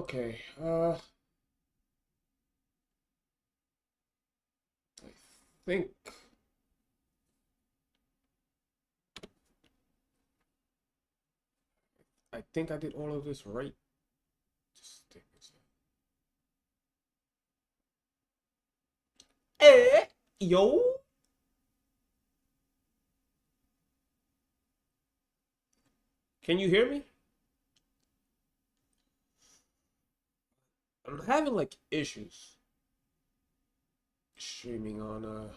Okay, I think I think I did all of this right. Just take this out. Yo, can you hear me? I'm having like issues streaming on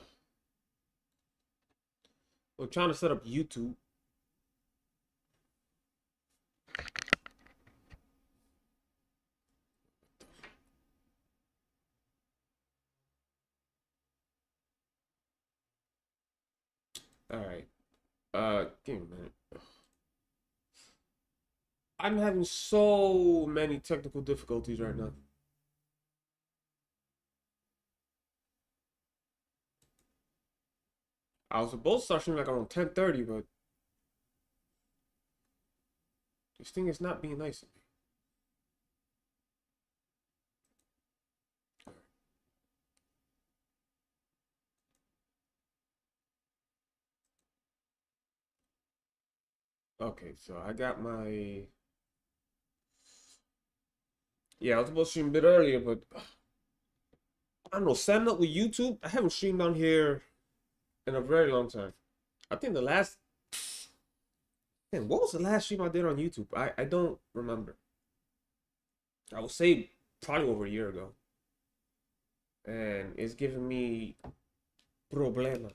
we're trying to set up YouTube. All right. Give me a minute. I'm having so many technical difficulties right now. I was supposed to start streaming like around 10:30, but this thing is not being nice to me. Okay, so I got my yeah, I was supposed to stream a bit earlier, but I don't know, setting up with YouTube, I haven't streamed on here in a very long time. I think the last man, what was the last stream I did on YouTube? I don't remember. I would say probably over a year ago. And it's giving me problemas.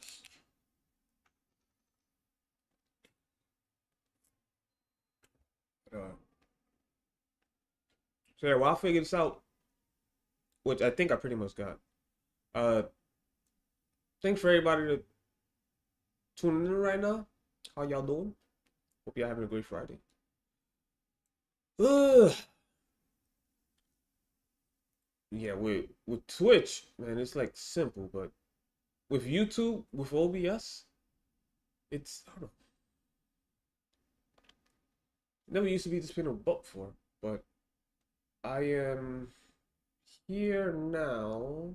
Uh, so yeah, while I figure this out, which I think I pretty much got. Uh thanks for everybody to tuning in right now. How y'all doing? Hope y'all having a great Friday. Ugh. Yeah, with Twitch, man, it's like simple, but with YouTube, with OBS, it's I don't know. Never used to be this pain of butt for, but I am here now.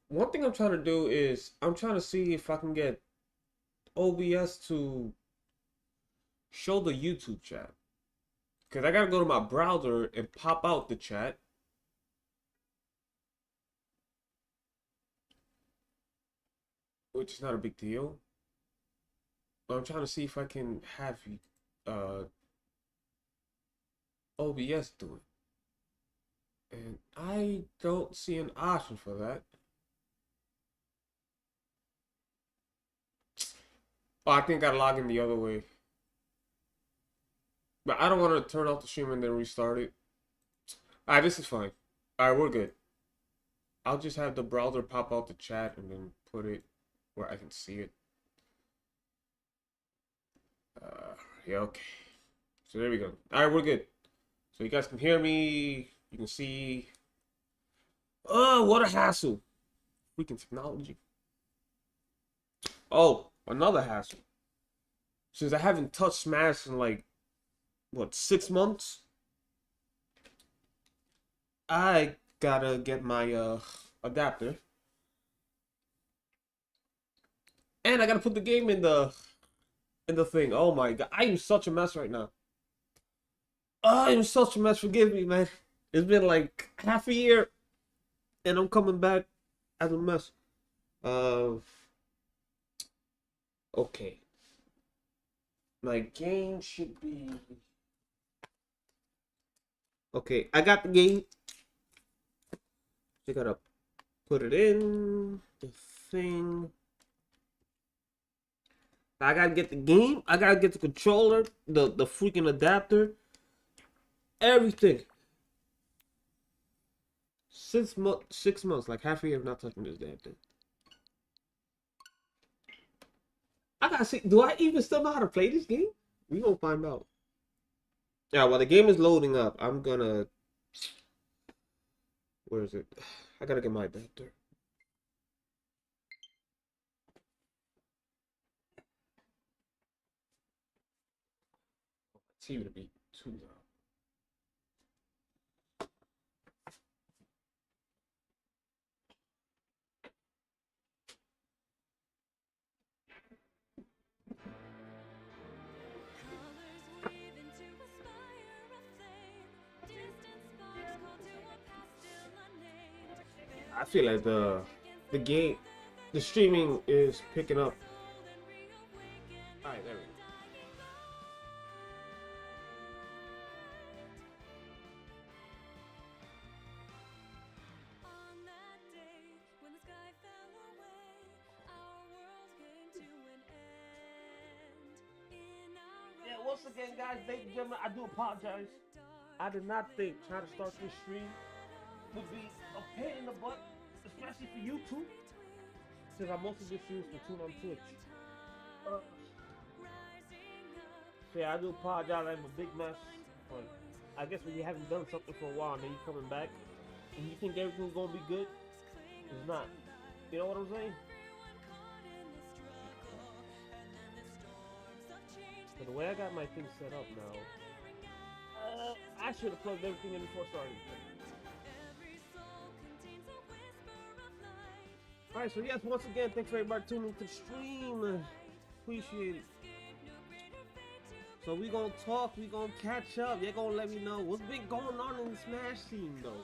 One thing I'm trying to do is I'm trying to see if I can get OBS to show the YouTube chat. Because I gotta go to my browser and pop out the chat. Which is not a big deal. But I'm trying to see if I can have uh OBS do it. And I don't see an option for that. Oh, I think I gotta log in the other way. But I don't want to turn off the stream and then restart it. Alright, this is fine. Alright, we're good. I'll just have the browser pop out the chat and then put it where I can see it. Yeah, okay. So there we go. Alright, we're good. So you guys can hear me. You can see. Oh, what a hassle. Freaking technology. Oh, another hassle. Since I haven't touched Smash in like, what, 6 months? I gotta get my adapter. And I gotta put the game in the thing. Oh my god. I am such a mess right now. Oh, I am such a mess. Forgive me, man. It's been like half a year and I'm coming back as a mess. Uh okay. My game should be okay. I got the game. I gotta put it in the thing. I gotta get the game. I gotta get the controller, the freaking adapter, everything. 6 months, 6 months, like half a year of not touching this damn thing. I gotta see. Do I even still know how to play this game? We gonna find out. Yeah, while the game is loading up, I'm gonna. Where is it? I gotta get my adapter. TV to be too loud. I feel like the streaming is picking up. All right, there we go. Yeah, once again, guys, ladies and gentlemen, I do apologize. I did not think trying to start this stream would be a pain in the butt, especially for YouTube, since I mostly do streams for Tune on Twitch. So yeah, I do apologize. I'm a big mess, but I guess when you haven't done something for a while and then you coming back and you think everything's gonna be good, it's not. You know what I'm saying? So the way I got my thing set up now, I should have plugged everything in before starting. Alright, so yes, once again, thanks for everybody tuning to the stream. Appreciate it. So we gonna talk, we gonna catch up. You're gonna let me know what's been going on in the Smash scene though.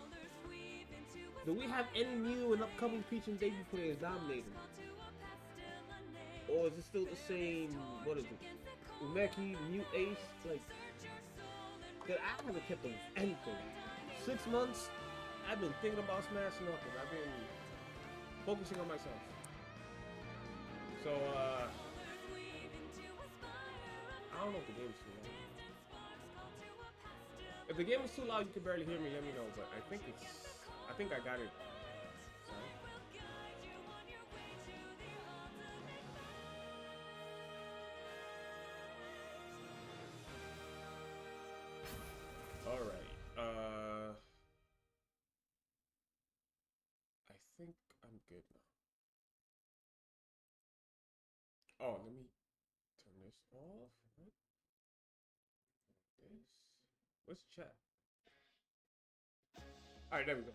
Do we have any new and upcoming Peach and debut players dominating? Or is it still the same, what is it? Umeki, Mute Ace, like, that I haven't kept up with anything. 6 months, I've been thinking about smashing up and I've been focusing on myself. So, I don't know if the game's too loud. If the game is too loud, you can barely hear me, let me know, but I think I got it. Sorry. Alright, I think I'm good now. Oh, let me turn this off. What? This? What's chat? Alright, there we go.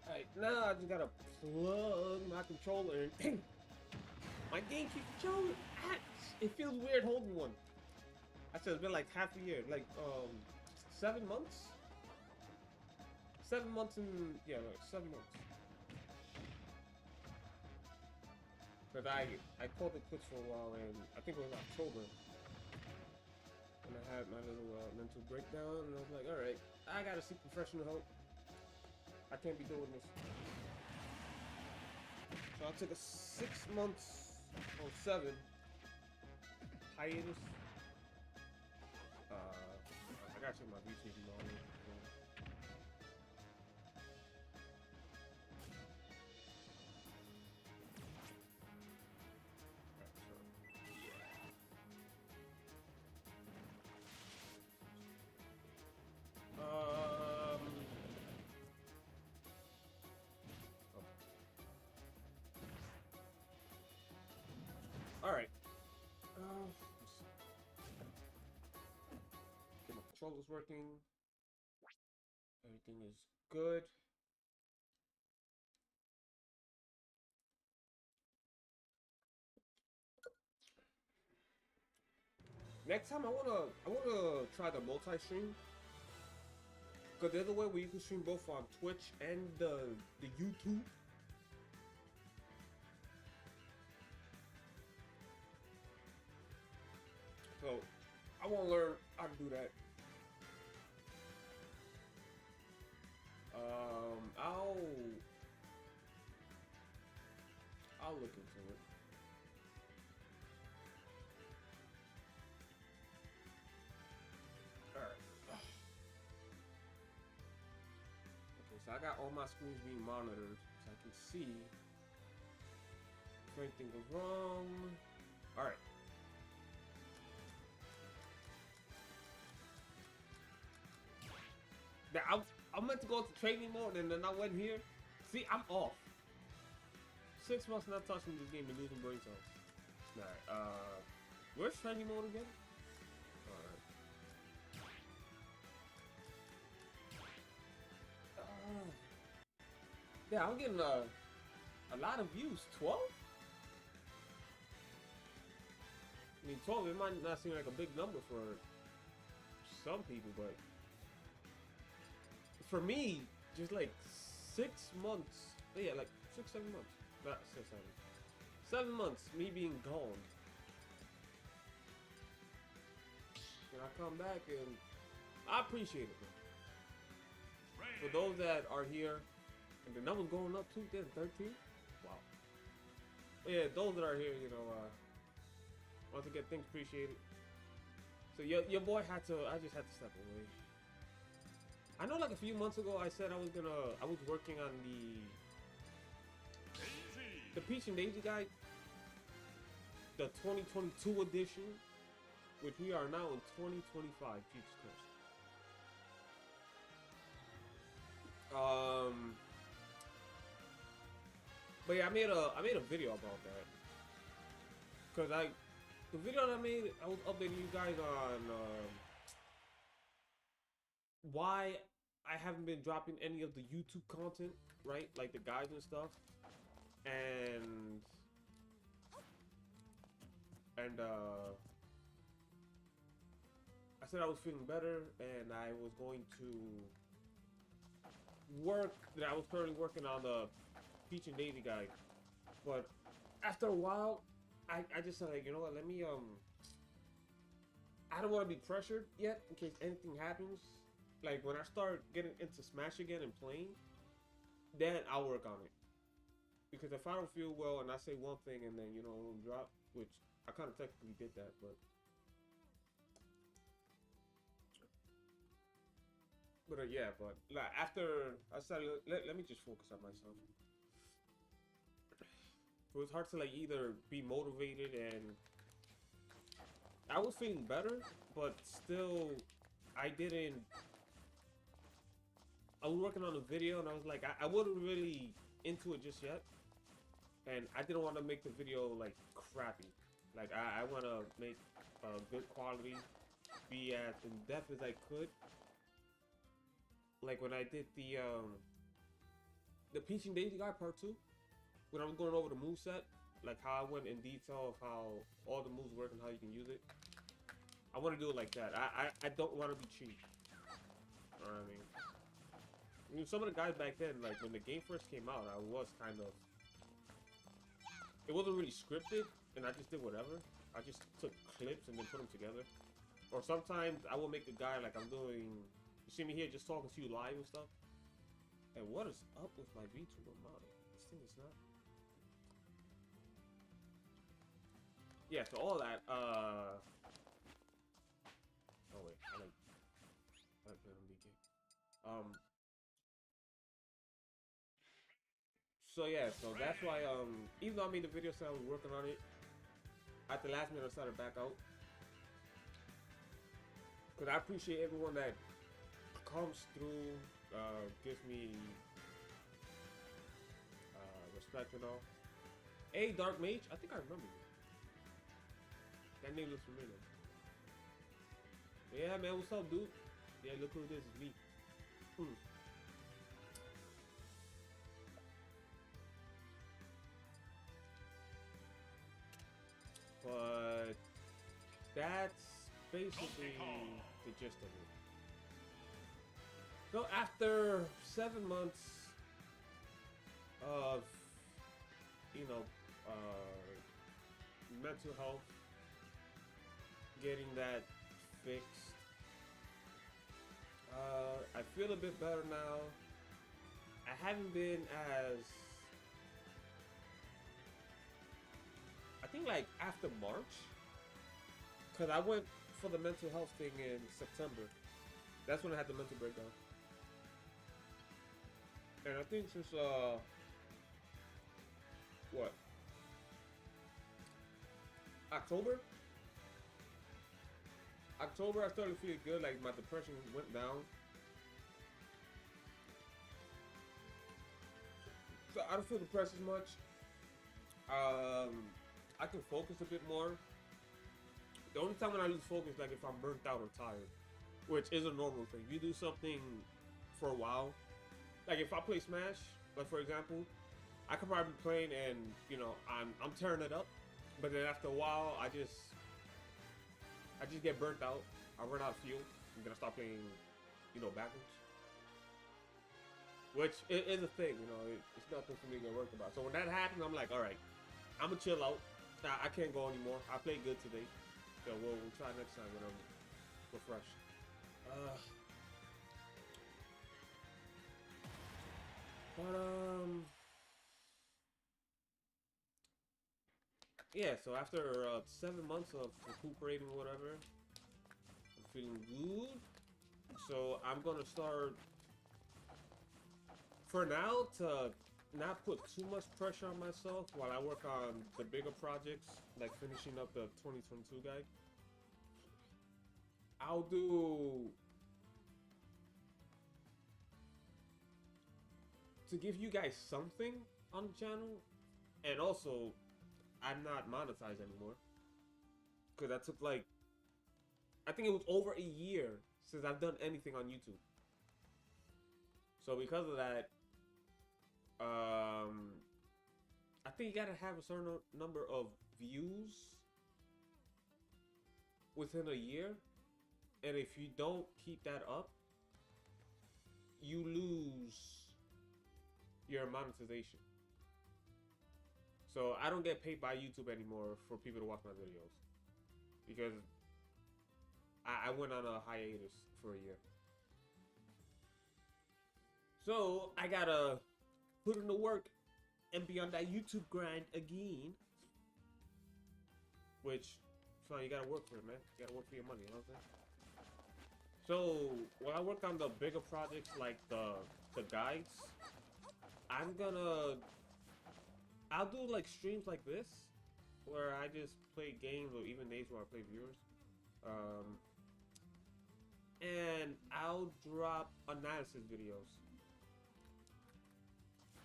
Alright, now I just gotta plug my controller in. My GameCube controller, it feels weird holding one. I said it's been like half a year, like 7 months? 7 months and, yeah, like 7 months. But I called it quits for a while, and I think it was October. And I had my little mental breakdown, and I was like, alright, I gotta seek professional help. I can't be doing this. So I took a 6 months, or 7, hiatus. I gotta check my VTV volume. Alright. Okay, my controller's working. Everything is good. Next time I wanna try the multi-stream. Cause there's a way where you can stream both on Twitch and the YouTube. So I want to learn how to do that. I'll look into it. Alright. Okay, so I got all my screens being monitored so I can see if anything goes wrong. Alright. I meant to go to training mode and then I went here. See, I'm off. 6 months not touching this game and losing brain cells. Alright, where's training mode again? Alright. Yeah, I'm getting a lot of views. 12? I mean, 12, it might not seem like a big number for some people, but for me, just like 6 months. Yeah, like 6, 7 months. Not 6, 7. 7 months, me being gone. And I come back and I appreciate it, man. For those that are here, and the number's going up too, then 13. Wow. But yeah, those that are here, you know, once again, things appreciated. So your boy I just had to step away. I know like a few months ago I said I was working on the Peach and Daisy guide, the 2022 edition, which we are now in 2025. Jesus Christ. But yeah, I made a video about that, cause the video that I made, I was updating you guys on why I haven't been dropping any of the YouTube content, right? Like the guides and stuff, and I said I was feeling better and I was going to I was currently working on the Peach and Daisy guide, but after a while, I just said, like, you know what, let me I don't want to be pressured yet in case anything happens. Like when I start getting into Smash again and playing, then I'll work on it. Because if I don't feel well and I say one thing and then, you know, it'll drop, which I kind of technically did that, but yeah, but like after I started, let me just focus on myself. It was hard to like either be motivated, and I was feeling better, but still I was working on a video and I was like, I wasn't really into it just yet. And I didn't want to make the video like crappy. Like I want to make good quality, be as in depth as I could. Like when I did the Peach and Daisy guy part 2, when I was going over the moveset, like how I went in detail of how all the moves work and how you can use it. I want to do it like that. I don't want to be cheap. You know what I mean, some of the guys back then, like when the game first came out, I was kind of, it wasn't really scripted, and I just did whatever. I just took clips and then put them together. Or sometimes I will make a guy like I'm doing, you see me here just talking to you live and stuff. And what is up with my VTuber model? This thing is not. Yeah, so all that, oh wait, I like playing on DK. So yeah, so that's why, even though I made the video saying I was working on it, at the last minute I started back out. Cause I appreciate everyone that comes through, gives me respect and all. Hey, Dark.Pch, I think I remember you. That name looks familiar. Yeah, man, what's up, dude? Yeah, look who this is, me. But that's basically the gist of it. So after 7 months of, you know, mental health, getting that fixed, I feel a bit better now. I haven't been as, I think like after March, because I went for the mental health thing in September. That's when I had the mental breakdown. And I think since, what? October, I started feeling good, like my depression went down. So I don't feel depressed as much. I can focus a bit more. The only time when I lose focus is like if I'm burnt out or tired, which is a normal thing. You do something for a while, like if I play Smash, like for example, I could probably be playing and, you know, I'm tearing it up, but then after a while I just get burnt out. I run out of fuel. I'm gonna stop playing, you know, backwards. which is a thing, you know. It's nothing for me to get worked about. So when that happens, I'm like, all right, I'm gonna chill out. I can't go anymore. I played good today, so we'll try next time when I'm refreshed. Uh, but yeah. So after 7 months of recuperating, or whatever, I'm feeling good. So I'm gonna start for now to not put too much pressure on myself while I work on the bigger projects, like finishing up the 2022 guide. I'll do to give you guys something on the channel, and also I'm not monetized anymore because I took like I think it was over a year since I've done anything on YouTube. So because of that, I think you gotta have a certain number of views within a year, and if you don't keep that up, you lose your monetization. So I don't get paid by YouTube anymore for people to watch my videos because I went on a hiatus for a year. So I gotta put in the work and be on that YouTube grind again. Which, so you gotta work for it, man. You gotta work for your money, you know what I'm saying? So when I work on the bigger projects like the guides, I'll do like streams like this where I just play games, or even days where I play viewers. And I'll drop analysis videos.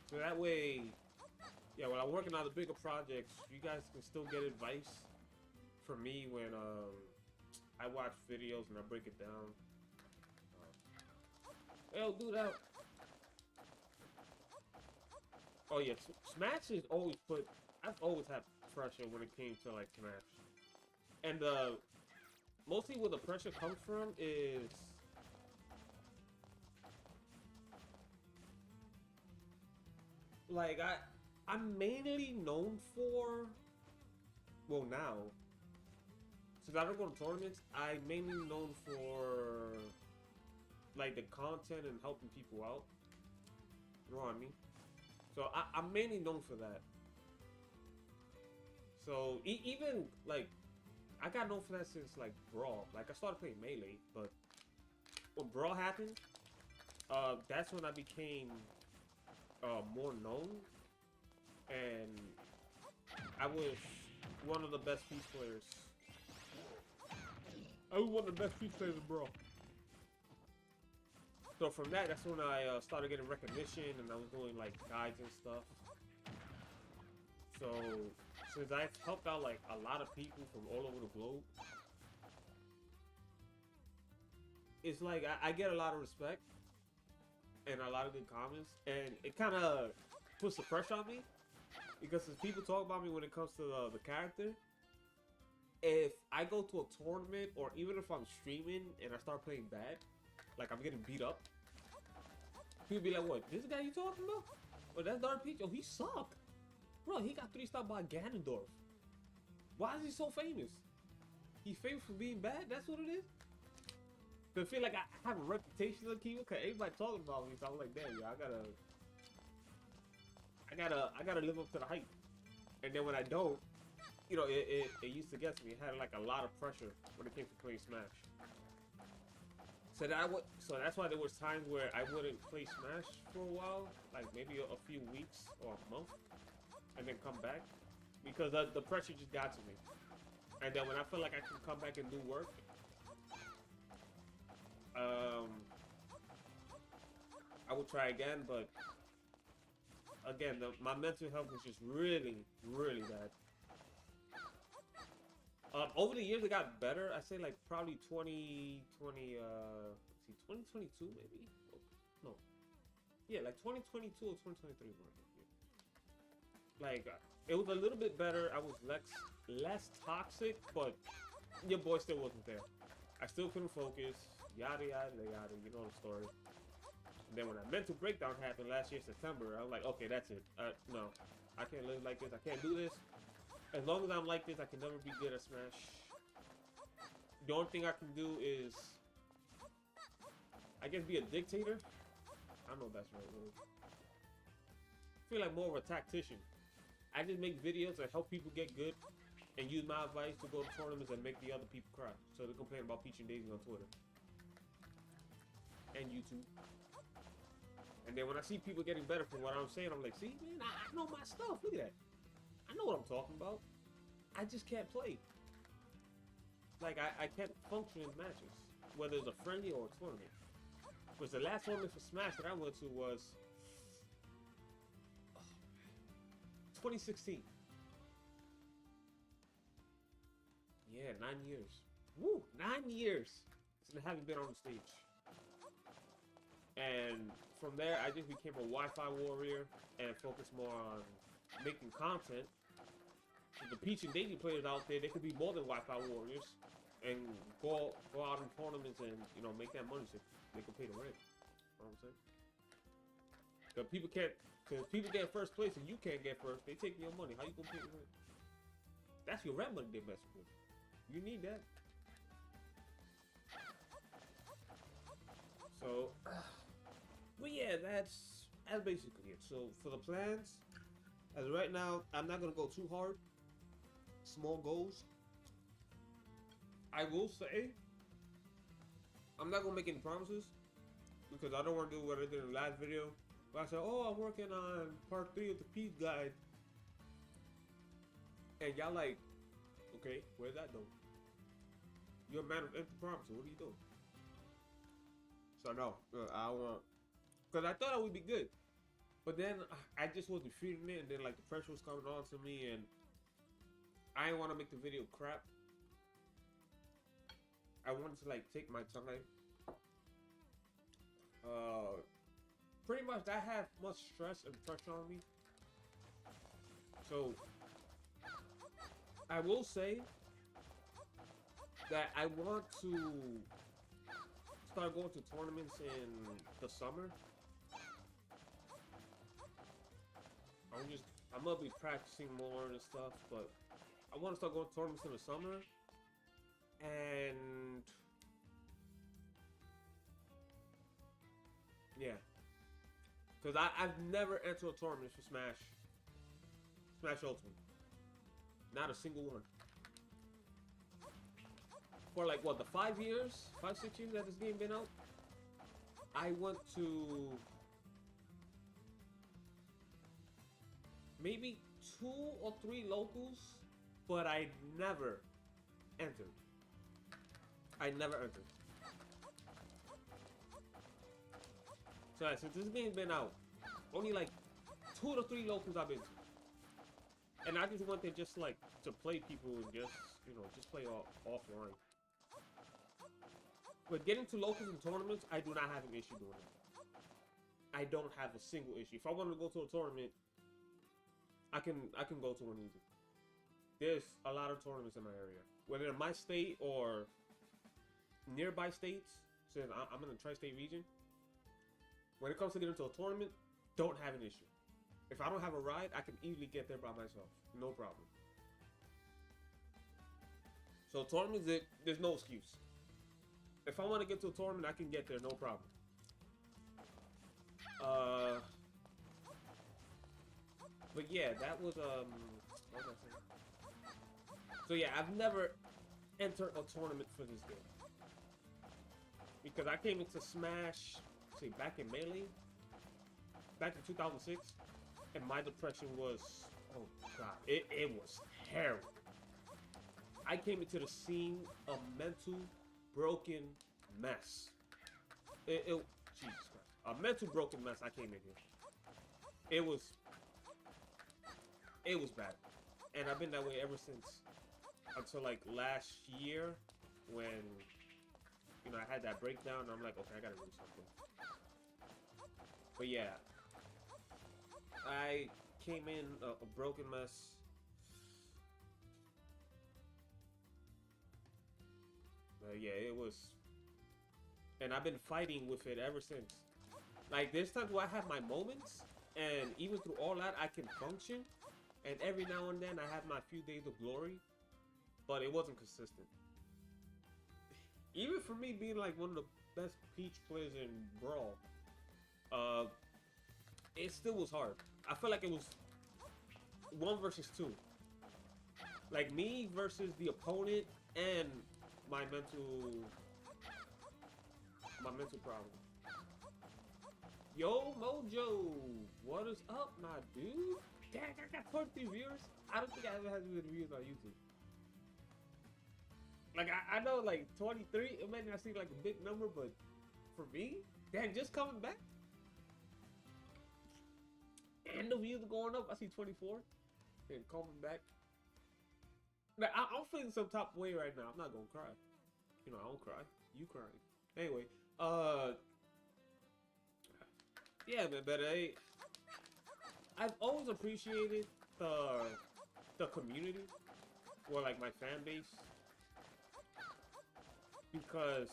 So that way, yeah, when I'm working on the bigger projects, you guys can still get advice from me when I watch videos and I break it down. I'll do that. Oh yeah, Smash is always I've always had pressure when it came to like Smash, and mostly where the pressure comes from is like I'm mainly known for, well now, since I don't go to tournaments, I'm mainly known for like the content and helping people out. You know what I mean? So I'm mainly known for that. So even like I got known for that since like Brawl. Like I started playing Melee, but when Brawl happened, that's when I became more known, and I was one of the best Peace players. I was one of the best Peace players in Brawl. So from that's when I started getting recognition, and I was doing like guides and stuff. So since I've helped out like a lot of people from all over the globe, it's like I get a lot of respect and a lot of good comments, and it kind of puts the pressure on me because as people talk about me when it comes to the character, if I go to a tournament or even if I'm streaming and I start playing bad, like I'm getting beat up, people be like, "What? This guy you talking about? Oh, that's Dark.Pch. Oh, he sucked, bro. He got 3-star by Ganondorf. Why is he so famous? He's famous for being bad. That's what it is." I feel like I have a reputation on Kiva because everybody talking about me, so I'm like, damn, yeah, I gotta live up to the hype. And then when I don't, you know, it used to get to me. It had like a lot of pressure when it came to playing Smash. So that's why there was times where I wouldn't play Smash for a while, like maybe a few weeks or a month, and then come back because the pressure just got to me. And then when I feel like I can come back and do work, I would try again, but again, my mental health was just really, really bad. Over the years, it got better. I say like probably 2022 maybe? No. Yeah, like 2022 or 2023. Like, it was a little bit better. I was less toxic, but your boy still wasn't there. I still couldn't focus. Yada, yada, yada. You know the story. And then when that mental breakdown happened last year, September, I was like, okay, that's it. No, I can't live like this. I can't do this. As long as I'm like this, I can never be good at Smash. The only thing I can do is, I guess, be a dictator. I don't know if that's the right word. I feel like more of a tactician. I just make videos that help people get good and use my advice to go to tournaments and make the other people cry. So they're complaining about Peach and Daisy on Twitter. And YouTube. And then when I see people getting better from what I'm saying, I'm like, see, man, I know my stuff. Look at that. I know what I'm talking about. I just can't play. Like, I can't function in matches, whether it's a friendly or a tournament. Because the last tournament for Smash that I went to was 2016. Yeah, 9 years. Woo, 9 years since I haven't been on the stage. And from there, I just became a Wi-Fi warrior and focused more on making content. So the Peach and Daisy players out there, they could be more than Wi-Fi warriors and go out in tournaments and, you know, make that money so they can pay the rent. You know what I'm saying? Because people get first place and you can't get first, they take your money. How you gonna pay the rent? That's your rent money they're messing with. You need that. So, but yeah, that's basically it. So for the plans, as of right now, I'm not gonna go too hard. Small goals. I will say, I'm not gonna make any promises because I don't want to do what I did in the last video. But I said, oh, I'm working on part 3 of the Peach guide, and y'all like, okay, where's that though? You're a man of empty promises. What are you doing? So no, I want, because I thought I would be good, but then I just wasn't feeling it, and then like the pressure was coming on to me, and I didn't want to make the video crap. I wanted to like take my time. Pretty much I have much stress and pressure on me, so I will say that I want to start going to tournaments in the summer. I'm gonna be practicing more and stuff, but I want to start going to tournaments in the summer. And yeah, because I've never entered a tournament for Smash Ultimate. Not a single one. For like what, the 5 years, 5-6 years that this game been out, I went to maybe 2 or 3 locals, but I never entered. I never entered. So since this game's been out, only like 2 to 3 locals I've been to. And I just went there just like to play people and just, you know, just play offline. But getting to locals and tournaments, I do not have an issue doing that. I don't have a single issue. If I want to go to a tournament, I can go to one easy. There's a lot of tournaments in my area, whether in my state or nearby states. Since I'm in the tri-state region, when it comes to getting to a tournament, don't have an issue. If I don't have a ride, I can easily get there by myself, no problem. So tournaments, there's no excuse. If I want to get to a tournament, I can get there, no problem. But yeah, that was what was I saying? So yeah, I've never entered a tournament for this game because I came into Smash, say back in Melee, back in 2006, and my depression was, oh god, it was terrible. I came into the scene a mental broken mess. Jesus Christ, a mental broken mess. I came in here. It was bad, and I've been that way ever since, until like last year when, you know, I had that breakdown and I'm like, okay, I gotta do something. But yeah, I came in a broken mess. Yeah, it was, and I've been fighting with it ever since. Like, there's times where I have my moments, and even through all that, I can function. And every now and then, I have my few days of glory, but it wasn't consistent. Even for me being like one of the best Peach players in Brawl, uh, it still was hard. I feel like it was 1 versus 2. Like me versus the opponent and my mental problem. Yo, Mojo, what is up, my dude? Dang, I got 23 viewers. I don't think I ever had as many views on YouTube. Like I know, like 23, it may not seem like a big number, but for me, dang, just coming back, and the views are going up. I see 24, and coming back. Like, I'm feeling some type of way right now. I'm not gonna cry. You know, I don't cry. You crying. Anyway, yeah, man, but I've always appreciated the community, or like my fan base, because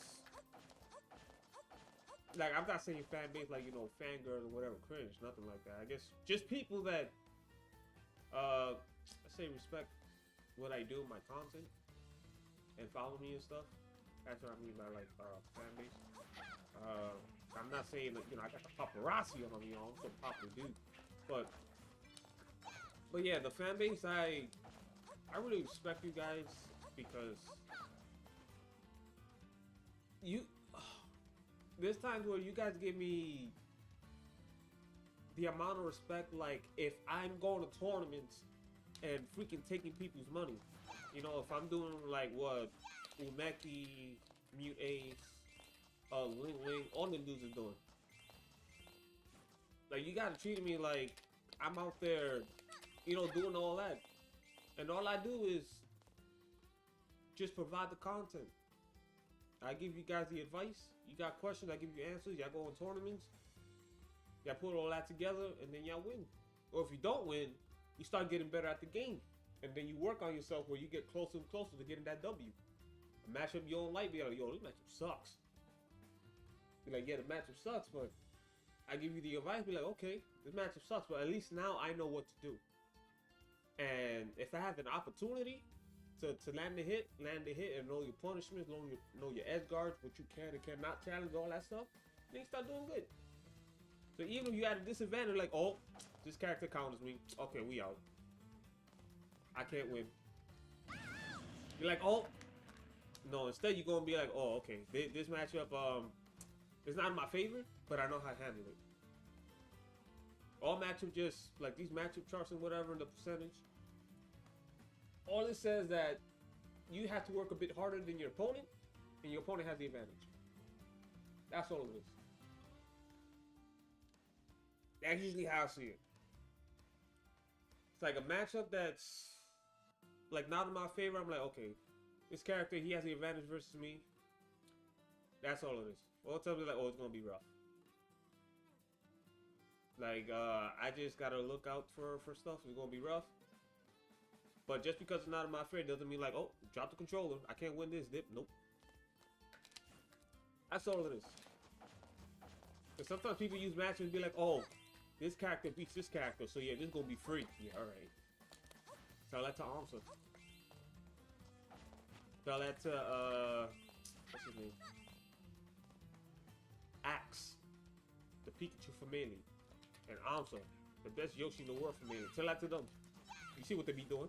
like I'm not saying fan base like, you know, fangirls or whatever, cringe, nothing like that. I guess just people that I say respect what I do, my content, and follow me and stuff. That's what I mean by like fan base. I'm not saying that, you know, I got the paparazzi on me, you know, I'm some popular dude, but yeah, the fan base, I really respect you guys, because you there's times where you guys give me the amount of respect, like if I'm going to tournaments and freaking taking people's money. You know, if I'm doing like what Umeki, Mute Ace, Ling Ling, all the dudes are doing. Like, you gotta treat me like I'm out there, you know, doing all that. And all I do is just provide the content. I give you guys the advice. You got questions, I give you answers. Y'all go on tournaments. Y'all put all that together, and then y'all win. Or if you don't win, you start getting better at the game. And then you work on yourself where you get closer and closer to getting that W. A matchup you don't like, be like, yo, this matchup sucks. Be like, yeah, the matchup sucks, but I give you the advice, be like, okay, this matchup sucks, but at least now I know what to do. And if I have an opportunity to land the hit, and know your punishments, know your edge guards, what you can and cannot challenge, all that stuff, then you start doing good. So even if you had a disadvantage, like, oh, this character counters me, okay, we out. I can't win. You're like, oh, no, instead you're gonna be like, oh, okay, this matchup, it's not my favorite, but I know how to handle it. All matchup, just like these matchup charts and whatever, the percentage, all it says that you have to work a bit harder than your opponent, and your opponent has the advantage. That's all it is. That's usually how I see it. It's like a matchup that's like not in my favor. I'm like, okay, this character, he has the advantage versus me. That's all it is. All it tells me, like, oh, it's gonna be rough. Like, I just gotta look out for stuff. It's gonna be rough. But just because it's not in my favor doesn't mean like, oh, drop the controller. I can't win this dip. Nope. That's all it is. Because sometimes people use matches and be like, oh, this character beats this character, so yeah, this is gonna be free. Yeah, alright. Tell that to Amsa. Tell that to, what's his name? Axe. The Pikachu family. And Amsa. The best Yoshi in the world family. Tell that to them. You see what they be doing.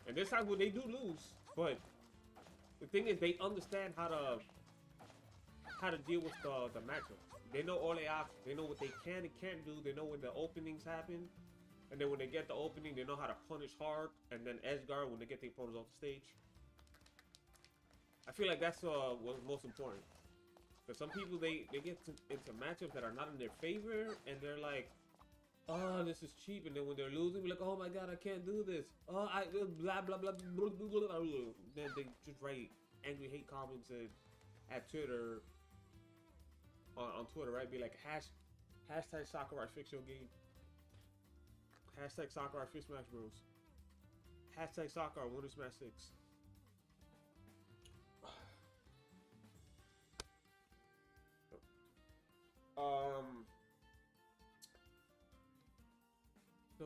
And this time when they do lose, but the thing is they understand how to deal with the matchup. They know all their options. They know what they can and can't do. They know when the openings happen. And then when they get the opening, they know how to punish hard. And then edge guard when they get the opponents off the stage. I feel like that's what's most important. Because some people, they get into matchups that are not in their favor. And they're like, oh, this is cheap. And then when they're losing, we're like, oh my god, I can't do this. Oh, I blah, blah, blah, blah, blah, blah. Then they just write angry hate comments at Twitter. On Twitter, right? Be like, hashtag Sakurai fix your game. Hashtag Sakurai fix Smash Bros. Hashtag Sakurai win Smash 6.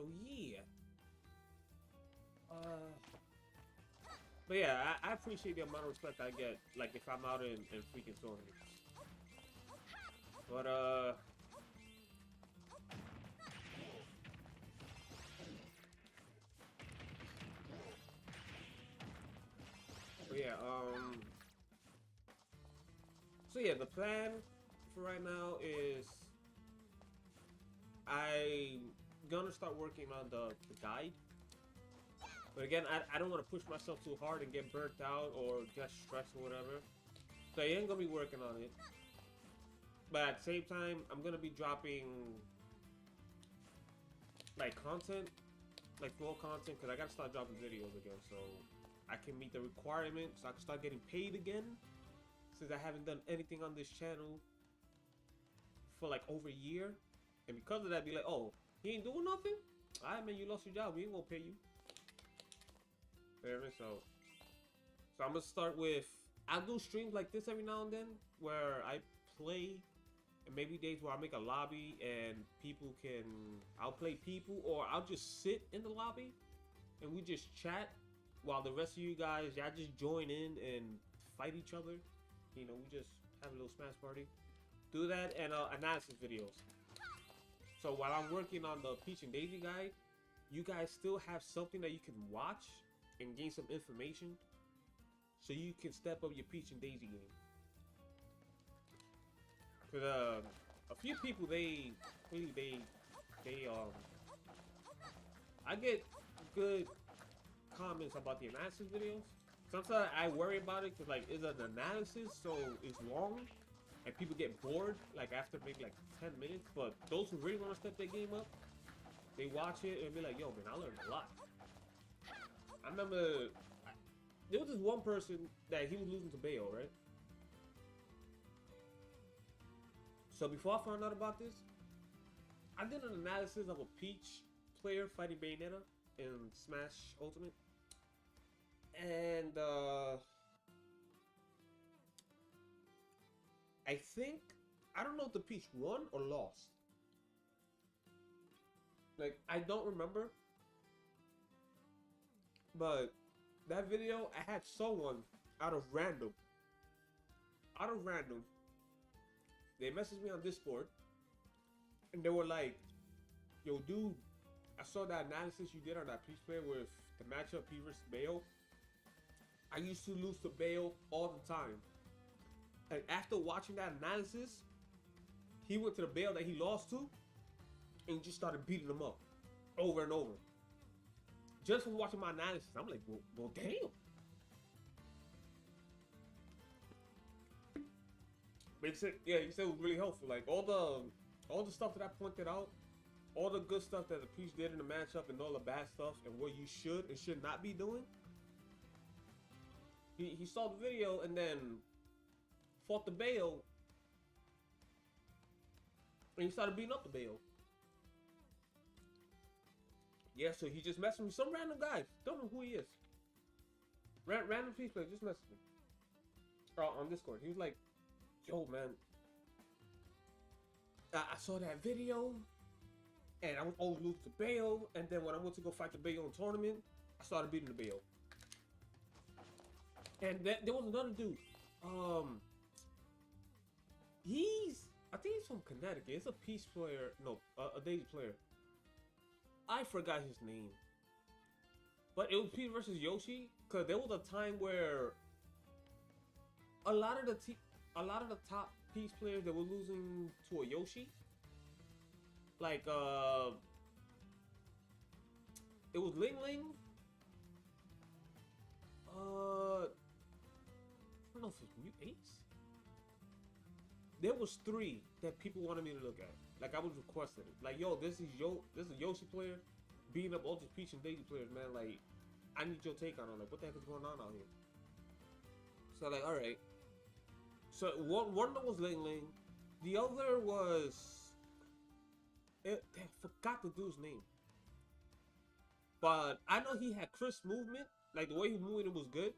So yeah. But yeah, I appreciate the amount of respect I get, like if I'm out in freaking Sony. But but yeah, so yeah, the plan for right now is I'm gonna start working on the guide. But again, I don't want to push myself too hard and get burnt out or get stressed or whatever. So I am gonna be working on it. But at the same time, I'm gonna be dropping like content, like full content, because I gotta start dropping videos again, so I can meet the requirements, so I can start getting paid again. Since I haven't done anything on this channel for like over a year, and because of that, be like, oh, he ain't doing nothing. Alright, man, you lost your job. We ain't gonna pay you. So I'm gonna start with. I'll do streams like this every now and then where I play. And maybe days where I make a lobby and people can, I'll play people, or I'll just sit in the lobby and we just chat while the rest of you guys, y'all just join in and fight each other. You know, we just have a little smash party. Do that and analysis videos. So while I'm working on the Peach and Daisy guide, you guys still have something that you can watch and gain some information so you can step up your Peach and Daisy game. Cause a few people they I get good comments about the analysis videos. Sometimes I worry about it because like it's an analysis, so it's long and people get bored like after maybe like 10 minutes. But those who really want to step their game up, they watch it and be like, yo man, I learned a lot. I remember there was this one person that he was losing to Bayo, right? So before I found out about this, I did an analysis of a Peach player fighting Bayonetta in Smash Ultimate. And I think, I don't know if the Peach won or lost. Like, I don't remember. But that video, I had someone out of random, they messaged me on Discord and they were like, yo dude, I saw that analysis you did on that Peach player with the matchup P versus Bayo. I used to lose to Bayo all the time. And after watching that analysis, he went to the Bayo that he lost to and just started beating him up over and over. Just from watching my analysis, I'm like, well damn. But he said, yeah, he said it was really helpful. Like all the stuff that I pointed out, all the good stuff that the Peach did in the matchup, and all the bad stuff, and what you should and should not be doing. He saw the video and then fought the Bayo, and he started beating up the Bayo. Yeah, so he just messaged me, some random guy, don't know who he is. Random Peach player just messaged me on Discord. He was like, yo man, I saw that video and I was always losing to Bayo, and then when I went to go fight the Bayo in tournament, I started beating the Bayo. And there was another dude. I think he's from Connecticut. It's a Peach player, no, a Daisy player. I forgot his name. But it was Peach versus Yoshi, cause there was a time where a lot of the top Peach players that were losing to a Yoshi. Like it was Ling Ling. I don't know if it's Mute Ace. There was 3 that people wanted me to look at. Like I was requesting it. Like yo, this is a Yoshi player beating up Ultra Peach and Daisy players, man. Like I need your take on it. Like what the heck is going on out here? So like, all right. So one of them was Ling Ling. The other was I forgot the dude's name. But I know he had crisp movement. Like the way he moved, it was good.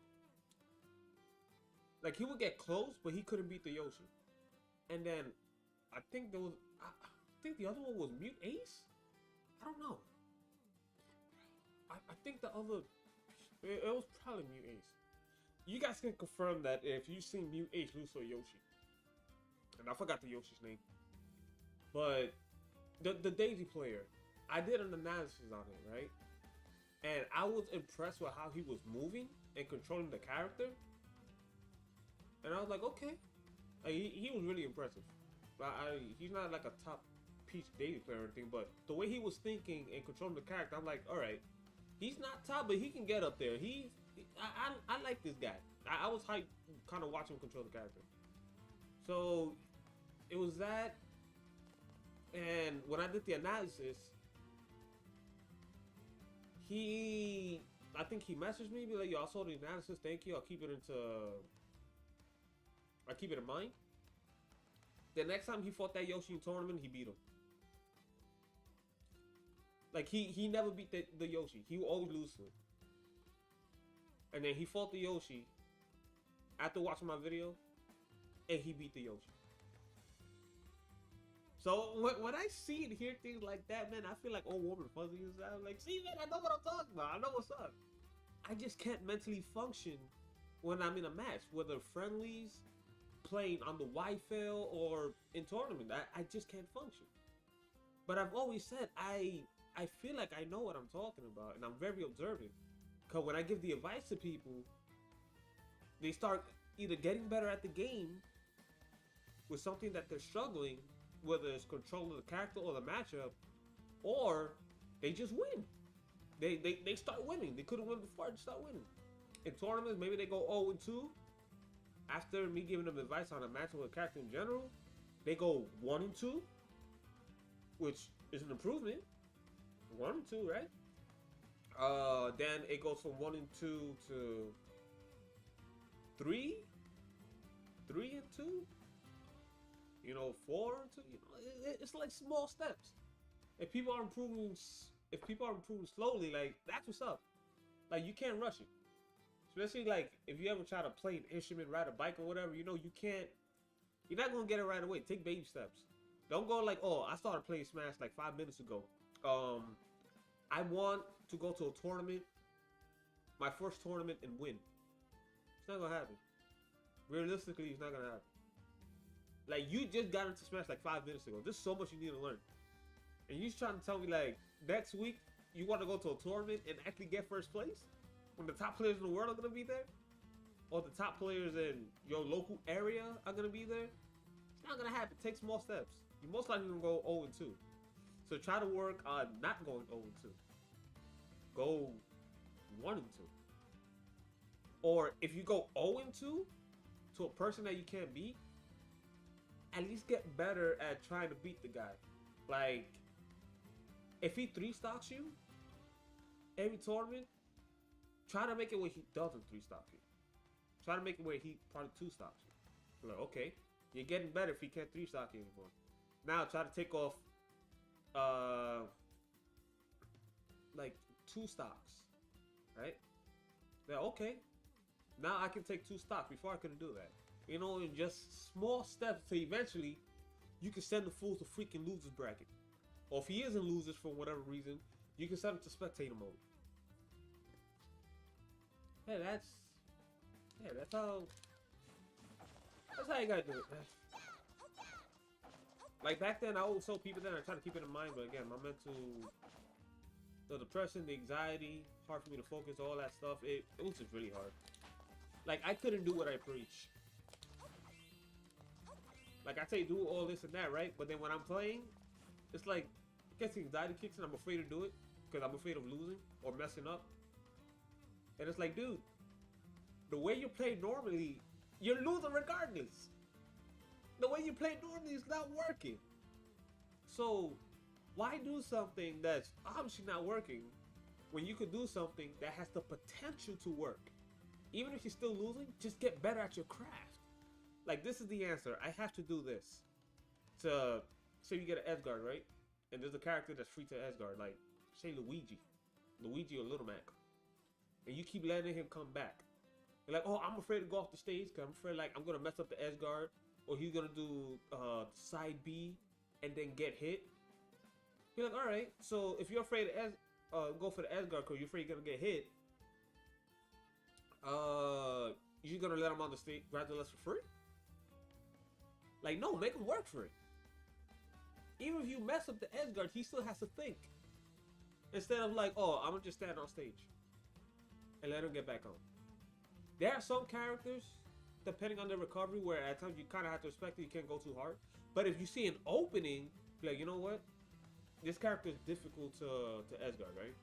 Like he would get close, but he couldn't beat the Yoshi. And then I think there was, I think the other one was Mute Ace. I don't know. think the other, it was probably Mute Ace. You guys can confirm that if you seen Mute Ace lose to Yoshi. And I forgot the Yoshi's name. But the Daisy player, I did an analysis on it, right? And I was impressed with how he was moving and controlling the character. And I was like, okay. Like, he was really impressive. He's not like a top Peach Daisy player or anything, but the way he was thinking and controlling the character, I'm like, all right. He's not top, but he can get up there. I like this guy. I was hyped kind of watching him control the character. So it was that. And when I did the analysis, I think he messaged me, be like, yo, I saw the analysis, thank you, I'll keep it in mind. The next time he fought that Yoshi in tournament, he beat him. Like, he never beat the Yoshi. He would always lose to him. And then he fought the Yoshi after watching my video, and he beat the Yoshi. So when I see and hear things like that, man, I feel like all warm and fuzzy inside. I'm like, see, man, I know what I'm talking about. I know what's up. I just can't mentally function when I'm in a match, whether friendlies, playing on the Y-Fail, or in tournament. I just can't function. But I've always said I feel like I know what I'm talking about, and I'm very observant. Because when I give the advice to people, they start either getting better at the game with something that they're struggling, whether it's control of the character or the matchup, or they just win. They start winning. They couldn't win before, they start winning. In tournaments, maybe they go 0-2. After me giving them advice on a matchup with a character in general, they go 1-2, which is an improvement. 1-2, right? Then it goes from 1-2 to 3-2. You know, 4-2. You know, it's like small steps. If people are improving slowly, like, that's what's up. Like, you can't rush it. Especially like if you ever try to play an instrument, ride a bike or whatever, you know, you're not gonna get it right away. Take baby steps. Don't go like, oh, I started playing Smash like 5 minutes ago. I want to go to a tournament, my first tournament, and win. It's not gonna happen. Realistically, it's not gonna happen. Like, you just got into Smash like 5 minutes ago. There's so much you need to learn. And you're trying to tell me like next week you want to go to a tournament and actually get first place? When the top players in the world are going to be there? Or the top players in your local area are going to be there? It's not going to happen. Take small steps. You're most likely going to go 0-2. So try to work on not going 0-2. Go 1-2. Or if you go 0-2 to a person that you can't beat, at least get better at trying to beat the guy. Like, if he 3-stocks you every tournament, try to make it where he doesn't 3-stock you. Try to make it where he probably 2-stocks you. Like, okay, you're getting better if he can't 3-stock you anymore. Now try to take off like 2 stocks. Right? Now, okay. Now I can take 2 stocks. Before I couldn't do that. You know, in just small steps to eventually you can send the fool to freaking losers bracket. Or if he isn't losers for whatever reason, you can send him to spectator mode. Hey, that's how you gotta do it, man. Like back then, I always told people that I try to keep it in mind, but again, my mental, the depression, the anxiety, hard for me to focus, all that stuff, it was just really hard. Like, I couldn't do what I preach. Like, I say do all this and that, right? But then when I'm playing, it's like, I guess the anxiety kicks in, I'm afraid to do it, because I'm afraid of losing or messing up. And it's like, dude, the way you play normally, you're losing regardless. The way you play normally is not working. So, why do something that's obviously not working when you could do something that has the potential to work? Even if you're still losing, just get better at your craft. Like, this is the answer. I have to do this. To, say you get an Edgeguard, right? And there's a character that's free to Edgeguard, like, say Luigi or Little Mac. And you keep letting him come back. You're like, oh, I'm afraid to go off the stage because I'm afraid like I'm gonna mess up the edge guard, or he's gonna do side B and then get hit. You're like, all right. So if you're afraid of go for the Edgeguard because you're afraid you're gonna get hit, you're gonna let him on the stage gradually for free? Like, no, make him work for it. Even if you mess up the Edgeguard, he still has to think. Instead of like, oh, I'm gonna just stand on stage and let him get back on. There are some characters, depending on their recovery, where at times you kind of have to respect it. You can't go too hard. But if you see an opening, be like, you know what? This character is difficult to Edgeguard, right?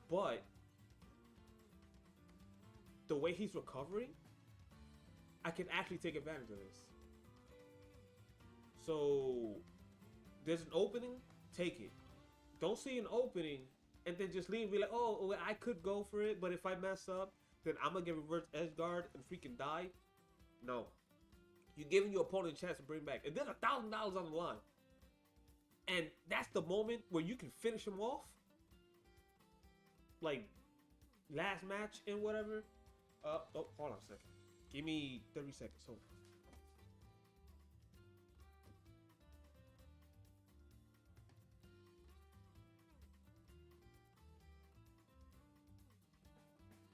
But the way he's recovering, I can actually take advantage of this. So there's an opening, take it. Don't see an opening and then just leave and be like, oh, I could go for it, but if I mess up, then I'm gonna get reverse Edgeguard and freaking die. No. You're giving your opponent a chance to bring back. And there's $1,000 on the line. And that's the moment where you can finish him off. Like, last match and whatever. Oh, hold on a second. Give me 30 seconds. Hold on.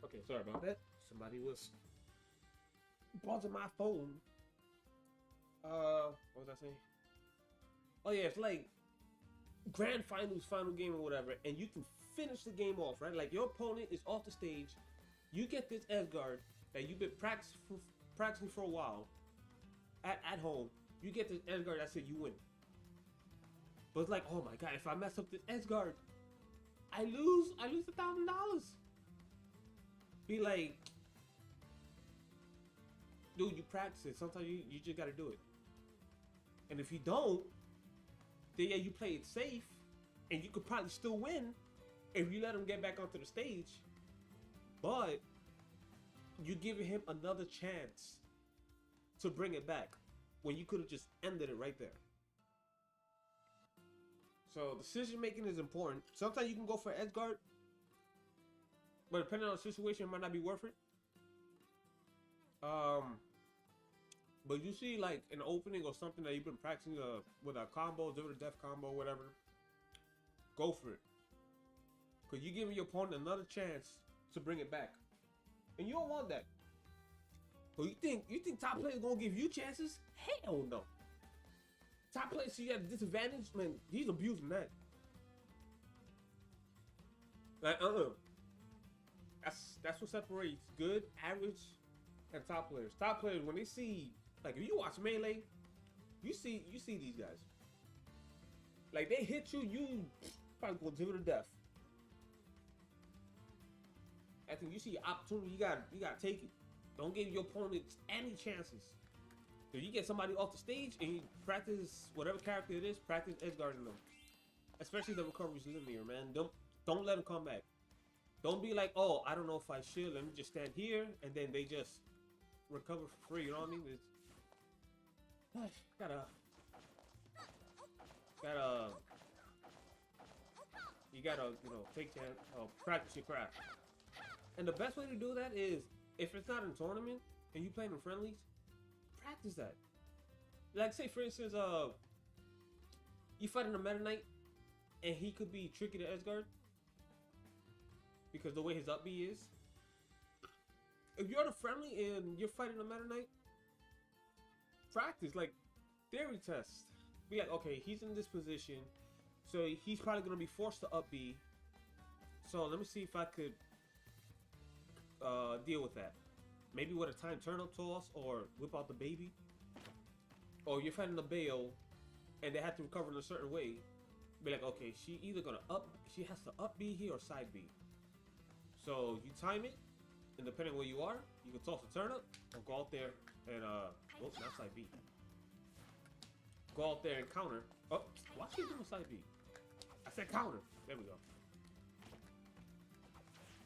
Okay, sorry about that. Somebody was buzzing my phone. What was I saying? Oh yeah, it's like grand finals, final game or whatever, and you can finish the game off, right? Like your opponent is off the stage, you get this Edgeguard that you've been practicing for a while at home. You get this Edgeguard, that's it, you win. But it's like, oh my god, if I mess up this Edgeguard, I lose $1,000. Be like, dude, you practice it. Sometimes you just gotta do it. And if you don't, then yeah, you play it safe, and you could probably still win if you let him get back onto the stage. But you're giving him another chance to bring it back when you could have just ended it right there. So decision making is important. Sometimes you can go for Edgeguard, but depending on the situation, it might not be worth it. But you see like an opening or something that you've been practicing with a combo, zero to death combo, whatever, go for it. Because you're giving your opponent another chance to bring it back. And you don't want that. But you think top players gonna give you chances? Hell no. Top players see you at a disadvantage, man, he's abusing that. Like, That's what separates good, average, and top players. Top players, when they see, like if you watch Melee, you see these guys. Like they hit you, you probably go zero to death. I think you see opportunity, you gotta take it. Don't give your opponent any chances. If you get somebody off the stage and you practice whatever character it is, practice Edgeguarding them. Especially the recovery's linear, man. Don't let them come back. Don't be like, oh, I don't know if I should. Let me just stand here, and then they just recover for free. You know what I mean? It's, you gotta, take chance, practice your craft. And the best way to do that is, if it's not in tournament and you playing in friendlies, practice that. Like, say for instance, you fight in a Meta Knight, and he could be tricky to Edgeguard because the way his up B is. If you're the friendly and you're fighting a Meta Knight, practice, like theory test. Be like, okay, he's in this position, so he's probably gonna be forced to up B. So let me see if I could deal with that. Maybe with a time turnip toss or whip out the baby. Or you're fighting a Bale and they have to recover in a certain way. Be like, okay, she has to up B here or side B. So you time it, and depending where you are, you can toss a turnip or go out there and oops, not side B. Go out there and counter. Oh, why she doing side B? I said counter. There we go.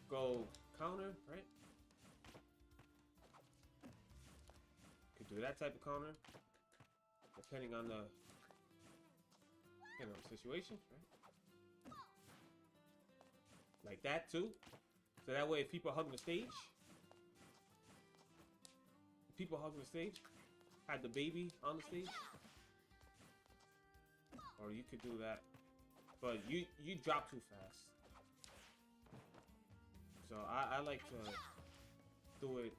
Go counter, right? Could do that type of counter, depending on the situation, right? Like that too. So that way, if people are hugging the stage, had the baby on the stage, or you could do that, but you drop too fast. So I like to do it.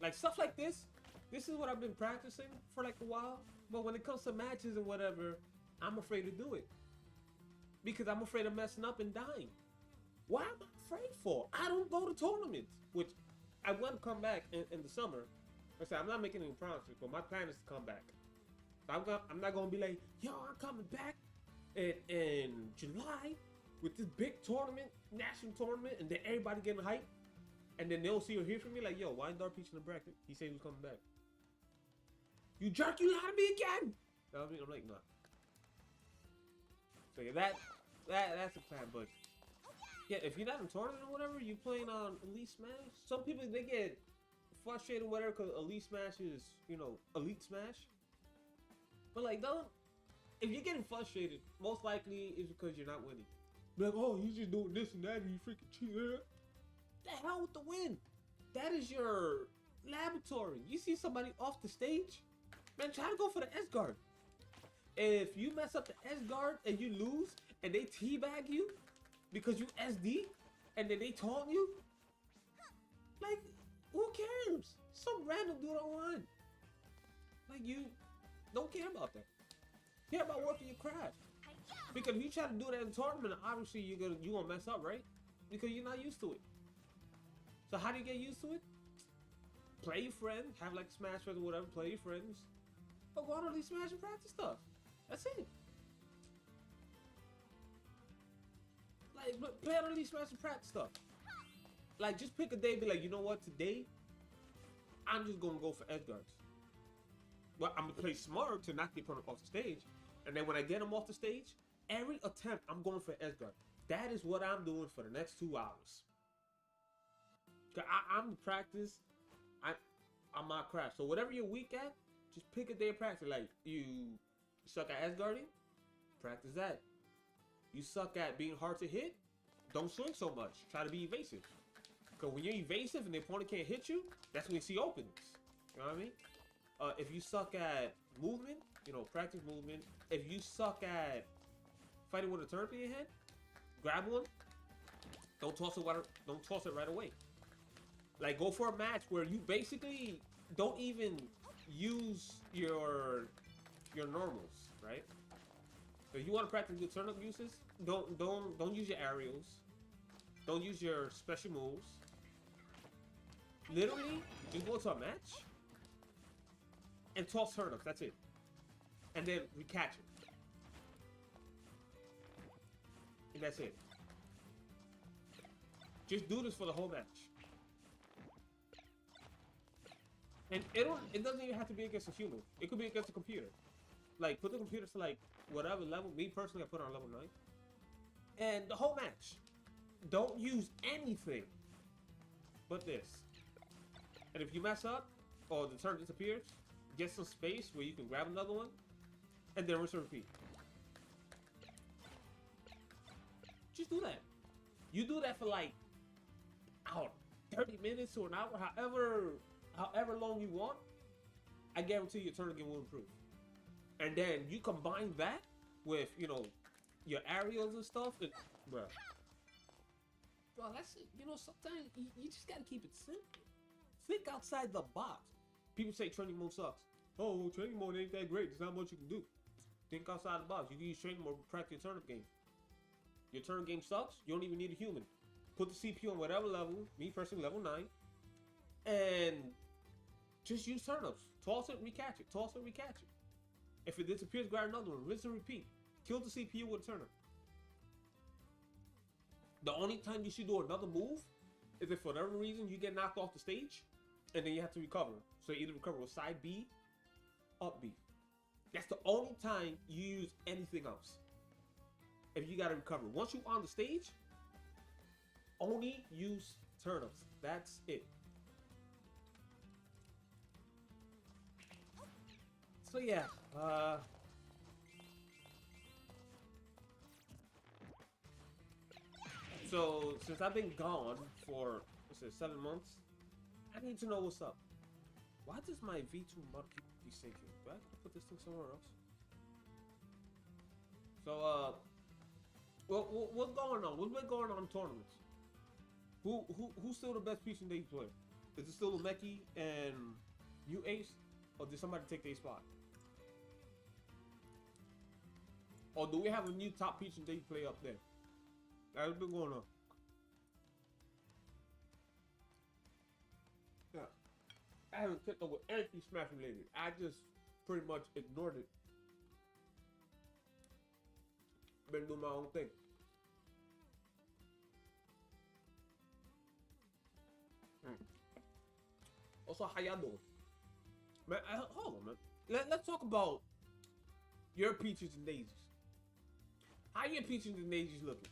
Like stuff like this. This is what I've been practicing for like a while. But when it comes to matches and whatever, I'm afraid to do it. Because I'm afraid of messing up and dying. Why am I afraid for? I don't go to tournaments. Which I want to come back in the summer. I said I'm not making any promises, but my plan is to come back. I'm not gonna be like, yo, I'm coming back in July with this big tournament, national tournament, and then everybody getting hyped. And then they'll see or hear from me like, yo, why ain't Dark.Pch in the bracket? He said he was coming back. You jerk, you lied to me again! I mean, I'm like, nah. So yeah, that's the plan, but yeah, if you're not in tournament or whatever, you playing on Elite Smash. Some people, they get frustrated or whatever because Elite Smash is, you know, Elite Smash. But like, if you're getting frustrated, most likely it's because you're not winning. Be like, oh, he's just doing this and that and you freaking cheating. The hell with the win. That is your laboratory. You see somebody off the stage, man, try to go for the S guard. If you mess up the S guard and you lose and they teabag you because you SD and then they taunt you, like, who cares? Some random dude online. Like, you don't care about that. Care about working your craft. Because if you try to do that in a tournament, obviously you gonna mess up, right? Because you're not used to it. So how do you get used to it? Play your friends, have like Smash Friends or whatever, play your friends. But go on Elite Smash and practice stuff. That's it. Like, play on Elite Smash and practice stuff. Like, just pick a day, be like, you know what, today, I'm just gonna go for edge guards. Well, I'm gonna play smart to knock the opponent off the stage. And then when I get him off the stage, every attempt, I'm going for edge guard. That is what I'm doing for the next 2 hours. I'm the practice. I'm my craft. So whatever you're weak at, just pick a day of practice. Like, you suck at edge guarding, practice that. You suck at being hard to hit, don't swing so much. Try to be evasive. Because when you're evasive and the opponent can't hit you, that's when you see openings. You know what I mean? If you suck at movement, you know, practice movement. If you suck at fighting with a turnip in your head, grab one. Don't toss it right away. Like, go for a match where you basically don't even use your normals, right? So if you want to practice good turnip uses, don't use your aerials. Don't use your special moves. Literally, just go to a match and toss turnips. That's it. And then recatch it. And that's it. Just do this for the whole match. And it doesn't even have to be against a human. It could be against a computer. Like, put the computer to like whatever level. Me personally, I put it on level 9. And the whole match. Don't use anything but this. And if you mess up, or the turn disappears, get some space where you can grab another one, and then rinse and repeat. Just do that. You do that for like, 30 minutes or an hour, however long you want, I guarantee your turn again will improve. And then you combine that with, you know, your aerials and stuff, and, bro, that's it. You know, sometimes you just gotta keep it simple. Think outside the box. People say training mode sucks. Oh, training mode ain't that great. There's not much you can do. Think outside the box. You can use training mode to practice your turnip game. Your turnip game sucks. You don't even need a human. Put the CPU on whatever level. Me personally, level 9. And just use turnips. Toss it, recatch it. Toss it, recatch it. If it disappears, grab another one. Rinse and repeat. Kill the CPU with a turnip. The only time you should do another move is if for whatever reason you get knocked off the stage and then you have to recover. So you either recover with side B, up B. That's the only time you use anything else. If you gotta recover. Once you're on the stage, only use turnips. That's it. So yeah, so since I've been gone for, what's it, 7 months, I need to know what's up. Why does my V2 mod keep desyncing? Do I have to put this thing somewhere else? So, What's going on? What's been going on in tournaments? Who's still the best Peach and Daisy player? Is it still Meki and you Ace, or did somebody take their spot? Or do we have a new top Peach and Daisy player up there? That's been going on. Yeah, I haven't kept up with anything Smash related. I just pretty much ignored it. Been doing my own thing. Also, how y'all doing? Man, hold on, man. Let's talk about your Peaches and Daisies. How your Peaches and Daisies looking?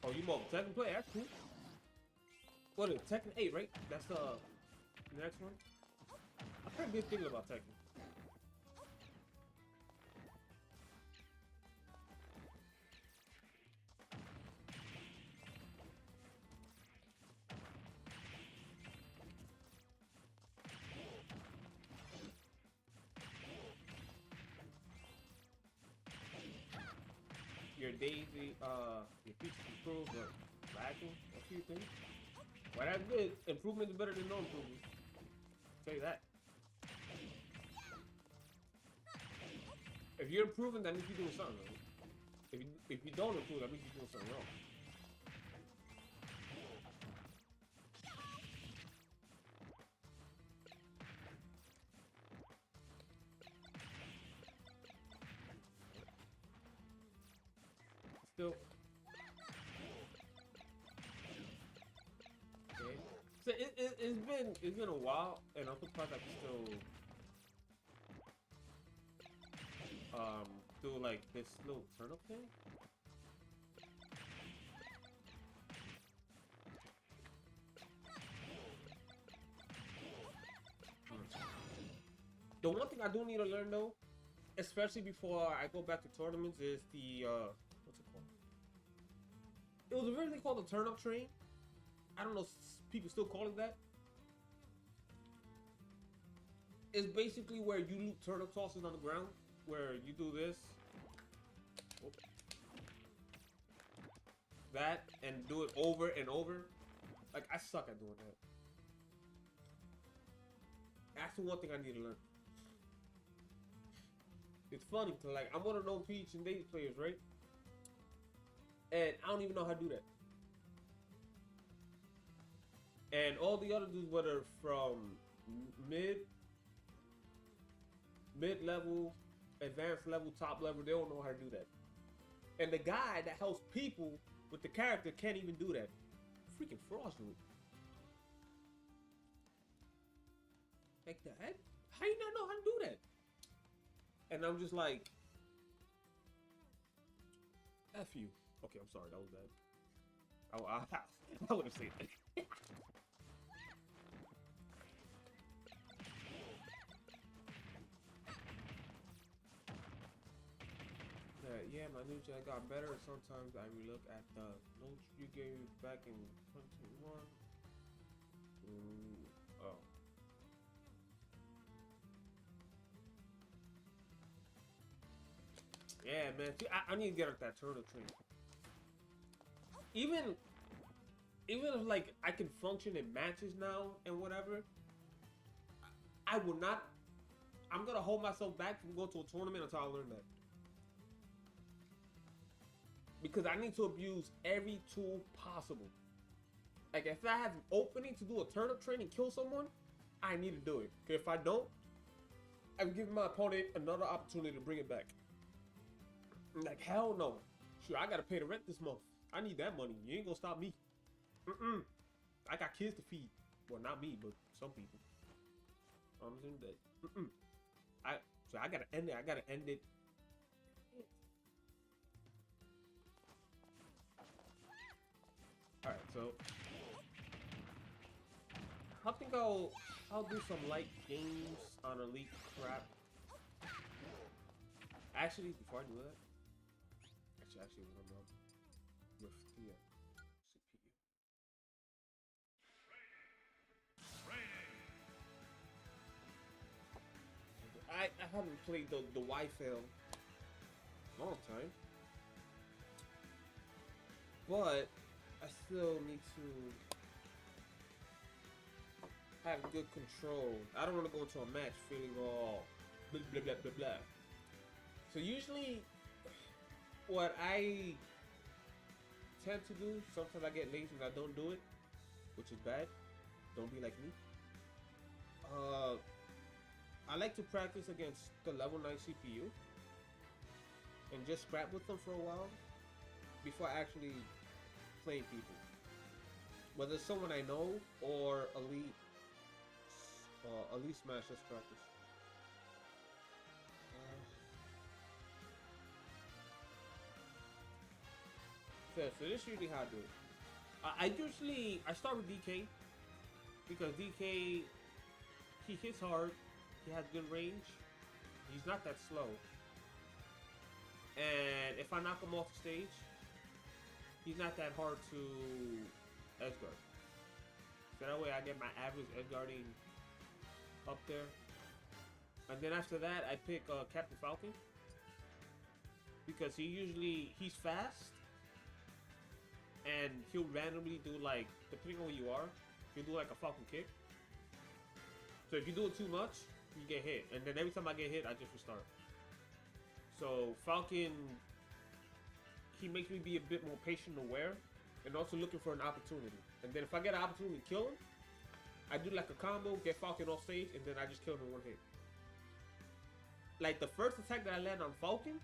Oh, you more Tekken player? That's cool. What is it? Tekken 8, right? That's the next one. I pretty been thinking about Tekken. Your Daisy, your Peaches improved, but lacking a few things. Well, that's good. Improvement is better than no improvement. I'll tell you that. If you're improving, that means you're doing something right. If you don't improve, that means you're doing something wrong. Still. Okay. So it's been a while, and I'm surprised I can still do like this little turnip thing. The one thing I do need to learn though, especially before I go back to tournaments, is the what's it called? It was originally called the turnip train. I don't know if people still call it that. It's basically where you loot turnip sauces on the ground, where you do this, that, and do it over and over. Like, I suck at doing that. That's the one thing I need to learn. It's funny, cause like I'm one of those Peach and Daisy players, right? And I don't even know how to do that. And all the other dudes, whether from mid-level, advanced level, top level, they don't know how to do that. And the guy that helps people with the character can't even do that. Freaking fraudulent. Like that? How you not know how to do that? And I'm just like, F you. Okay, I'm sorry, that was bad. I would have said that. Yeah, my new chat got better. Sometimes I relook at the notes you gave back in 2021. Oh. Yeah, man. See, I need to get up that turtle train. Even if like I can function in matches now and whatever, I will not. I'm gonna hold myself back from going to a tournament until I learn that. Because I need to abuse every tool possible. Like if I have an opening to do a turnip train and kill someone, I need to do it. Because if I don't, I'm giving my opponent another opportunity to bring it back. Like hell no. Sure, I gotta pay the rent this month. I need that money. You ain't gonna stop me. I got kids to feed. Well, not me, but some people. I'm saying that. So I gotta end it. I gotta end it. All right, so I think I'll do some light games on Elite crap. Actually, before I do that, actually warm up with the CPU. I haven't played the YFL long time, but I still need to have good control. I don't want to go into a match feeling all blah blah blah blah blah. So usually, what I tend to do, sometimes I get lazy and I don't do it, which is bad. Don't be like me. I like to practice against the level 9 CPU and just scrap with them for a while before actually playing people. Whether it's someone I know or elite smash, just practice. So this is usually how I do it. I start with DK because DK, he hits hard, he has good range, he's not that slow, and if I knock him off the stage, he's not that hard to edge guard. So that way I get my average edge guarding up there. And then after that I pick Captain Falcon because he's fast and he'll randomly do, like, depending on where you are, he'll do like a Falcon kick. So if you do it too much, you get hit, and then every time I get hit, I just restart. So Falcon, he makes me be a bit more patient and aware, and also looking for an opportunity. And then if I get an opportunity to kill him, I do like a combo, get Falcon off stage, and then I just kill him in one hit. Like the first attack that I land on Falcon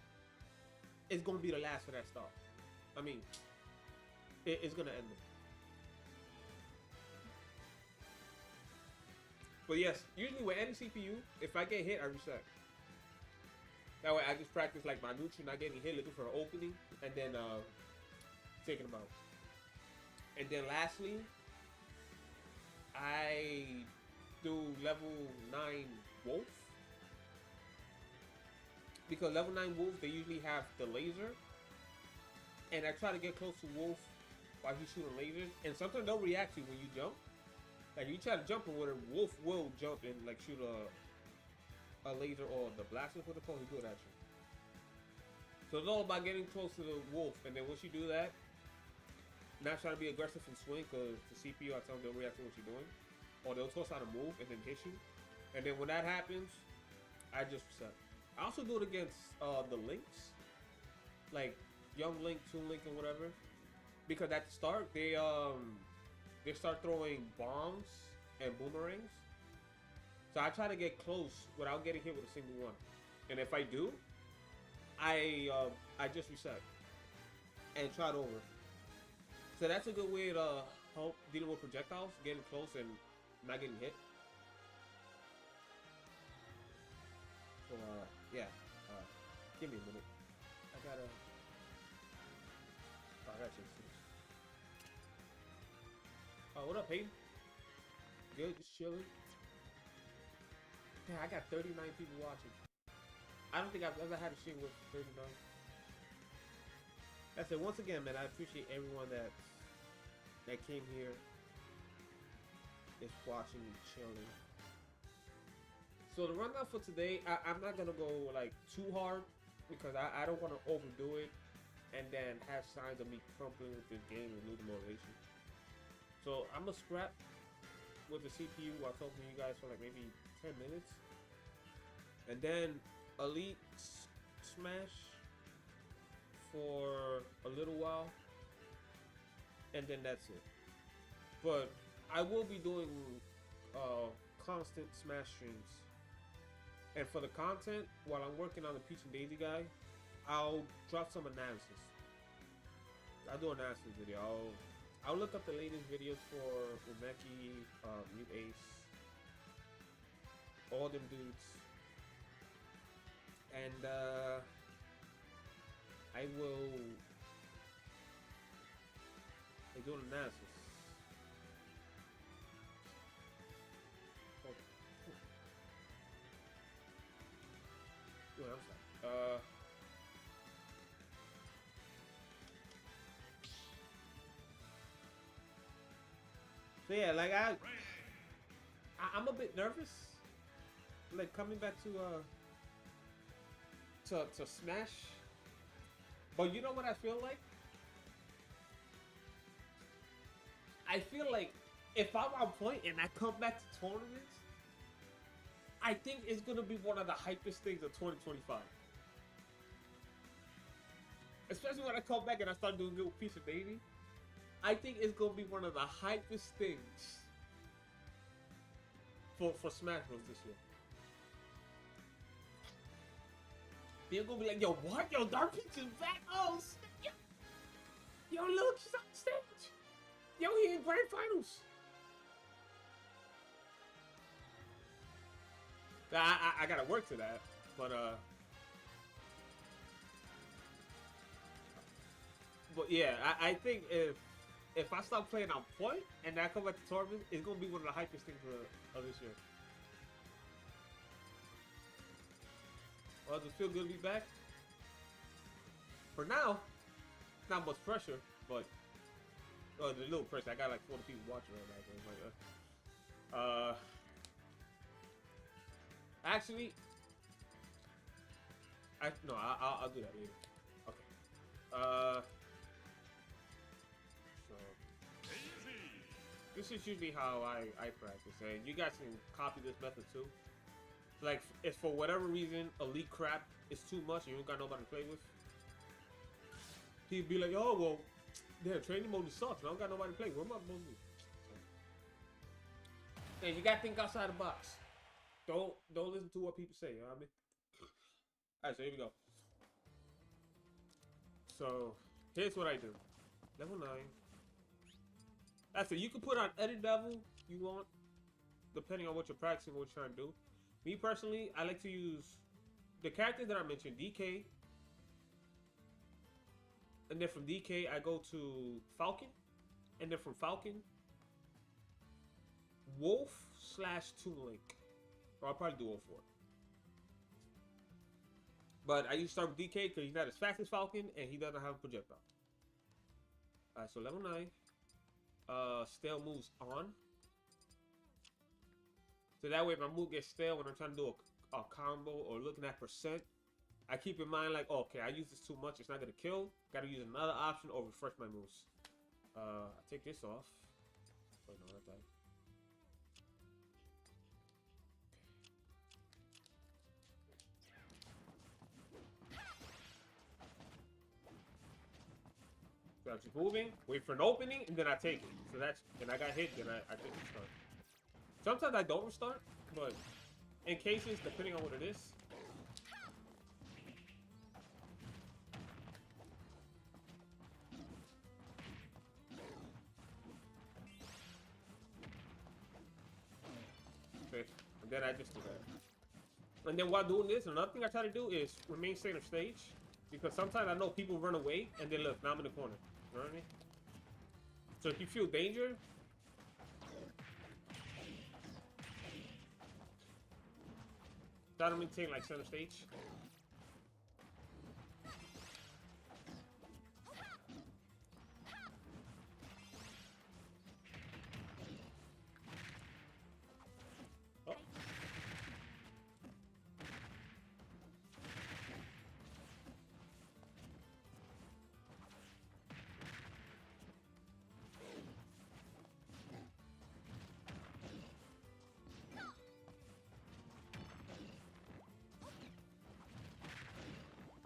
is gonna be the last for that stop. I mean, it's gonna end him. But yes, usually with any CPU, if I get hit, I reset. That way I just practice like my neutral, not getting hit, looking for an opening, and then taking them out. And then lastly, I do level 9 Wolf. Because level 9 Wolves, they usually have the laser. And I try to get close to Wolf while he's shooting lasers. And sometimes they'll react to you when you jump. Like you try to jump with a Wolf will jump and like shoot a laser or the blaster, what they call it, good at you. So it's all about getting close to the Wolf, and then once you do that, not trying to be aggressive and swing, because the CPU, I tell them they'll react to what you're doing, or they'll toss out a move and then hit you. And then when that happens, I just reset. I also do it against the Links, like Young Link, Toon Link, and whatever, because at the start they start throwing bombs and boomerangs. So I try to get close without getting hit with a single one. And if I do, I just reset and try it over. So that's a good way to help dealing with projectiles, getting close and not getting hit. So yeah, give me a minute. I gotta change this. Oh, what up, Hayden? Good, just chilling. Yeah, I got 39 people watching. I don't think I've ever had a stream with 39. That's it. Once again, man, I appreciate everyone that came here, is watching and chilling. So the rundown for today, I'm not gonna go like too hard because I don't want to overdo it and then have signs of me crumpling with this game and losing motivation. So I'm gonna scrap with the CPU while talking to you guys for like maybe 10 minutes, and then Elite Smash for a little while, and then that's it. But I will be doing constant Smash streams, and for the content, while I'm working on the Peach and Daisy guy, I'll drop some analysis. I'll do an analysis video. I'll look up the latest videos for Umeki, Mute Ace, all them dudes, and I will do an analysis. Wait, I'm sorry. So yeah, like I'm a bit nervous, like coming back to to Smash. But you know what I feel like? I feel like if I'm on point and I come back to tournaments, I think it's gonna be one of the hypest things of 2025. Especially when I come back and I start doing good with Piece of Davy. I think it's gonna be one of the hypest things for Smash Bros this year. They're gonna be like, yo, what? Yo, Dark.Pch is back. Oh, shit. Yo, look, he's on stage. Yo, he in grand finals. I gotta work to that, but yeah, I think if I stop playing on point and I come back to tournament, it's gonna be one of the hypest things of this year. Well, does it feel good to be back? For now, not much pressure, but there's a little pressure. I got like 40 people watching right now, so it's like, actually, I'll do that later. Okay. So this is usually how I practice, and you guys can copy this method too. Like, if for whatever reason elite crap is too much and you don't got nobody to play with, he'd be like, oh well, damn, training mode sucks. I don't got nobody to play. What am I supposed to do? And you gotta think outside the box. Don't listen to what people say. You know what I mean? Alright, so here we go. So here's what I do. Level 9. That's it. You can put on any level you want, depending on what you're practicing, what you're trying to do. Me personally, I like to use the characters that I mentioned, DK. And then from DK, I go to Falcon. And then from Falcon, Wolf/Toon Link. Or I'll probably do all 4. But I usually start with DK because he's not as fast as Falcon and he doesn't have a projectile. Alright, so level 9. Stale moves on. So that way if my move gets stale when I'm trying to do a combo or looking at percent, I keep in mind like, oh, okay, I use this too much, it's not gonna kill. Gotta use another option or refresh my moves. I take this off. Wait, no, not that. So I'm just moving, wait for an opening, and then I take it. So that's, and I got hit, then I take the start. Sometimes I don't restart, but in cases, depending on what it is. Okay, and then I just do that. And then while doing this, another thing I try to do is remain center stage. Because sometimes I know people run away, and then look, now I'm in the corner. You know what I mean? So if you feel danger, try to maintain like center stage. Oh.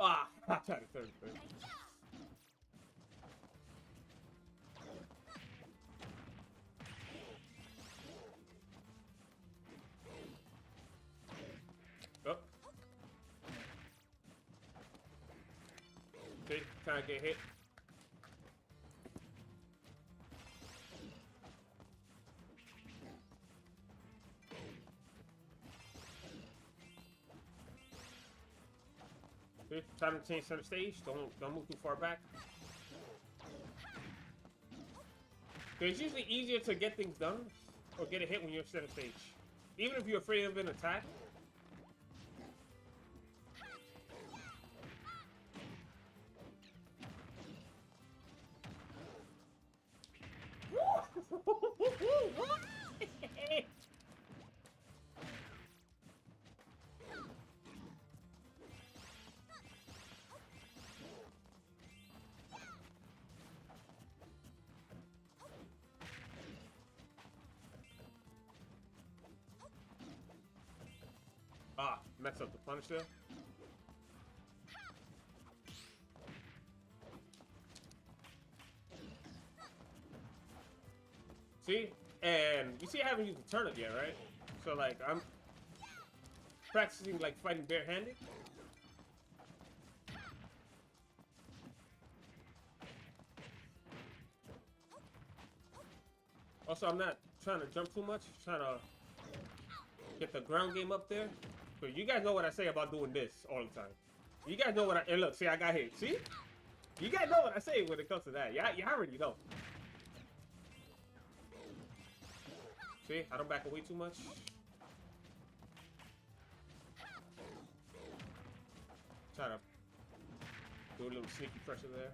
Ah, I tried to third. Oh. Okay, trying to get hit. Okay, trying to change center stage. Don't move too far back. Okay, it's usually easier to get things done or get a hit when you're center stage. Even if you're afraid of an attack. Mess up the punish there. See? And you see I haven't used the turnip yet, right? So like I'm practicing like fighting barehanded. Also, I'm not trying to jump too much, trying to get the ground game up there. But you guys know what I say about doing this all the time. You guys know what I... And look, see, I got hit. See? You guys know what I say when it comes to that. You already know. See? I don't back away too much. Try to do a little sneaky pressure there.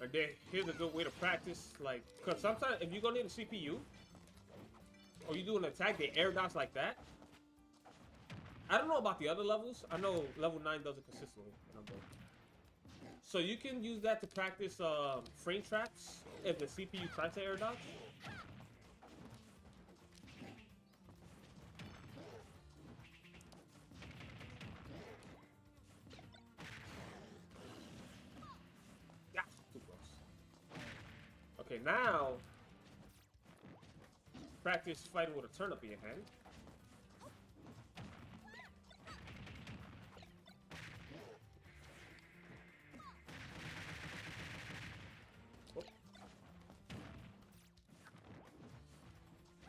And then here's a good way to practice, like, because sometimes if you're gonna need a CPU or you do an attack, they air dodge like that. I don't know about the other levels. I know level 9 does it consistently. So you can use that to practice frame traps if the CPU tries to air dodge. Okay, now practice fighting with a turnip in your hand. Oh.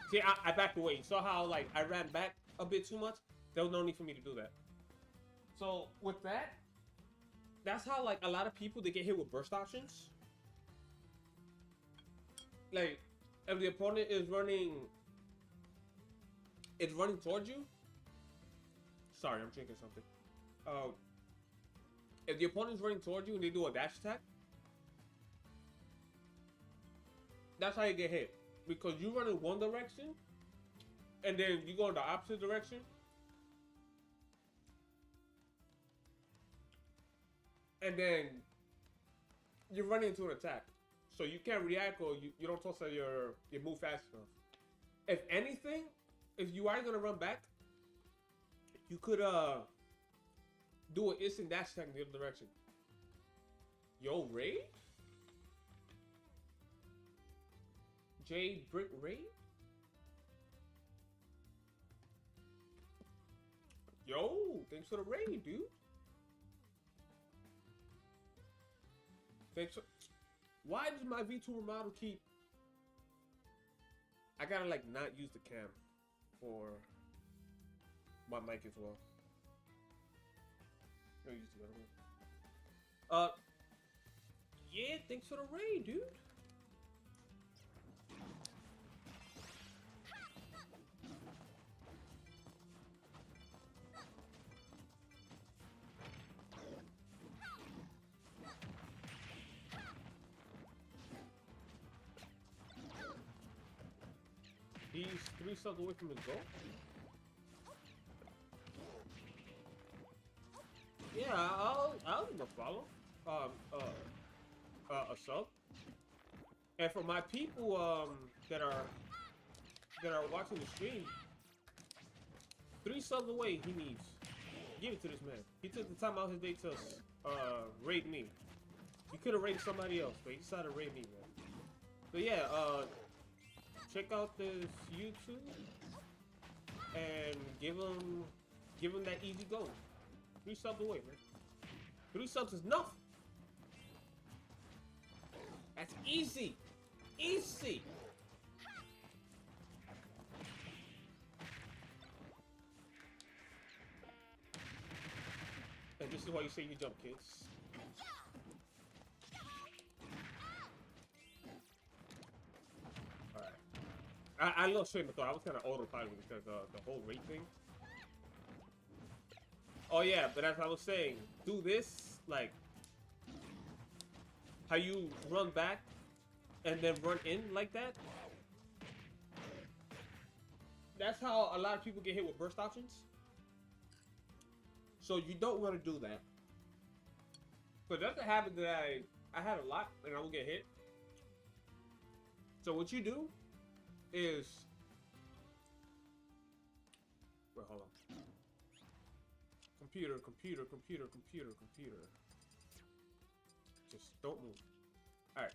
See, I backed away. You saw how like I ran back a bit too much? There was no need for me to do that. So with that, that's how like a lot of people they get hit with burst options. Like, if the opponent is running towards you. Sorry, I'm drinking something. If the opponent is running towards you and they do a dash attack, that's how you get hit. Because you run in one direction, and then you go in the opposite direction, and then you're running into an attack. So you can't react or you don't toss your move fast enough. If anything, if you are gonna run back, you could do an instant dash attack in the other direction. Yo, Raid? Jade Brick Raid? Yo, thanks for the raid, dude. Thanks for... Why does my VTuber model keep... I gotta like not use the cam for my mic as well. No, use the other one. Yeah, thanks for the raid, dude. He's 3 subs away from his goal. Yeah, I'll give him a follow. A sub. And for my people that are watching the stream, 3 subs away he needs. Give it to this man. He took the time out of his day to raid me. He could have raided somebody else, but he decided to raid me, man. But yeah, check out this YouTube and give him that easy go. 3 subs away, man. 3 subs is nothing. That's easy. Easy. And this is why you say you jump, kids. Alright. I lost train of thought. I was kind of autopiloting because the whole rate thing. Oh yeah, but as I was saying, do this, like, how you run back and then run in like that. That's how a lot of people get hit with burst options. So you don't want to do that. But that's a habit that I had a lot and I would get hit. So what you do is, wait, hold on. Computer. Just don't move. All right.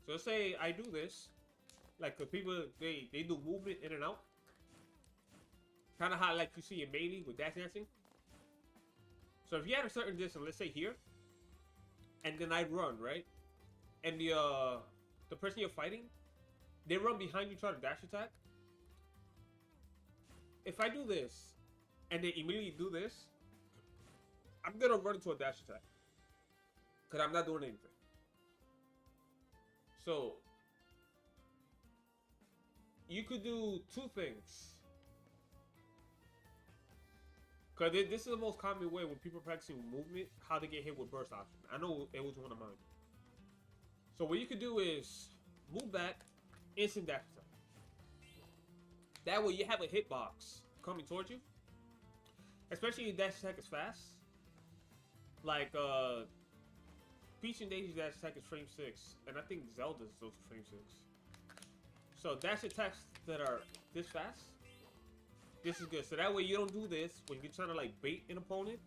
So let's say I do this, like the people they do movement in and out, kind of how like you see in melee with dash dancing. So if you had a certain distance, let's say here, and then I run right, and the person you're fighting, they run behind you, try to dash attack. If I do this, and they immediately do this, I'm gonna run into a dash attack. Because I'm not doing anything. So, you could do two things. Because this is the most common way when people are practicing movement, how to get hit with burst option. I know it was one of mine. So what you could do is move back, instant dash attack. That way you have a hitbox coming towards you. Especially if dash attack is fast. Like Peach and Daisy's dash attack is frame 6. And I think Zelda's is also frame 6. So dash attacks that are this fast, this is good. So that way you don't do this when you're trying to like bait an opponent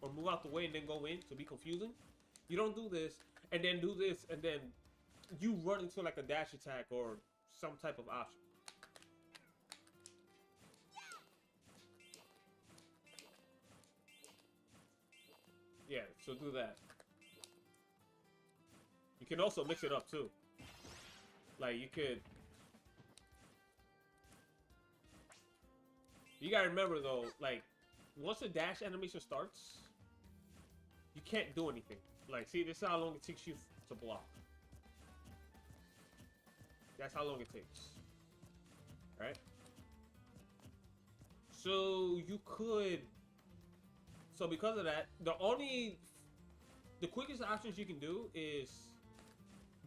or move out the way and then go in to be confusing. You don't do this and then do this and then you run into like a dash attack or some type of option. Yeah, so do that. You can also mix it up too. Like you could... You gotta remember though, like, once the dash animation starts, you can't do anything. Like, see, this is how long it takes you to block. That's how long it takes. Alright? So, you could... So, because of that, the quickest options you can do is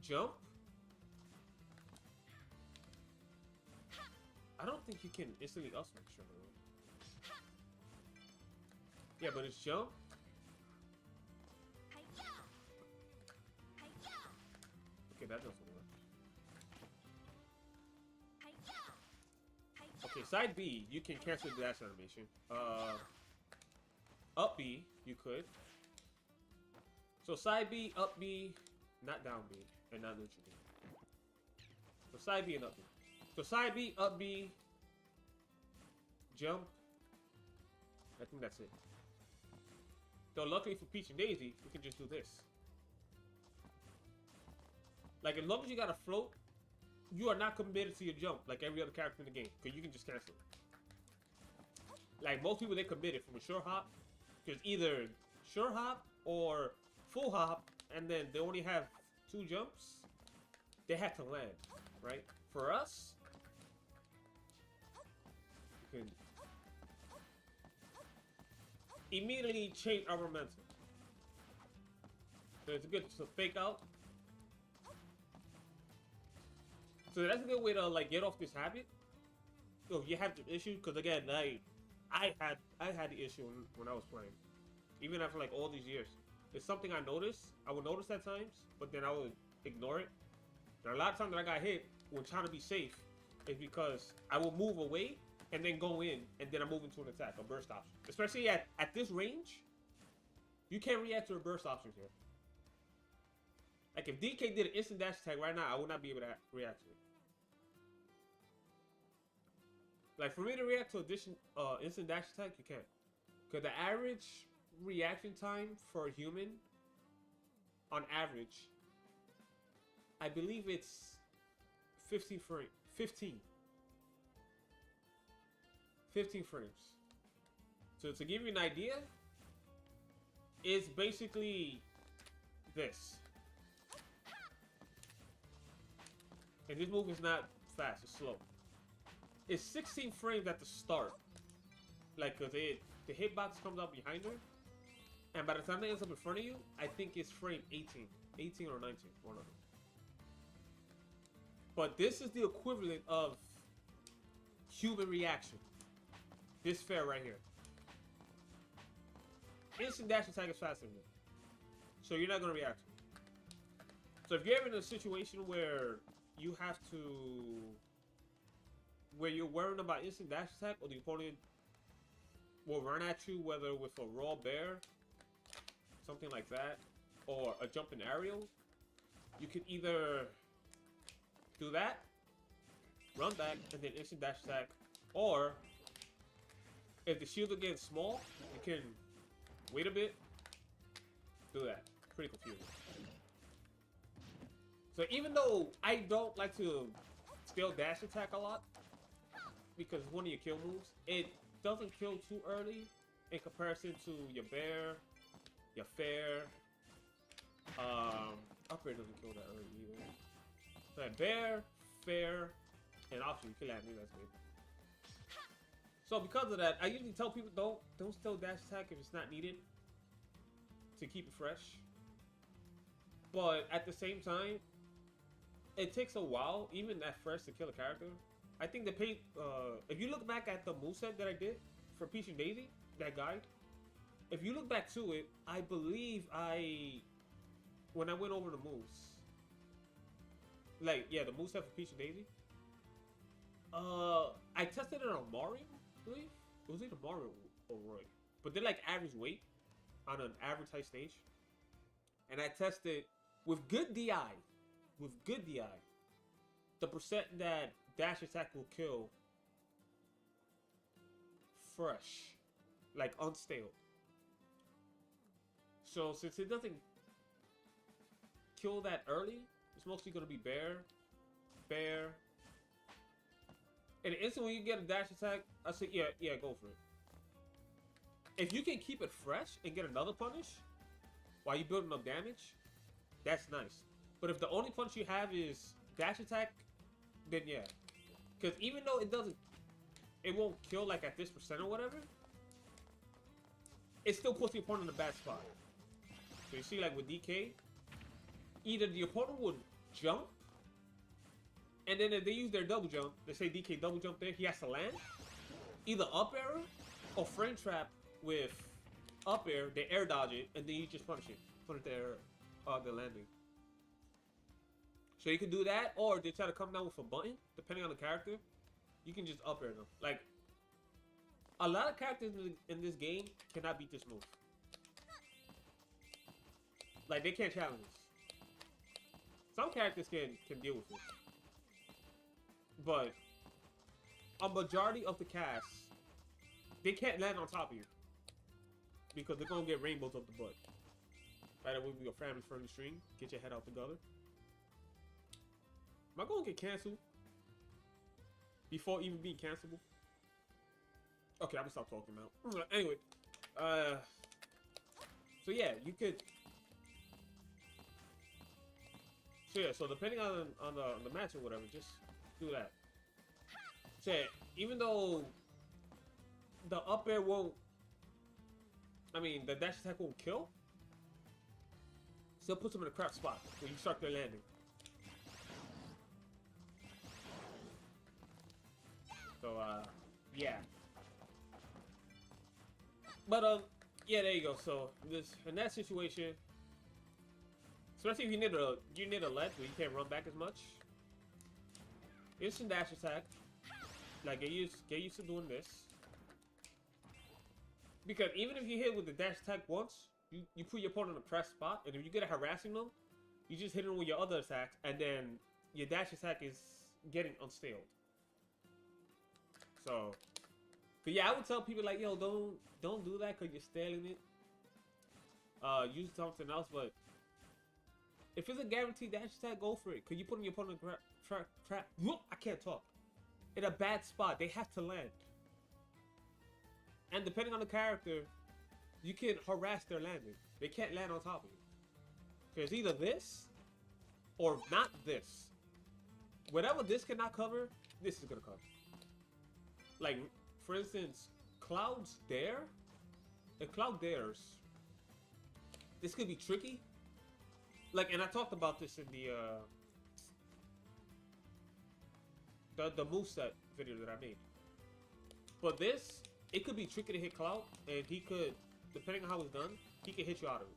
jump. I don't think you can instantly up smash. Yeah, but it's jump. Okay, that doesn't work. Okay, side B, you can cancel the dash animation. Up B, you could. So side B, up B, not down B, and not neutral B. So side B and up B. So side B, up B, jump. I think that's it. Though luckily for Peach and Daisy, we can just do this. Like as long as you got a float, you are not committed to your jump like every other character in the game. Because you can just cancel it. Like most people, they committed from a short hop. Because either short hop or full hop, and then they only have 2 jumps. They have to land, right? For us, you can immediately change our momentum. So it's good to fake out. So that's a good way to like get off this habit. So if you have the issue, because again, I had the issue when I was playing, even after like all these years. It's something I noticed. I would notice at times, but then I would ignore it. And a lot of times that I got hit when trying to be safe is because I will move away and then go in, and then I move into an attack, a burst option. Especially at this range, you can't react to a burst option here. Like if DK did an instant dash attack right now, I would not be able to react to it. Like for me to react to a instant dash attack, you can't. Because the average reaction time for a human, on average, I believe it's 15 frames. 15 frames. So to give you an idea, it's basically this. And this move is not fast, it's slow. It's 16 frames at the start. Like, cause the hitbox comes out behind her. And by the time it ends up in front of you, I think it's frame 18. 18 or 19, one of them. But this is the equivalent of human reaction. This fair right here. Instant dash attack is faster than it. So you're not gonna react to it. So if you're ever in a situation where you have to, where you're worrying about instant dash attack, or the opponent will run at you, whether with a raw bear, something like that, or a jumping aerial, you can either do that, run back, and then instant dash attack, or if the shields are getting small, you can wait a bit, do that. Pretty confusing. So even though I don't like to still dash attack a lot, because it's one of your kill moves, it doesn't kill too early in comparison to your bear, your fair. Upgrade doesn't kill that early either. So bear, fair, and option you kill at me, that's good. So because of that, I usually tell people don't still dash attack if it's not needed to keep it fresh. But at the same time, it takes a while, even at fresh, to kill a character. I think if you look back at the moveset that I did for Peach and Daisy, that guide, if you look back to it, I believe when I went over the moves, like, yeah, the moveset for Peach and Daisy, I tested it on Mario, I believe. It was either Mario or Roy. But they're like average weight on an average height stage. And I tested with good DI, the percent that dash attack will kill fresh, like unstale. So since it doesn't kill that early, it's mostly gonna be bear. And instantly when you get a dash attack, I say yeah, go for it. If you can keep it fresh and get another punish while you're building up damage, that's nice. But if the only punch you have is dash attack, then yeah. Because even though it won't kill like at this percent or whatever, it still puts the opponent in a bad spot. So you see, like with DK, either the opponent would jump, and then if they use their double jump, they say DK double jump there, he has to land. Either up air or frame trap with up air, they air dodge it, and then you just punish it. Put it there, the landing. So you can do that, or they try to come down with a button, depending on the character. You can just up air them. Like, a lot of characters in this game cannot beat this move. Like, they can't challenge this. Some characters can deal with it. But a majority of the cast, they can't land on top of you. Because they're gonna get rainbows up the butt. Right, that would be a family-friendly stream. Get your head out the gutter. Am I gonna get canceled before even being cancelable? Okay, I'm gonna stop talking now. Anyway, so yeah, you could. So yeah, so depending on the match or whatever, just do that. So yeah, even though the up air won't, I mean the dash attack won't kill, still puts them in a crap spot when you start their landing. So, yeah. But, yeah, there you go. So, in that situation, especially if you need a ledge where you can't run back as much, instant dash attack. Like, get used to doing this. Because even if you hit with the dash attack once, you put your opponent in a press spot, and if you get harassing them, you just hit them with your other attacks, and then your dash attack is getting unstaled. So, but yeah, I would tell people like, yo, don't do that because you're staling it. Use something else, but if it's a guaranteed dash attack, go for it. Cause you putting your opponent in trap. I can't talk. In a bad spot, they have to land. And depending on the character, you can harass their landing. They can't land on top of you. Cause either this or not this. Whatever this cannot cover, this is gonna cover. Like, for instance, Cloud's Dare, and Cloud Dares, this could be tricky. Like, and I talked about this in the moveset video that I made. But this, it could be tricky to hit Cloud, and he could, depending on how it's done, he can hit you out of it.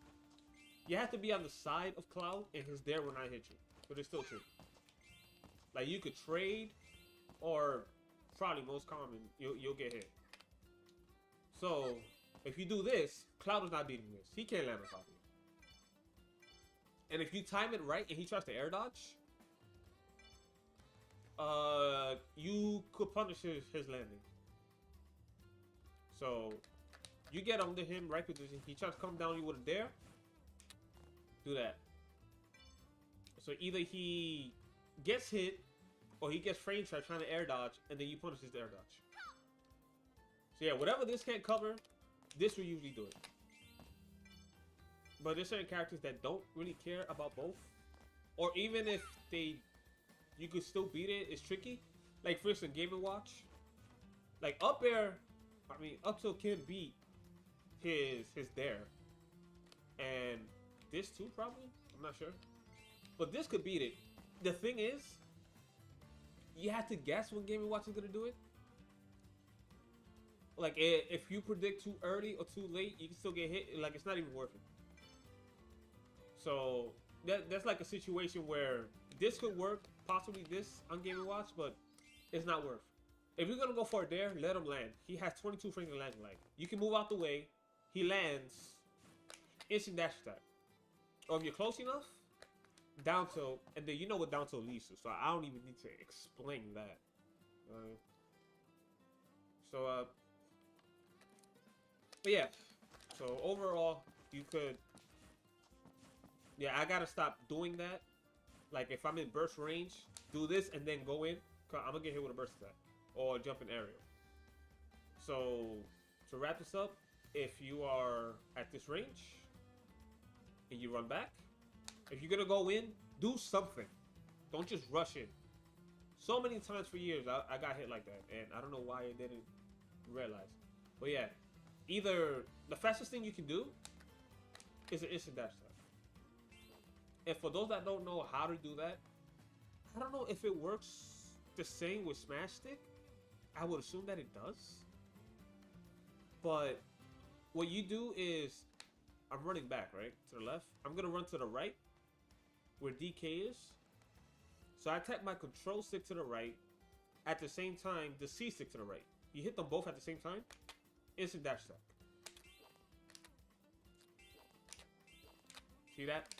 You have to be on the side of Cloud, and he's there when I hit you. But it's still tricky. Like, you could trade, or probably most common, you'll get hit. So, if you do this, Cloud is not beating this. He can't land on top of you. And if you time it right and he tries to air dodge, you could punish his landing. So, you get under him, right position. He tries to come down you with a dare. Do that. So either he gets hit, or he gets frame trap trying to air dodge, and then you punish his air dodge. So yeah, whatever this can't cover, this will usually do it. But there's certain characters that don't really care about both. Or even if you could still beat it, it's tricky. Like for instance, Game & Watch. Like up air, I mean, up tilt can beat his dare. And this too, probably? I'm not sure. But this could beat it. The thing is, you have to guess when Game & Watch is going to do it. Like, if you predict too early or too late, you can still get hit. Like, it's not even worth it. So, that's like a situation where this could work, possibly this on Game & Watch, but it's not worth. If you're going to go for a dare, let him land. He has 22 frames of landing lag. You can move out the way. He lands. Instant dash attack. Or if you're close enough, down tilt, and then you know what down tilt leads to, so I don't even need to explain that. But yeah, so overall, you could, yeah, I gotta stop doing that. Like if I'm in burst range, do this and then go in, cause I'm gonna get hit with a burst attack or jump in aerial. So to wrap this up, if you are at this range and you run back, if you're gonna go in, do something. Don't just rush in. So many times for years, I got hit like that, and I don't know why I didn't realize. But yeah, either the fastest thing you can do is an instant dash attack. And for those that don't know how to do that, I don't know if it works the same with Smash Stick. I would assume that it does. But what you do is, I'm running back, right? To the left. I'm gonna run to the right, where DK is. So I tap my control stick to the right. At the same time, the C stick to the right. You hit them both at the same time. Instant dash attack. See that?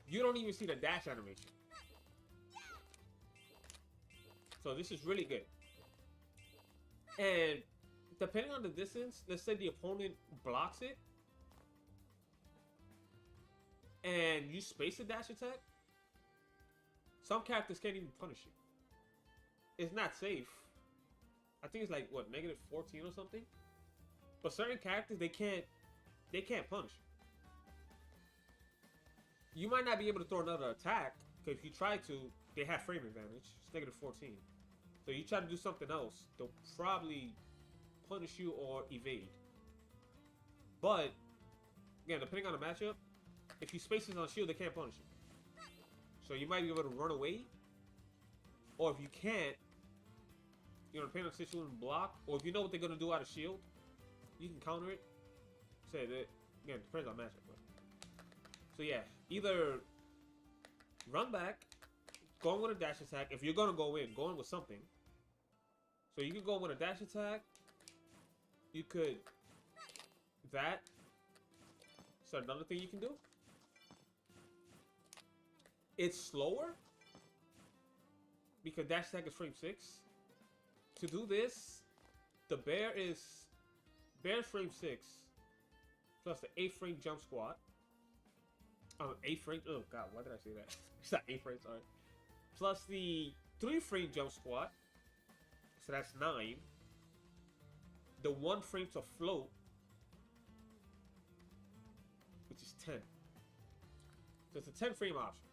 You don't even see the dash animation. So this is really good. And depending on the distance, let's say the opponent blocks it, and you space the dash attack, some characters can't even punish you. It's not safe. I think it's like, what, -14 or something? But certain characters, they can't punish you. You might not be able to throw another attack, because if you try to, they have frame advantage. It's -14. So you try to do something else, they'll probably punish you or evade. But, again, depending on the matchup, if you space it on shield, they can't punish you. So you might be able to run away. Or if you can't, you know, depending on the situation, block. Or if you know what they're going to do out of shield, you can counter it. Say that, again, it depends on matchup. But. So yeah, either run back, go in with a dash attack. If you're going to go in with something. So you could go with a dash attack. You could that. So another thing you can do. It's slower because dash attack is frame 6. To do this, the bear's frame 6 plus the 8 frame jump squat. 8 frame. Oh god, why did I say that? It's not 8 frames, sorry. Plus the 3 frame jump squat. So that's 9. The 1 frame to float, which is 10. So it's a 10 frame option.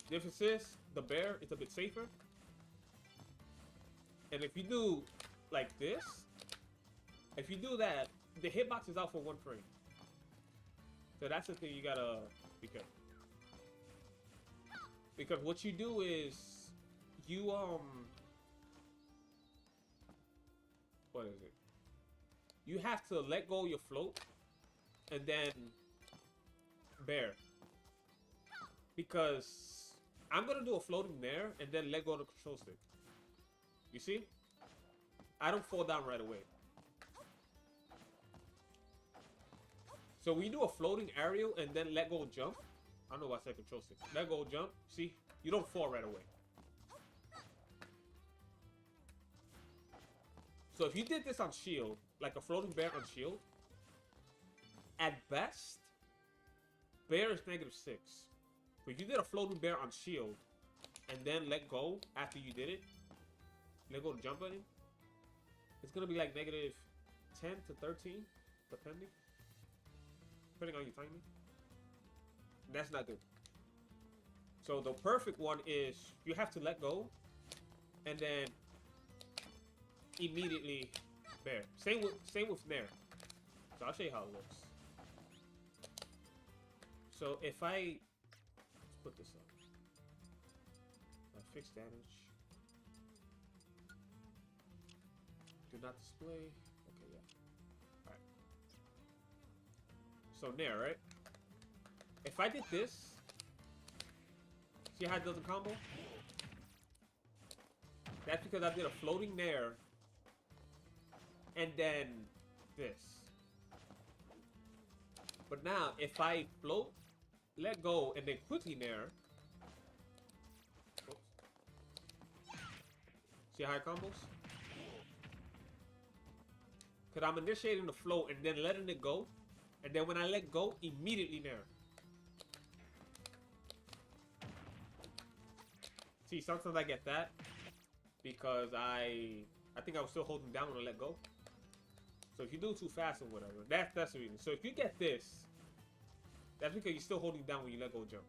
The difference is, the bear is a bit safer. And if you do like this, if you do that, the hitbox is out for 1 frame. So that's the thing you gotta be careful. Because what you do is, what is it? you have to let go of your float and then bear. Because I'm gonna do a floating there and then let go of the control stick. You see? I don't fall down right away. So when you do a floating aerial and then let go jump, I don't know why I said control stick. Let go jump, see? You don't fall right away. So if you did this on shield, like a floating bear on shield, at best, bear is -6. But if you did a floating bear on shield and then let go after you did it, let go to jump button, it's gonna be like -10 to 13, depending on your timing. And that's not good. So the perfect one is you have to let go and then immediately bear. Same with Nair. So I'll show you how it looks. So if let's put this up. Fixed damage. Do not display. Okay, yeah. Alright. So Nair, right? If I did this, see how it does a combo? That's because I did a floating Nair and then this. But now, if I float, let go, and then quickly Nair. Oops. See how it combos? Because I'm initiating the float and then letting it go. And then when I let go, immediately Nair. See, sometimes I get that. Because I think I was still holding down when I let go. So if you do too fast or whatever, that's the reason. So if you get this, that's because you're still holding down when you let go jump.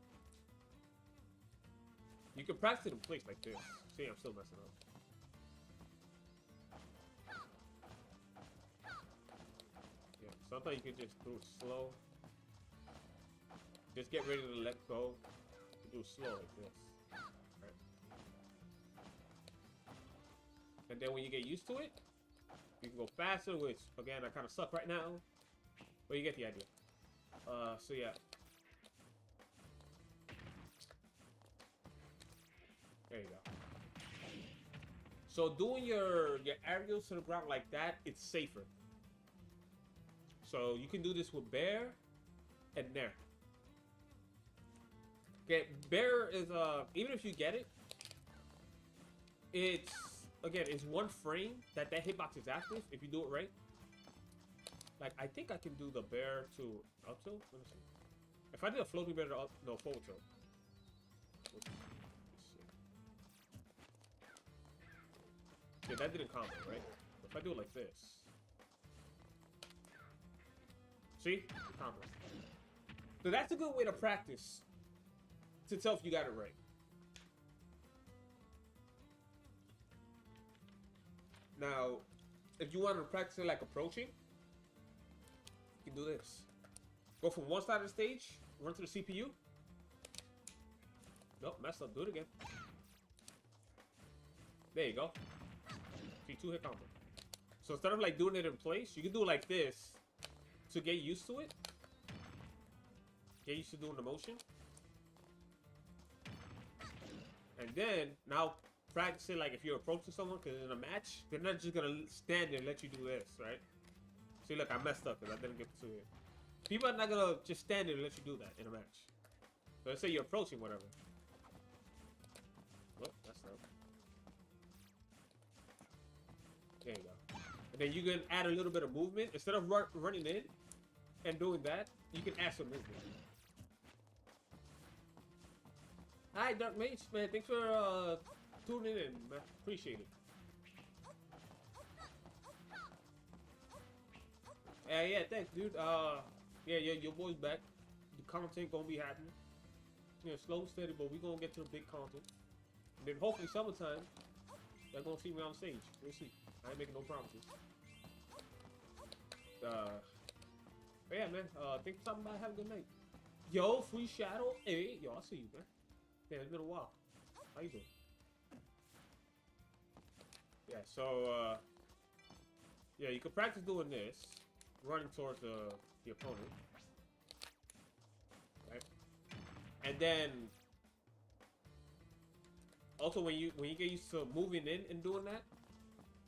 You can practice it in place like this. See, I'm still messing up. Yeah, sometimes you can just do it slow. Just get ready to let go. Do it slow like this. Right. And then when you get used to it, you can go faster, which, again, I kind of suck right now. But you get the idea. So yeah. There you go. So doing your aerials to the ground like that, it's safer. So you can do this with bear and Nair. Okay, bear is even if you get it, it's again it's one frame that hitbox is active if you do it right. Like I think I can do the bear to up tilt. Let me see. If I did a floating bear to up, no forward tilt. Yeah, that didn't combo, right? If I do it like this. See? Combo. So that's a good way to practice. To tell if you got it right. Now, if you want to practice it like approaching, you can do this. Go from one side of the stage, run to the CPU. Nope, messed up. Do it again. There you go. See, 2-hit combo. So instead of like doing it in place, you can do it like this to get used to it. Get used to doing the motion. And then, now practice it like if you're approaching someone, because in a match, they're not just going to stand there and let you do this, right? See, look, I messed up because I didn't get to it. People are not going to just stand there and let you do that in a match. So let's say you're approaching whatever. Oh, that's not. There you go. And then you can add a little bit of movement. Instead of running in and doing that, you can add some movement. Hi, Dark.Pch, man. Thanks for tuning in, man. Appreciate it. Yeah, thanks, dude. Yeah, your boy's back. The content gonna be happening. Yeah, slow and steady, but we gonna get to the big content. And then hopefully summertime, y'all gonna see me on stage. We'll see. I ain't making no promises. But yeah, man. Thanks for stopping by. Have a good night. Yo, Free Shadow. Hey, yo, I see you, man. Yeah, it's been a while. How you doing? Yeah, so, Yeah, you can practice doing this, running towards the opponent, right? And then also when you get used to moving in and doing that,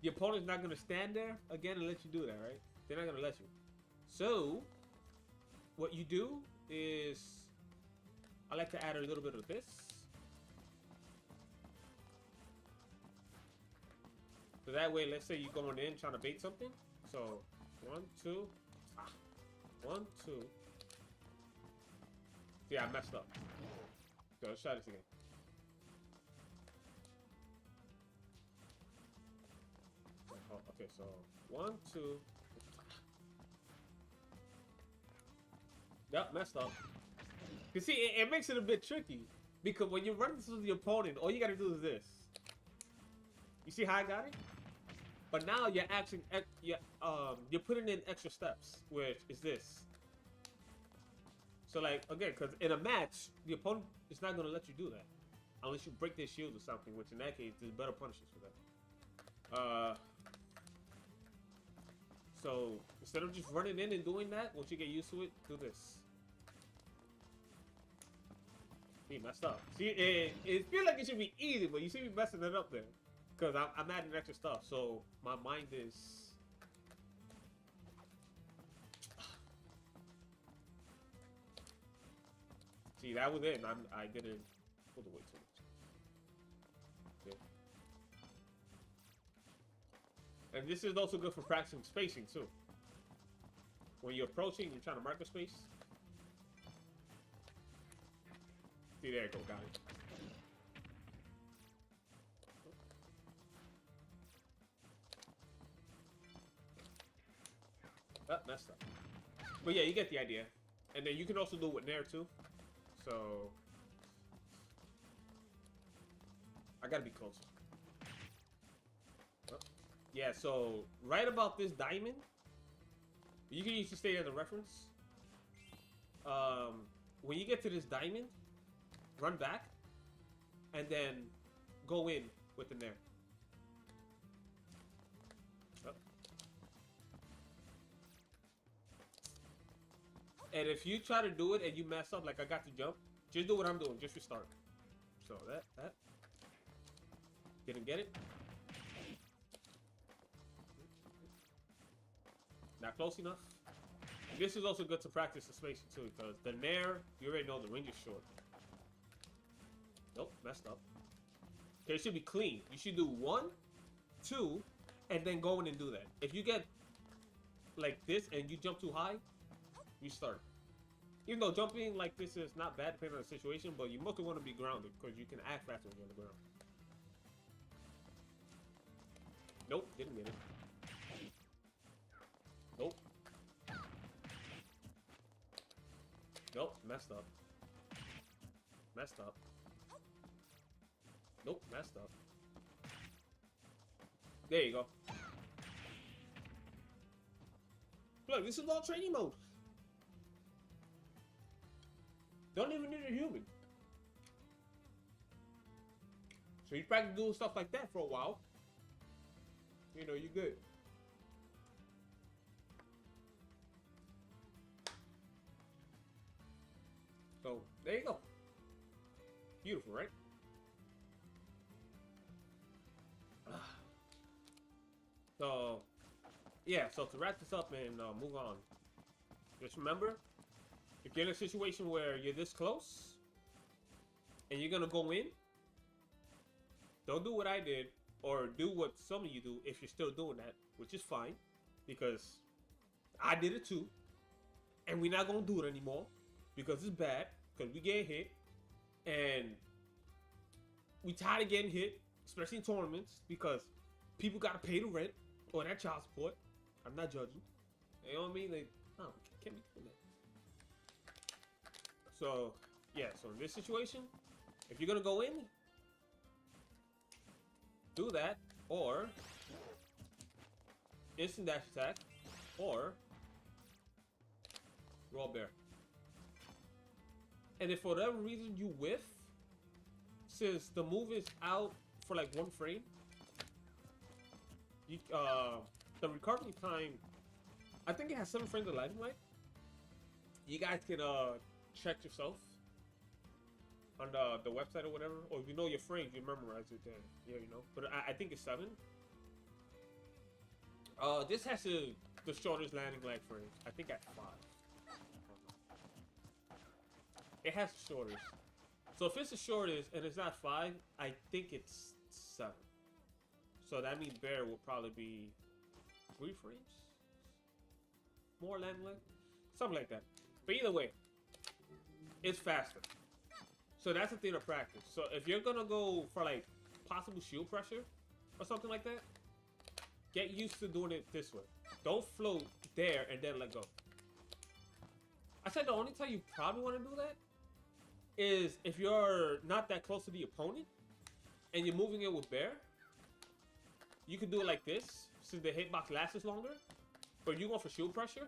the opponent's not gonna stand there again and let you do that, right? They're not gonna let you. So what you do is, I like to add a little bit of this. So that way, let's say you're going in trying to bait something. So 1, 2, 1, 2. See, I messed up. So let's try this again. Oh, okay, so 1, 2. Yep, messed up. You see, it makes it a bit tricky because when you're running to the opponent, all you gotta do is this. You see how I got it? But now you're actually, you're putting in extra steps, which is this. So like, again, because in a match, the opponent is not gonna let you do that unless you break their shield or something. Which in that case, there's better punishments for that. So instead of just running in and doing that, once you get used to it, do this. He messed up. See, it feels like it should be easy, but you see me messing it up there. Because I'm adding extra stuff, so my mind is... See, that was it, and I didn't pull the weight too much. Yeah. And this is also good for practicing spacing, too. When you're approaching, you're trying to mark a space. See, there you go, got it. Oh, messed up. But yeah, you get the idea. And then you can also do it with Nair too. So I gotta be closer. Oh. Yeah, so right about this diamond, you can use to stay as a reference. When you get to this diamond, run back and then go in with the Nair. Oh. And if you try to do it and you mess up, like I got to jump, just do what I'm doing. Just restart. So that. Didn't get it. Not close enough. This is also good to practice the spacing too, because the Nair, you already know the range is short. Nope, messed up. Okay, it should be clean. You should do 1, 2, and then go in and do that. If you get like this and you jump too high, restart. Even though jumping like this is not bad depending on the situation, but you mostly want to be grounded because you can act faster when you're on the ground. Nope, didn't get it. Nope. Nope, messed up. Messed up. Nope, messed up. There you go. Look, this is all training mode. Don't even need a human. So you practice doing stuff like that for a while. You know, you're good. So, there you go. Beautiful, right? So, yeah, so to wrap this up and move on. Just remember, if you're in a situation where you're this close and you're gonna go in, don't do what I did or do what some of you do if you're still doing that, which is fine because I did it too. And we're not gonna do it anymore because it's bad, because we get hit and we tired of getting hit, especially in tournaments, because people gotta pay the rent or that child support. I'm not judging. You know what I mean? Like, oh, can't be doing that. So, yeah, so in this situation, if you're gonna go in, do that, or instant dash attack, or raw bear. And if for whatever reason you whiff, since the move is out for like 1 frame, you the recovery time, I think it has 7 frames of landing light. You guys can check yourself on the website or whatever, or if you know your frames, you memorize it then. Yeah, you know. But I think it's 7. This has the shortest landing light frames. I think at 5. It has the shortest. So if it's the shortest and it's not 5, I think it's 7. So that means Bear will probably be 3 frames more landing light, something like that. But either way, it's faster. So that's the thing to practice. So if you're gonna go for like possible shield pressure or something like that, get used to doing it this way. Don't float there and then let go. I said the only time you probably want to do that is if you're not that close to the opponent and you're moving it with Bear. You can do it like this since the hitbox lasts longer. But if you go for shield pressure,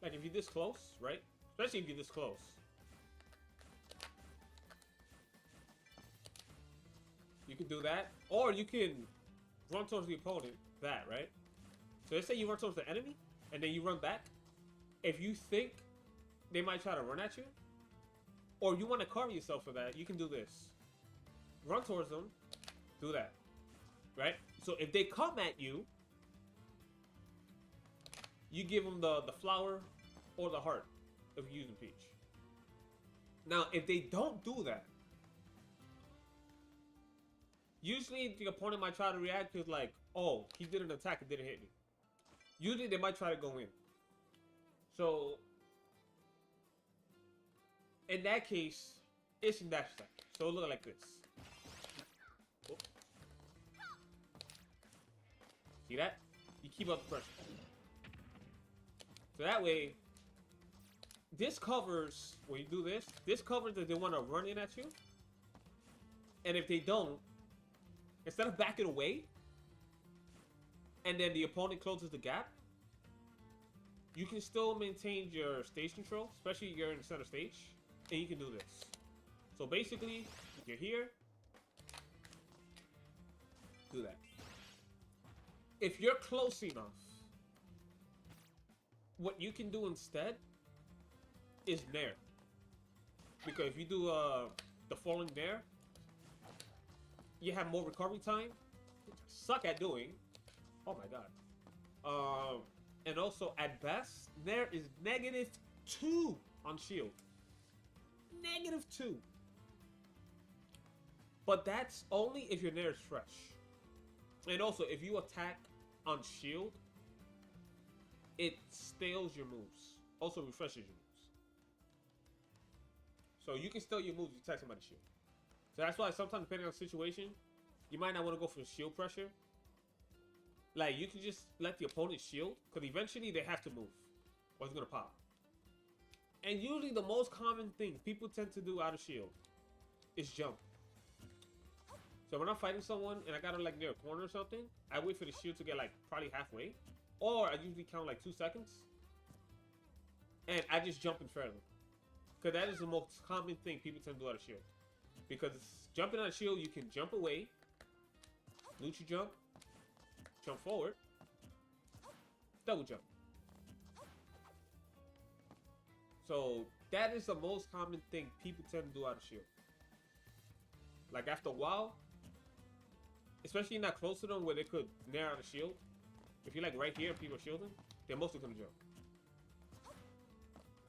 like if you're this close, right? Especially if you're this close. You can do that. Or you can run towards the opponent, that, right? So let's say you run towards the enemy, and then you run back. If you think they might try to run at you, or you want to cover yourself for that, you can do this. Run towards them, do that, right? So if they come at you, you give them the flower or the heart if you're using Peach. Now, if they don't do that, usually the opponent might try to react because like, oh, he did an attack and didn't hit me. Usually they might try to go in. So, in that case, it's in dash attack. So it'll look like this. Oh. See that? You keep up the pressure. So that way, this covers, when you do this covers that they want to run in at you. And if they don't, instead of backing away, and then the opponent closes the gap, you can still maintain your stage control, especially if you're in the center stage, and you can do this. So basically, you're here, do that. If you're close enough, what you can do instead is Nair. Because if you do the falling Nair, you have more recovery time, which I suck at doing. Oh my god. And also, at best, there is -2 on shield. -2. But that's only if your Nair is fresh. And also, if you attack on shield, it stales your moves. Also refreshes your moves. So you can stale your moves if you attack somebody's shield. So that's why sometimes, depending on the situation, you might not want to go for shield pressure. Like, you can just let the opponent shield, because eventually they have to move, or it's going to pop. And usually the most common thing people tend to do out of shield is jump. So when I'm fighting someone and I got to like near a corner or something, I wait for the shield to get like probably halfway. Or I usually count like 2 seconds. And I just jump in front of them. Because that is the most common thing people tend to do out of shield. Because jumping out of shield, you can jump away, loot your jump, jump forward, double jump. So that is the most common thing people tend to do out of shield. Like after a while, especially not close to them where they could nair out a shield. If you're like right here and people are shielding, they're mostly gonna jump.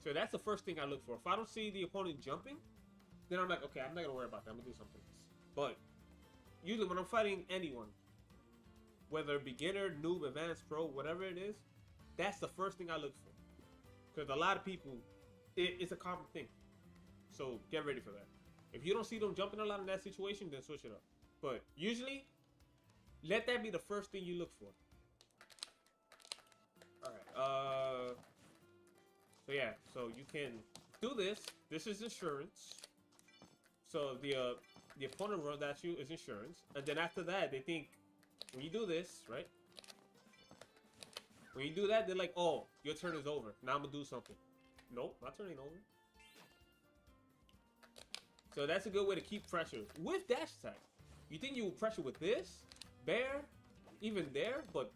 So that's the first thing I look for. If I don't see the opponent jumping, then I'm like, okay, I'm not gonna worry about that. I'm gonna do something else. But usually when I'm fighting anyone, whether beginner, noob, advanced, pro, whatever it is, that's the first thing I look for. Because a lot of people, it's a common thing. So get ready for that. If you don't see them jumping a lot in that situation, then switch it up. But usually, let that be the first thing you look for. Alright, so yeah, so you can do this. This is insurance. So the opponent runs at you is insurance. And then after that, they think, when you do this, right? When you do that, they're like, oh, your turn is over. Now I'm gonna do something. Nope, my turn ain't over. So that's a good way to keep pressure. With dash attack, you think you will pressure with this, Bear, even there, but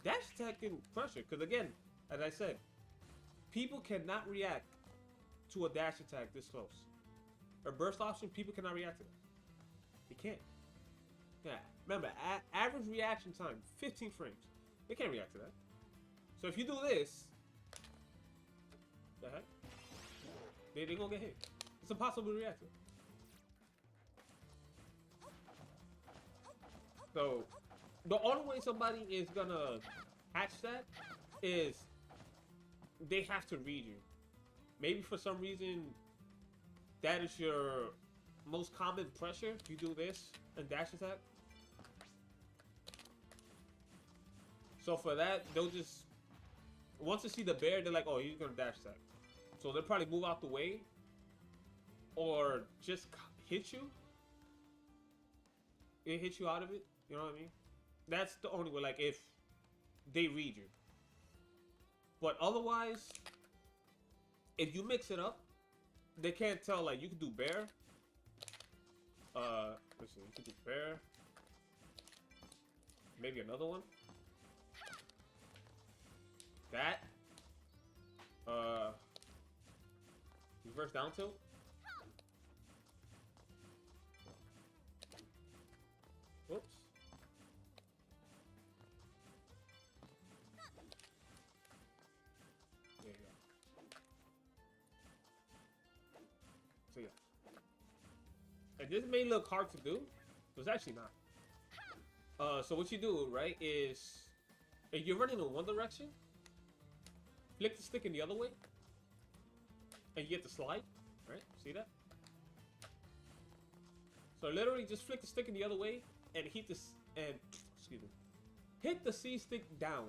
dash attack can crush it. Because again, as I said, people cannot react to a dash attack this close. Or burst option, people cannot react to that. They can't. Yeah, remember, average reaction time, 15 frames. They can't react to that. So if you do this, the heck? They're gonna get hit. It's impossible to react to. So, the only way somebody is gonna catch that is they have to read you. Maybe for some reason, that is your most common pressure. You do this and dash attack. So for that, they'll just, once they see the bear, they're like, oh, he's gonna dash attack. So they'll probably move out the way or just hit you. It hits you out of it. You know what I mean? That's the only way, like, if they read you. But otherwise, if you mix it up, they can't tell, like, you can do bear. Let's see, you can do bear. Maybe another one. That. Reverse down tilt. Whoops. There you go. So yeah. And this may look hard to do, but it's actually not. So what you do, right, is if you're running in one direction, flick the stick in the other way, and you get the slide, right? See that? So literally just flick the stick in the other way and hit this and excuse me. Hit the C stick down.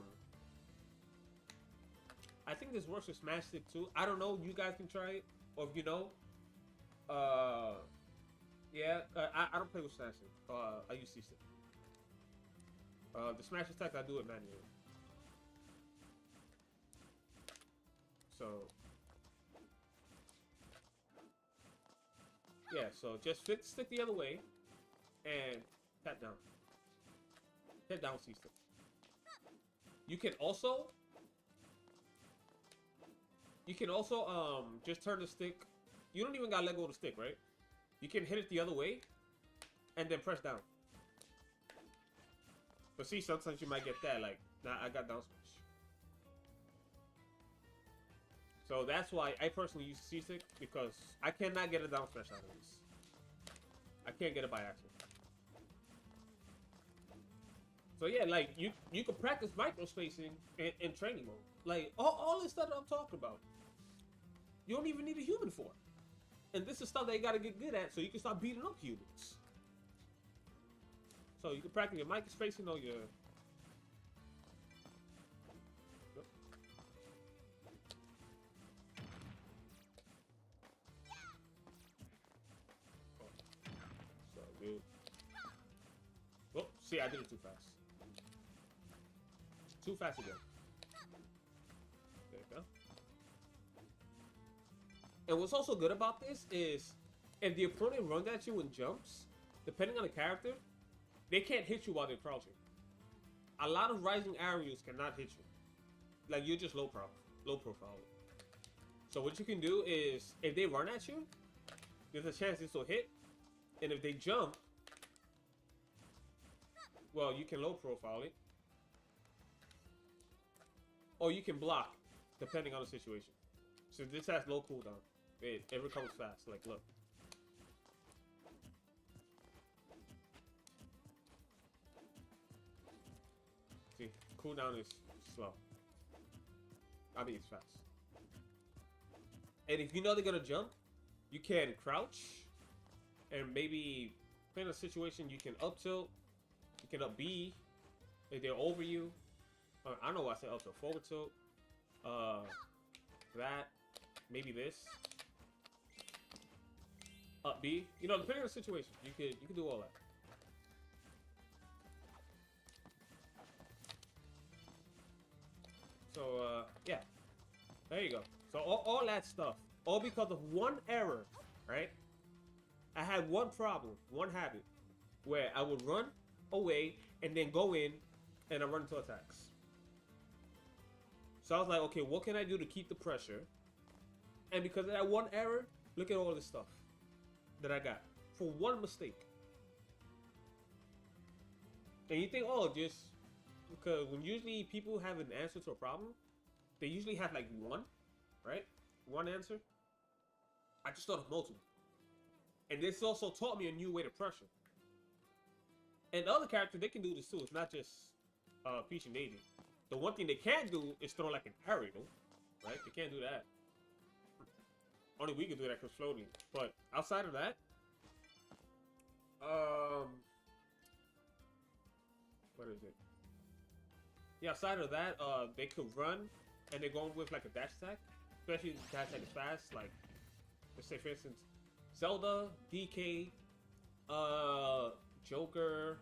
I think this works with smash stick too. I don't know, you guys can try it. Or if you know. Yeah, I don't play with smash stick. I use C stick. The smash attack I do it manually. So yeah, so just flick the stick the other way and tap down. Tap down C stick. You can also just turn the stick. You don't even gotta let go of the stick, right? You can hit it the other way and then press down. But see, sometimes you might get that, like, nah, I got down smash. So that's why I personally use C-stick, because I cannot get a down smash out of this. I can't get it by accident. So yeah, like, you can practice micro spacing in training mode. Like, all this stuff that I'm talking about, you don't even need a human for. And this is stuff that you gotta get good at so you can start beating up humans. So you can practice your micro spacing or your... Dude. Oh, see, I did it too fast. Too fast again. There you go. And what's also good about this is if the opponent runs at you and jumps, depending on the character, they can't hit you while they're crouching. A lot of rising aerials cannot hit you. Like, you're just low profile. So what you can do is, if they run at you, there's a chance this will hit. And if they jump, well, you can low profile it. Or you can block, depending on the situation. So this has low cooldown. It recovers fast. Like, look. See, cooldown is slow. I mean, it's fast. And if you know they're gonna jump, you can crouch. And maybe, depending on the situation, you can up tilt, you can up B, if they're over you. I don't know why I said up tilt, forward tilt. That, maybe this. Up B. You know, depending on the situation, you can do all that. So, yeah. There you go. So, all that stuff, all because of one error, right? I had one problem, one habit, where I would run away and then go in and I run into attacks. So I was like, okay, what can I do to keep the pressure? And because of that one error, look at all this stuff that I got for one mistake. And you think, oh, just because when usually people have an answer to a problem, they usually have like one, right? One answer. I just thought of multiple. And this also taught me a new way to pressure. And the other character, they can do this too. It's not just Peach and Daisy. The one thing they can't do is throw like an arrow, right? They can't do that. Only we can do that because floating. But outside of that, what is it? Yeah, outside of that, they could run and they're going with like a dash attack. Especially if the dash attack is fast. Like, let's say for instance, Zelda, DK, Joker,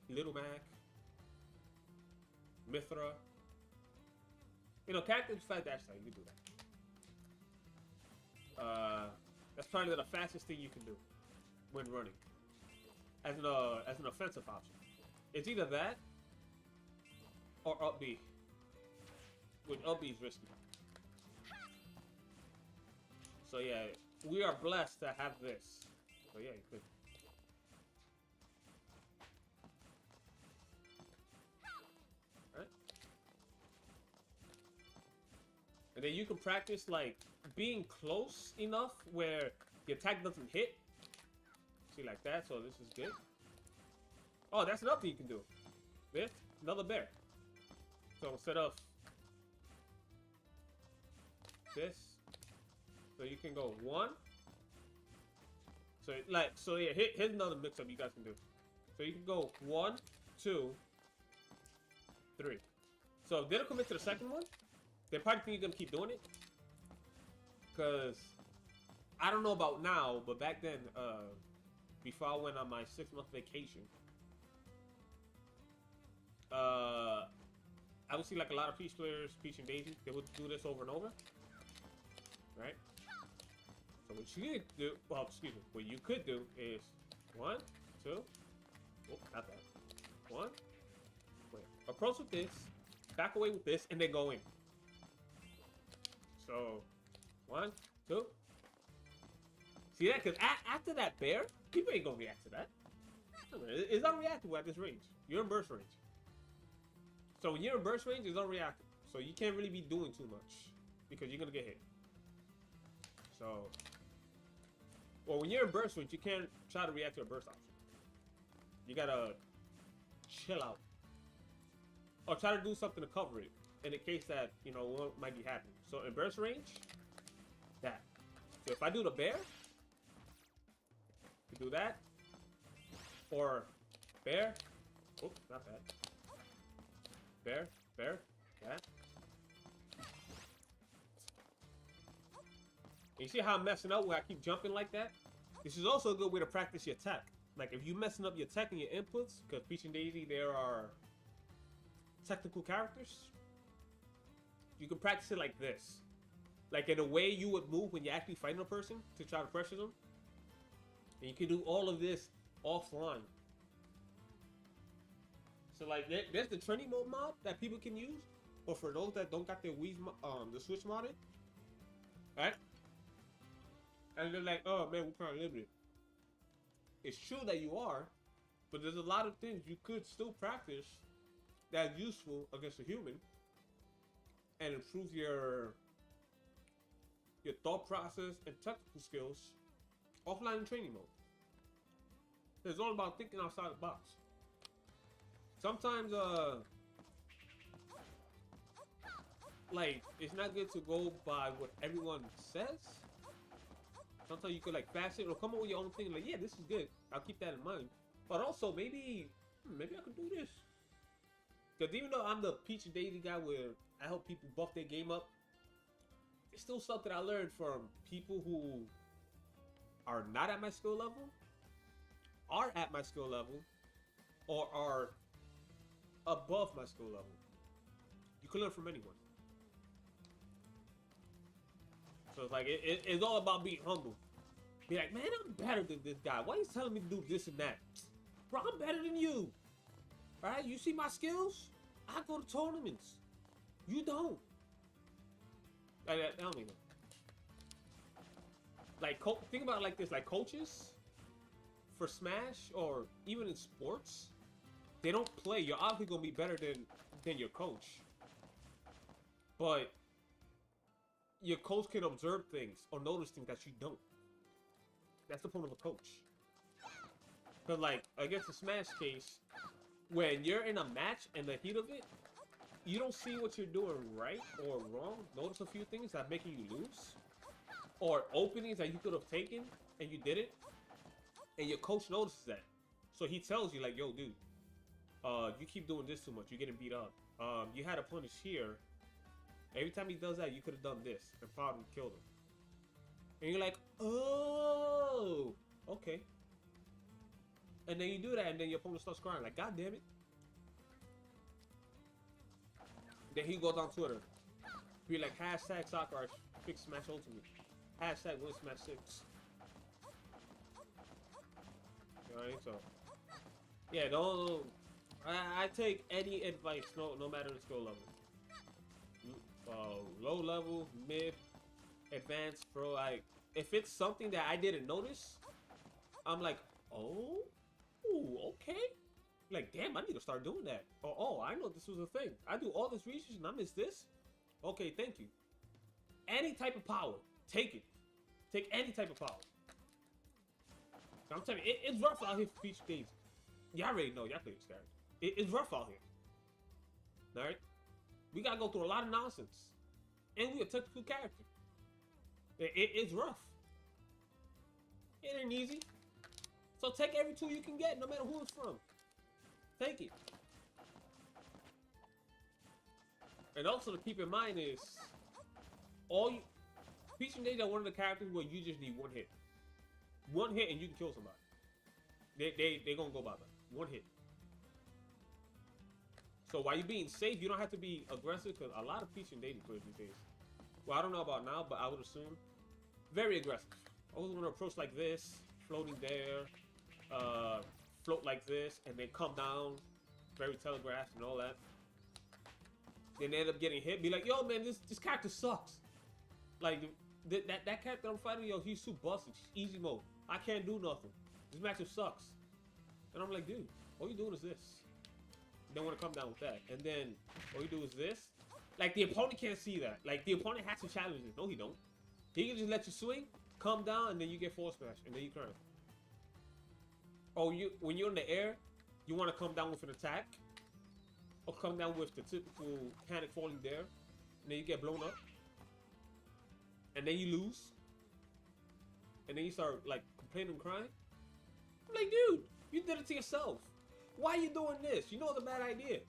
Little Mac, Mithra. You know, characters fast dash attack, you can do that. That's probably the fastest thing you can do when running. As an offensive option. It's either that or up B. Which up B is risky. So yeah, we are blessed to have this. So yeah, you could. Alright. And then you can practice like being close enough where the attack doesn't hit. See, like that, so this is good. Oh, that's another thing you can do. This, another bear. So instead of this, so you can go 1. So yeah, here's another mix-up you guys can do. So you can go 1, 2, 3. So if they don't commit to the second one, they probably think you're gonna keep doing it. Cause I don't know about now, but back then, before I went on my 6-month vacation, I would see like a lot of Peach players, Peach and Daisy, they would do this over and over, right? So what you could do, well, excuse me, what you could do is 1, 2, oh, not that, 1, wait, approach with this, back away with this, and then go in. So 1, 2. See that? Because after that bear, people ain't gonna react to that. It's unreactable at this range. You're in burst range. So when you're in burst range, it's unreactable. So you can't really be doing too much because you're gonna get hit. So, well, when you're in burst range, you can't try to react to a burst option. You gotta chill out or try to do something to cover it in the case that you know what might be happening. So in burst range, that. So if I do the bear, you do that, or bear. Oops, not that. Bear, that. And you see how I'm messing up where I keep jumping like that? This is also a good way to practice your tech. Like if you're messing up your tech and your inputs, because Peach and Daisy, there are technical characters, you can practice it like this. Like in a way you would move when you're actually fighting a person to try to pressure them. And you can do all of this offline. So like there's the training mode mod that people can use. Or for those that don't got their Wii, the Switch modded. Right? And they're like, oh man, we're kind of limited. It's true that you are, but there's a lot of things you could still practice that's useful against a human and improve your thought process and technical skills offline in training mode. It's all about thinking outside the box. Sometimes, like, it's not good to go by what everyone says. Sometimes you could, like, fast it or come up with your own thing. Like, yeah, this is good. I'll keep that in mind. But also, maybe I could do this. Because even though I'm the Peach and Daisy guy where I help people buff their game up, it's still stuff that I learned from people who are not at my skill level, are at my skill level, or are above my skill level. You can learn from anyone. So it's like, it's all about being humble. Be like, man, I'm better than this guy. Why are you telling me to do this and that? Bro, I'm better than you. Alright, you see my skills? I go to tournaments. You don't. I don't even know. Like, think about it like this. Like, coaches for Smash or even in sports, they don't play. You're obviously gonna be better than your coach, but your coach can observe things or notice things that you don't. That's the point of a coach. But like against the Smash case, when you're in a match and the heat of it, you don't see what you're doing right or wrong. Notice a few things that making you lose, or openings that you could have taken and you didn't, and your coach notices that. So he tells you like, "Yo, dude, you keep doing this too much. You're getting beat up. You had a punish here. Every time he does that, you could have done this and fouled and killed him." And you're like, "Oh, okay." And then you do that, and then your opponent starts crying like, "God damn it!" Then he goes on Twitter, be like, hashtag soccer fix Smash Ultimate, hashtag win Smash 6. Alright, so yeah, don't. I take any advice, no matter the skill level. Low level, mid, advanced, pro. Like, if it's something that I didn't notice, I'm like, oh, ooh, okay. Like, damn, I need to start doing that. Oh, I know this was a thing. I do all this research and I miss this. Okay, thank you. Any type of power, take it. Take any type of power. I'm telling you, it's rough out here for Peach Daisy. Y'all already know, y'all play this character. It's rough out here. Alright? We gotta go through a lot of nonsense. And we a technical character. It's rough. It ain't easy. So take every tool you can get, no matter who it's from. Take it. And also to keep in mind is, Peach and Daisy are one of the characters where you just need one hit. One hit and you can kill somebody. They gonna go by that. One hit. So while you're being safe, you don't have to be aggressive, because a lot of Peach and Daisy players these days, well, I don't know about now, but I would assume, very aggressive. Always want to approach like this, floating there, float like this, and then come down, very telegraphed and all that. Then they end up getting hit, be like, yo man, this character sucks. Like, that character I'm fighting, yo, he's too busted, easy mode. I can't do nothing. This matchup sucks. And I'm like, dude, all you doing is this. You don't want to come down with that. And then all you do is this. Like, the opponent can't see that. Like, the opponent has to challenge it. No, he don't. He can just let you swing, come down, and then you get force smash, and then you cry. Oh, when you're in the air, you want to come down with an attack, or come down with the typical panic falling there, and then you get blown up, and then you lose, and then you start like complaining and crying. I'm like, dude, you did it to yourself. Why are you doing this? You know it's a bad idea,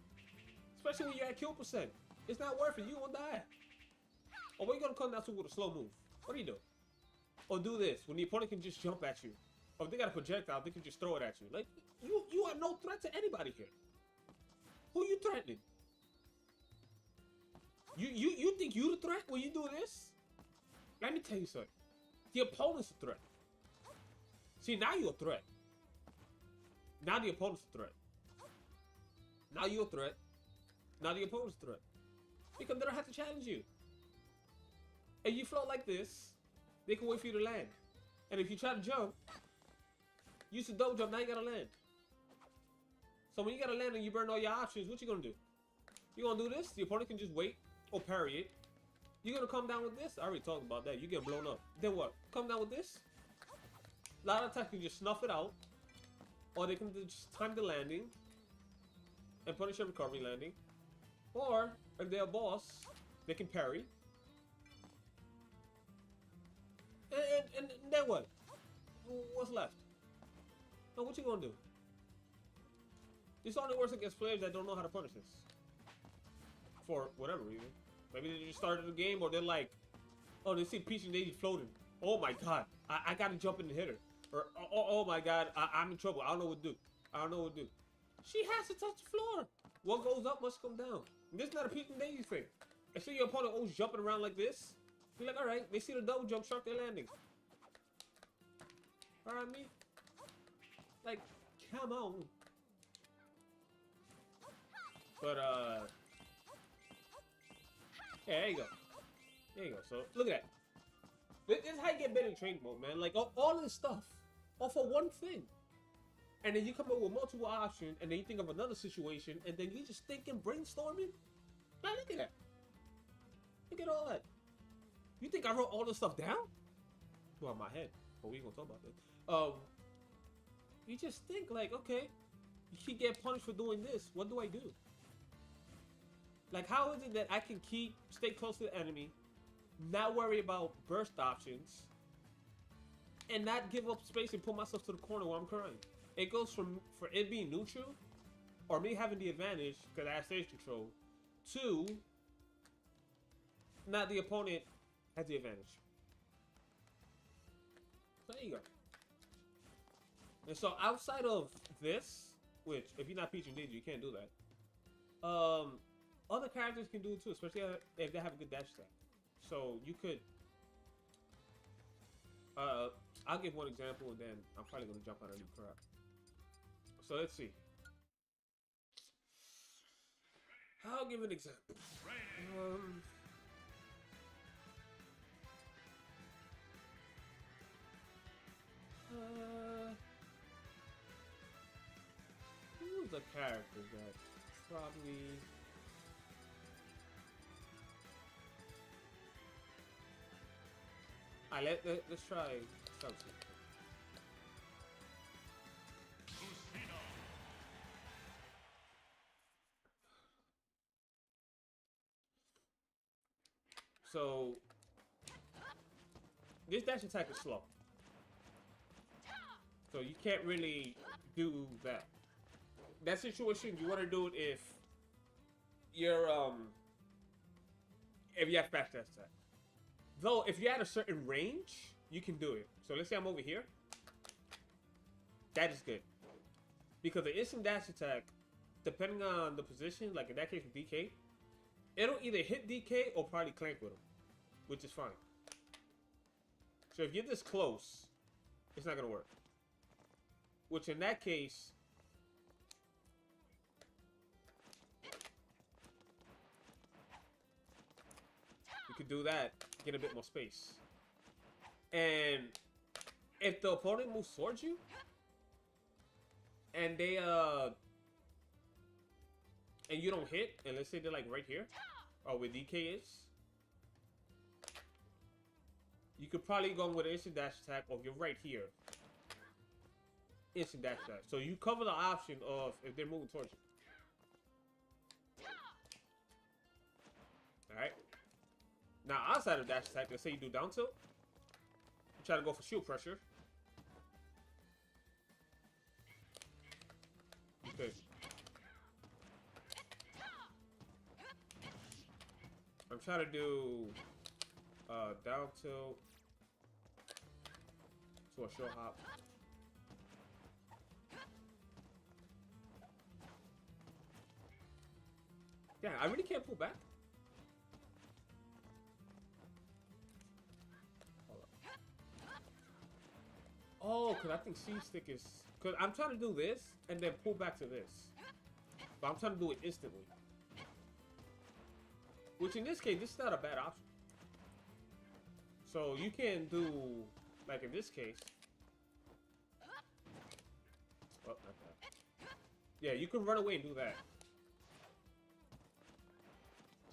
especially when you're at kill percent. It's not worth it. You won't die. Or what are you gonna come down to with a slow move? What do you do? Or do this when the opponent can just jump at you. Or if they got a projectile, they can just throw it at you. Like, you are no threat to anybody here. Who you threatening? You think you the threat when you do this? Let me tell you something. The opponent's a threat. See, now you're a threat. Now the opponent's a threat. Now you're a threat. Now the opponent's a threat. Because they don't have to challenge you. And you float like this, they can wait for you to land. And if you try to jump, use the double jump, now you gotta land. So when you gotta land and you burn all your options, what you gonna do? You gonna do this, the opponent can just wait or parry it. You're gonna come down with this, I already talked about that, you get blown up. Then what? Come down with this. A lot of times you can just snuff it out, or they can just time the landing and punish a recovery landing. Or if they're a boss, they can parry. And then what? What's left? Now what you gonna do? This only works against players that don't know how to punish this. For whatever reason. Maybe they just started the game, or they're like, oh, they see Peach and Daisy floating. Oh my god, I gotta jump in and hit her. Or, oh my god, I'm in trouble. I don't know what to do. I don't know what to do. She has to touch the floor. What goes up must come down. This is not a Peach and Daisy thing. I see your opponent always jumping around like this. Be like, alright, they see the double jump, start their landing. Alright, me? Like, come on. But, yeah, there you go. There you go. So look at that. This is how you get better in training mode, man. Like all this stuff, all for one thing. And then you come up with multiple options, and then you think of another situation, and then you just thinking, brainstorming. Now look at that. Look at all that. You think I wrote all this stuff down? Well, in my head, but we ain't gonna talk about that. You just think like, okay, you can get punished for doing this. What do I do? Like, how is it that I can stay close to the enemy, not worry about burst options, and not give up space and put myself to the corner while I'm crying? It goes from for it being neutral, or me having the advantage because I have stage control, to not the opponent has the advantage. So there you go. And so outside of this, which if you're not Peach and Daisy, you can't do that. Other characters can do it too, especially if they have a good dash attack. So you could. I'll give one example, and then I'm probably gonna jump out of any crap. So let's see. I'll give an example. Who's a character that probably... Alright, let's try something. So this dash attack is slow. So you can't really do that. That situation, you want to do it if you're if you have fast dash attack. Though if you're at a certain range, you can do it. So let's say I'm over here. That is good. Because the instant dash attack, depending on the position, like in that case with DK, it'll either hit DK or probably clank with him, which is fine. So if you're this close, it's not gonna work. Which in that case, you could do that, get a bit more space. And if the opponent moves towards you, and they and you don't hit, and let's say they're like right here, or where DK is, you could probably go with an instant dash attack, or if you're right here, instant dash attack. So you cover the option of if they're moving towards you. Alright. Now outside of dash attack, let's say you do down tilt. You try to go for shield pressure. Okay. I'm trying to do down tilt to a short hop. Yeah, I really can't pull back. Hold up. Oh, because I think C stick is... Because I'm trying to do this and then pull back to this. But I'm trying to do it instantly. Which in this case, this is not a bad option. So you can do, like in this case. Oh, not that. Yeah, you can run away and do that.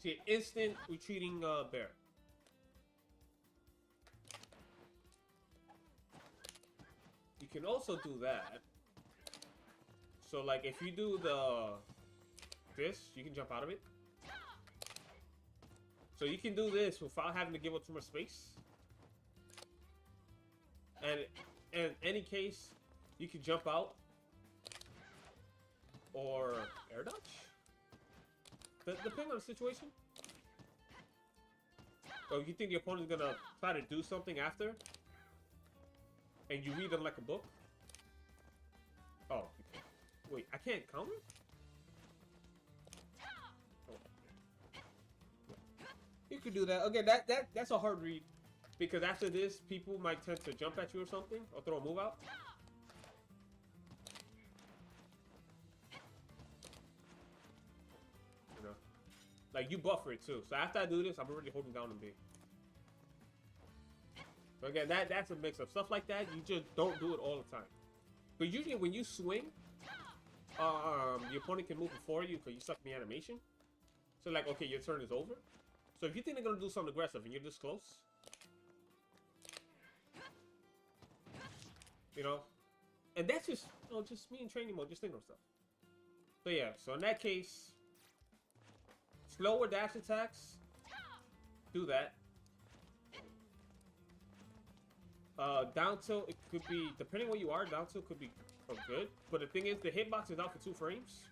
See, instant retreating bear. You can also do that. So like if you do this, you can jump out of it. So you can do this without having to give up too much space. And in any case, you can jump out or air dodge. Depending on the situation. Or if you think the opponent's gonna try to do something after, and you read them like a book. Oh, wait, I can't counter? Oh. You could do that. Okay, that's a hard read. Because after this, people might tend to jump at you or something, or throw a move out. You know? Like, you buffer it too. So after I do this, I'm already holding down the B. So again, that's a mix-up. Stuff like that, you just don't do it all the time. But usually when you swing, your opponent can move before you because you suck in the animation. So like, okay, your turn is over. So if you think they're gonna do something aggressive and you're this close, you know, and that's just, you know, just me in training mode, just thinking of stuff. So yeah, so in that case, slower dash attacks, do that. Down tilt, it could be, depending where you are, down tilt could be good. But the thing is, the hitbox is out for 2 frames.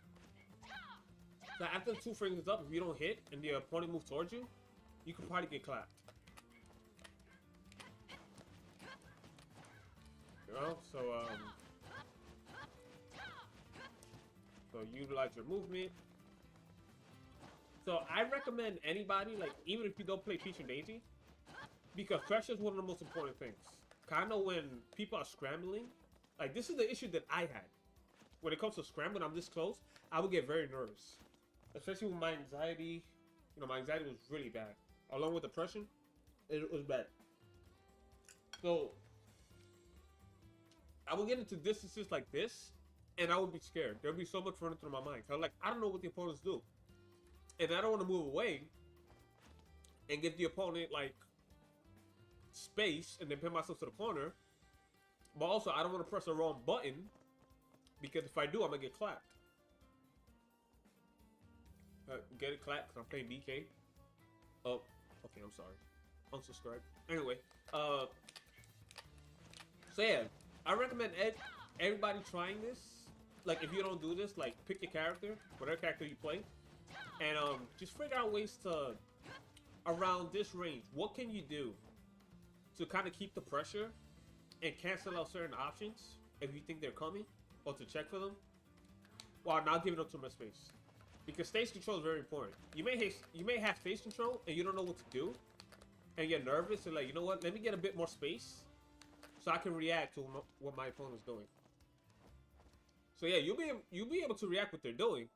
So after the 2 frames is up, if you don't hit and the opponent moves towards you, you could probably get clapped. You know, so utilize your movement. So I recommend anybody, like, even if you don't play Peach and Daisy, because pressure is one of the most important things. Kind of when people are scrambling, like this is the issue that I had. When it comes to scrambling, I'm this close, I would get very nervous. Especially with my anxiety. You know, my anxiety was really bad. Along with depression, it was bad. So, I would get into distances like this, and I would be scared. There'd be so much running through my mind. So, like, I don't know what the opponents do. And I don't want to move away and give the opponent, like, space and then pin myself to the corner. But also, I don't want to press the wrong button because if I do, I'm going to get clapped. Get it clapped because I'm playing DK. Oh, okay, I'm sorry. Unsubscribe. Anyway, so yeah, I recommend everybody trying this. Like, if you don't do this, like, pick your character, whatever character you play, and just figure out ways to, around this range, what can you do to kind of keep the pressure and cancel out certain options if you think they're coming, or to check for them, while not giving up too much space. Because stage control is very important. You may have stage control and you don't know what to do, and you're nervous and like, you know what? Let me get a bit more space so I can react to what my opponent's doing. So yeah, you'll be able to react what they're doing,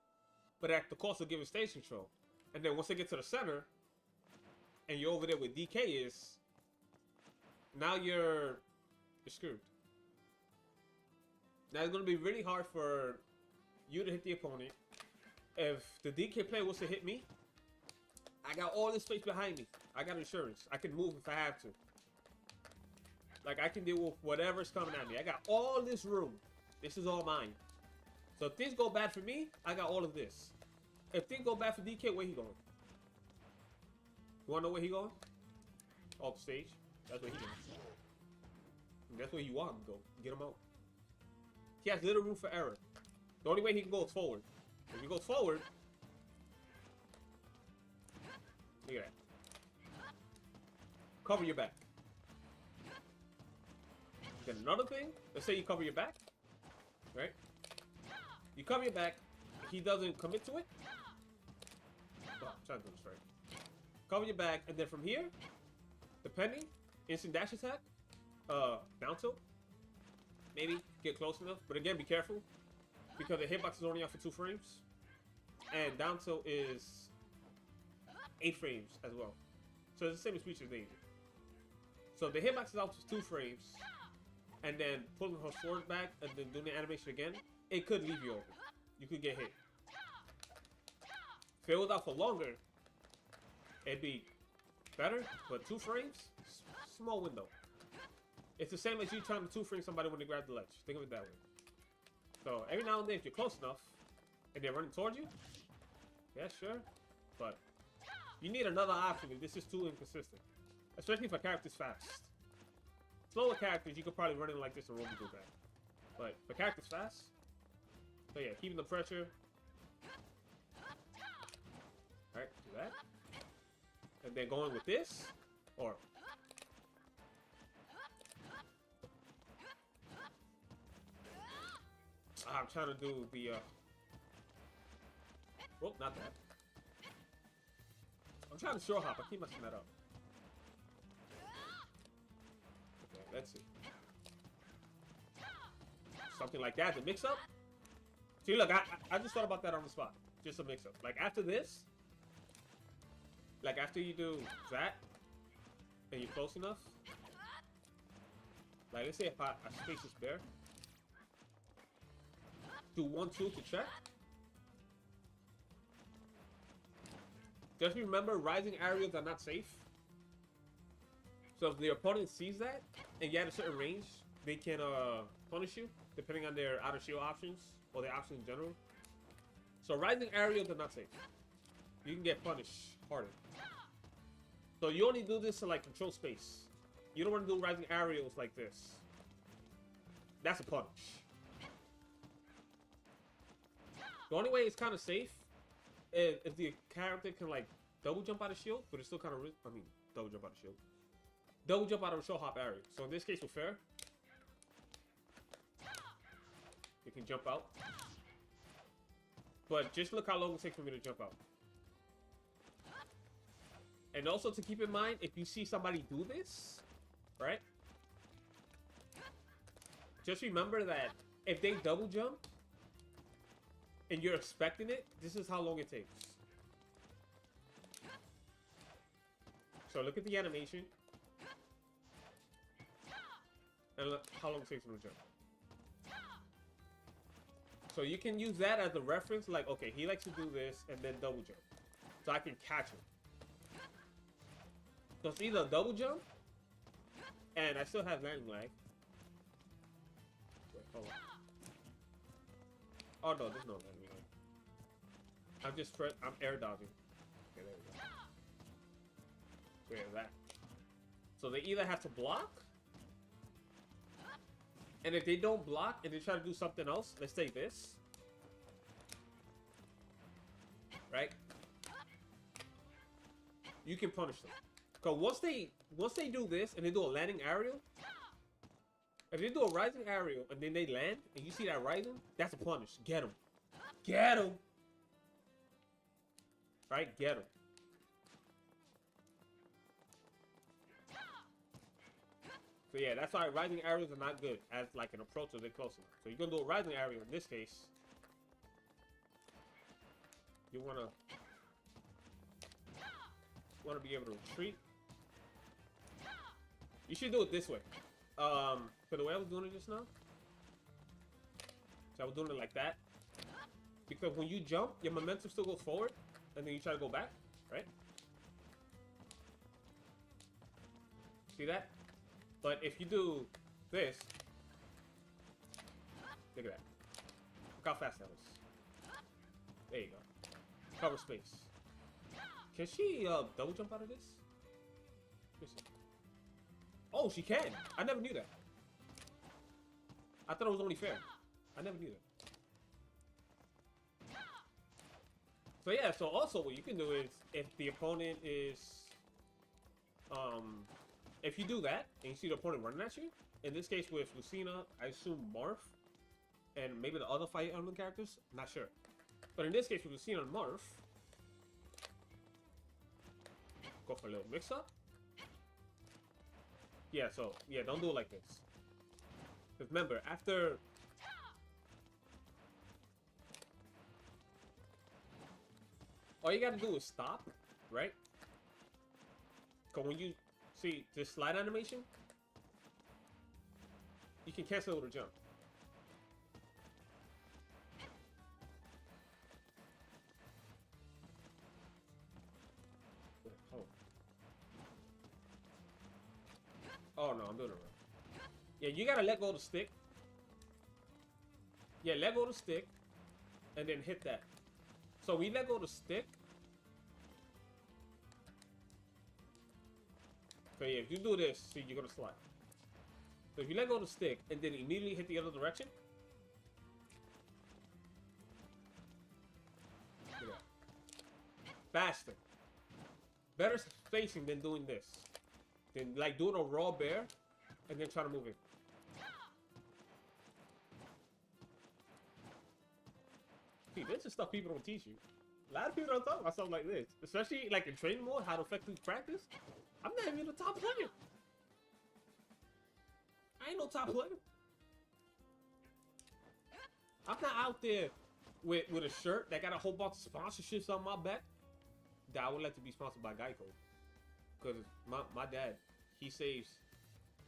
but at the cost of giving stage control. And then once they get to the center, and you're over there with DK is, now you're screwed. Now it's gonna be really hard for you to hit the opponent. If the DK player was to hit me, I got all this space behind me. I got insurance. I can move if I have to. Like, I can deal with whatever's coming at me. I got all this room. This is all mine. So if things go bad for me, I got all of this. If things go bad for DK, where he going? You wanna know where he going? Off the stage. That's where he going. And that's where you want him to go. Get him out. He has little room for error. The only way he can go is forward. If he goes forward, look at that. Cover your back. Then another thing, let's say you cover your back, right? You cover your back, he doesn't commit to it. Oh, I'm trying to do this right. Cover your back, and then from here, depending, instant dash attack, down tilt, maybe get close enough, but again, be careful. Because the hitbox is only out for 2 frames. And down tilt is 8 frames as well. So it's the same as Peach and Daisy. So the hitbox is out for 2 frames. And then pulling her sword back and then doing the animation again, it could leave you open. You could get hit. If it was out for longer, it'd be better. But 2 frames, small window. It's the same as you trying to 2-frame somebody when they grab the ledge. Think of it that way. So every now and then, if you're close enough, and they're running towards you, yeah, sure. But you need another option if this is too inconsistent. Especially if a character's fast. Slower characters, you could probably run in like this and roll go back. But if a character's fast, so yeah, keeping the pressure. Alright, do that. And then going with this, or I'm trying to do the, well, not that. I'm trying to short hop. I keep messing that up. Okay, let's see. Something like that, the mix-up. See, look, I just thought about that on the spot. Just a mix-up. Like, after this, like, after you do that, and you're close enough, Like, let's say if I space this bear. Do 1-2 to check. Just remember, rising aerials are not safe. So if the opponent sees that, and you have a certain range, they can punish you, depending on their outer shield options, or their options in general. So rising aerials are not safe. You can get punished harder. So you only do this to like control space. You don't want to do rising aerials like this. That's a punish. The only way it's kind of safe is if the character can like double jump out of shield, but it's still kind of, I mean, double jump out of shield. Double jump out of a show hop area. So in this case with fair, you can jump out. But just look how long it takes for me to jump out. And also to keep in mind, if you see somebody do this, right? Just remember that if they double jump and you're expecting it, this is how long it takes. So look at the animation. And look how long it takes them to jump. So you can use that as a reference, like, okay, he likes to do this and then double jump. So I can catch him. So it's either double jump, and I still have landing lag. Wait, hold on. Oh no, there's no landing lag. I'm air dodging. Okay, there we go. Where's that? So they either have to block, and if they don't block and they try to do something else, let's say this, right? You can punish them. Because once they do this and they do a landing aerial, if they do a rising aerial and then they land and you see that rising, that's a punish. Get them. Get them. Right? Get them. So yeah, that's why rising aerials are not good as like an approach if they're close enough. So you're gonna do a rising aerial in this case. You wanna be able to retreat. You should do it this way. For the way I was doing it just now. So I was doing it like that. Because when you jump, your momentum still goes forward, and then you try to go back, right? See that? But if you do this, look at that. Look how fast that was. There you go. Cover space. Can she double jump out of this? Oh, she can. I never knew that. I thought it was only fair. I never knew that. So yeah, so also what you can do is if the opponent is if you do that and you see the opponent running at you, in this case with Lucina, I assume Marth and maybe the other Fire Emblem characters, not sure. But in this case with Lucina and Marth, go for a little mix up. Yeah, so yeah, don't do it like this. Because remember, after all you gotta do is stop, right? Because when you see this slide animation, you can cancel it with a jump. Oh no, I'm doing it wrong. Yeah, you gotta let go of the stick. Yeah, let go of the stick. And then hit that. So when you let go of the stick. So yeah, if you do this, see, you're gonna slide. So if you let go of the stick and then immediately hit the other direction. Look at that. Faster. Better spacing than doing this. Than like doing a raw bear and then trying to move it. See, this is stuff people don't teach you. A lot of people don't talk about something like this. Especially like in training mode, how to effectively practice. I'm not even a top player. I ain't no top player. I'm not out there with a shirt that got a whole bunch of sponsorships on my back that I would like to be sponsored by Geico. Because my dad, he saves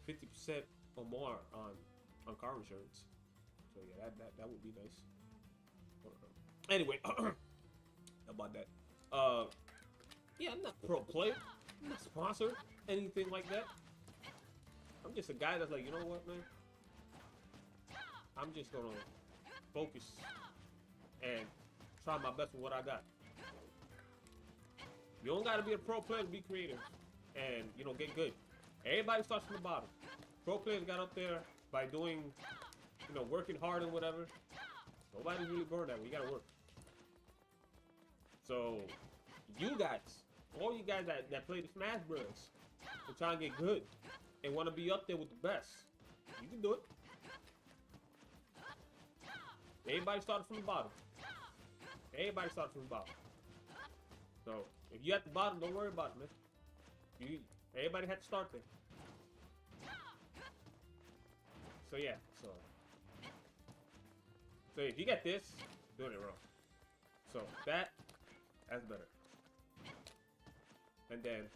50% or more on car insurance. So yeah, that would be nice. Anyway, about that. Yeah, I'm not pro player. I'm not sponsored, anything like that. I'm just a guy that's like, you know what, man? I'm just gonna focus and try my best with what I got. You don't gotta be a pro player to be creative and, you know, get good. Everybody starts from the bottom. Pro players got up there by doing, you know, working hard and whatever. Nobody's really born that way. You gotta work. So, you guys, all you guys that play the Smash Bros. And try and get good and want to be up there with the best, you can do it. Everybody started from the bottom. Everybody started from the bottom. So, if you're at the bottom, don't worry about it, man. Everybody had to start there. So, yeah. So if you get this, doing it wrong. So, that's better. And then,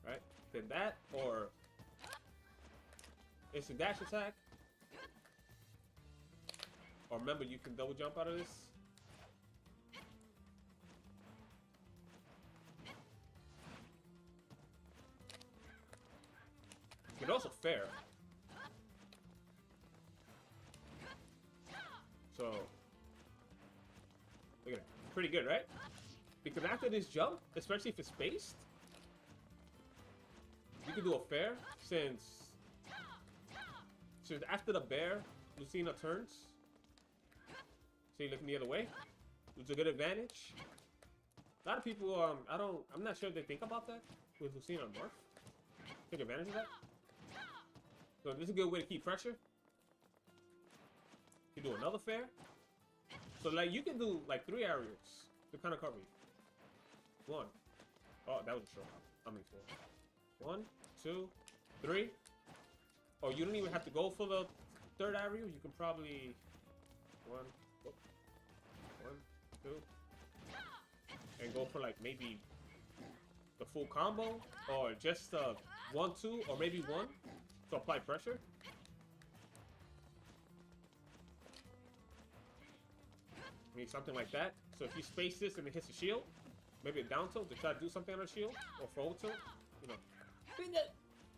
right? Then that, or it's a dash attack. Or remember, you can double jump out of this. You can also fair. So, look at that. Pretty good, right? Because after this jump, especially if it's spaced, you can do a fair since after the bear, Lucina turns. So you're looking the other way. It's a good advantage. A lot of people, I'm not sure if they think about that with Lucina and Morph. Take advantage of that. So this is a good way to keep pressure. You can do another fair. So like you can do like 3 areas to kind of cover you. 1. Oh, that was a short hop. I mean 4. 1, 2, 3. Or you don't even have to go for the 3rd area. You can probably 1, 2, and go for like maybe the full combo, or just 1, 2, or maybe 1 to apply pressure. I mean, something like that. So if you space this and it hits the shield, maybe a down tilt to try to do something on the shield, or forward tilt, you know.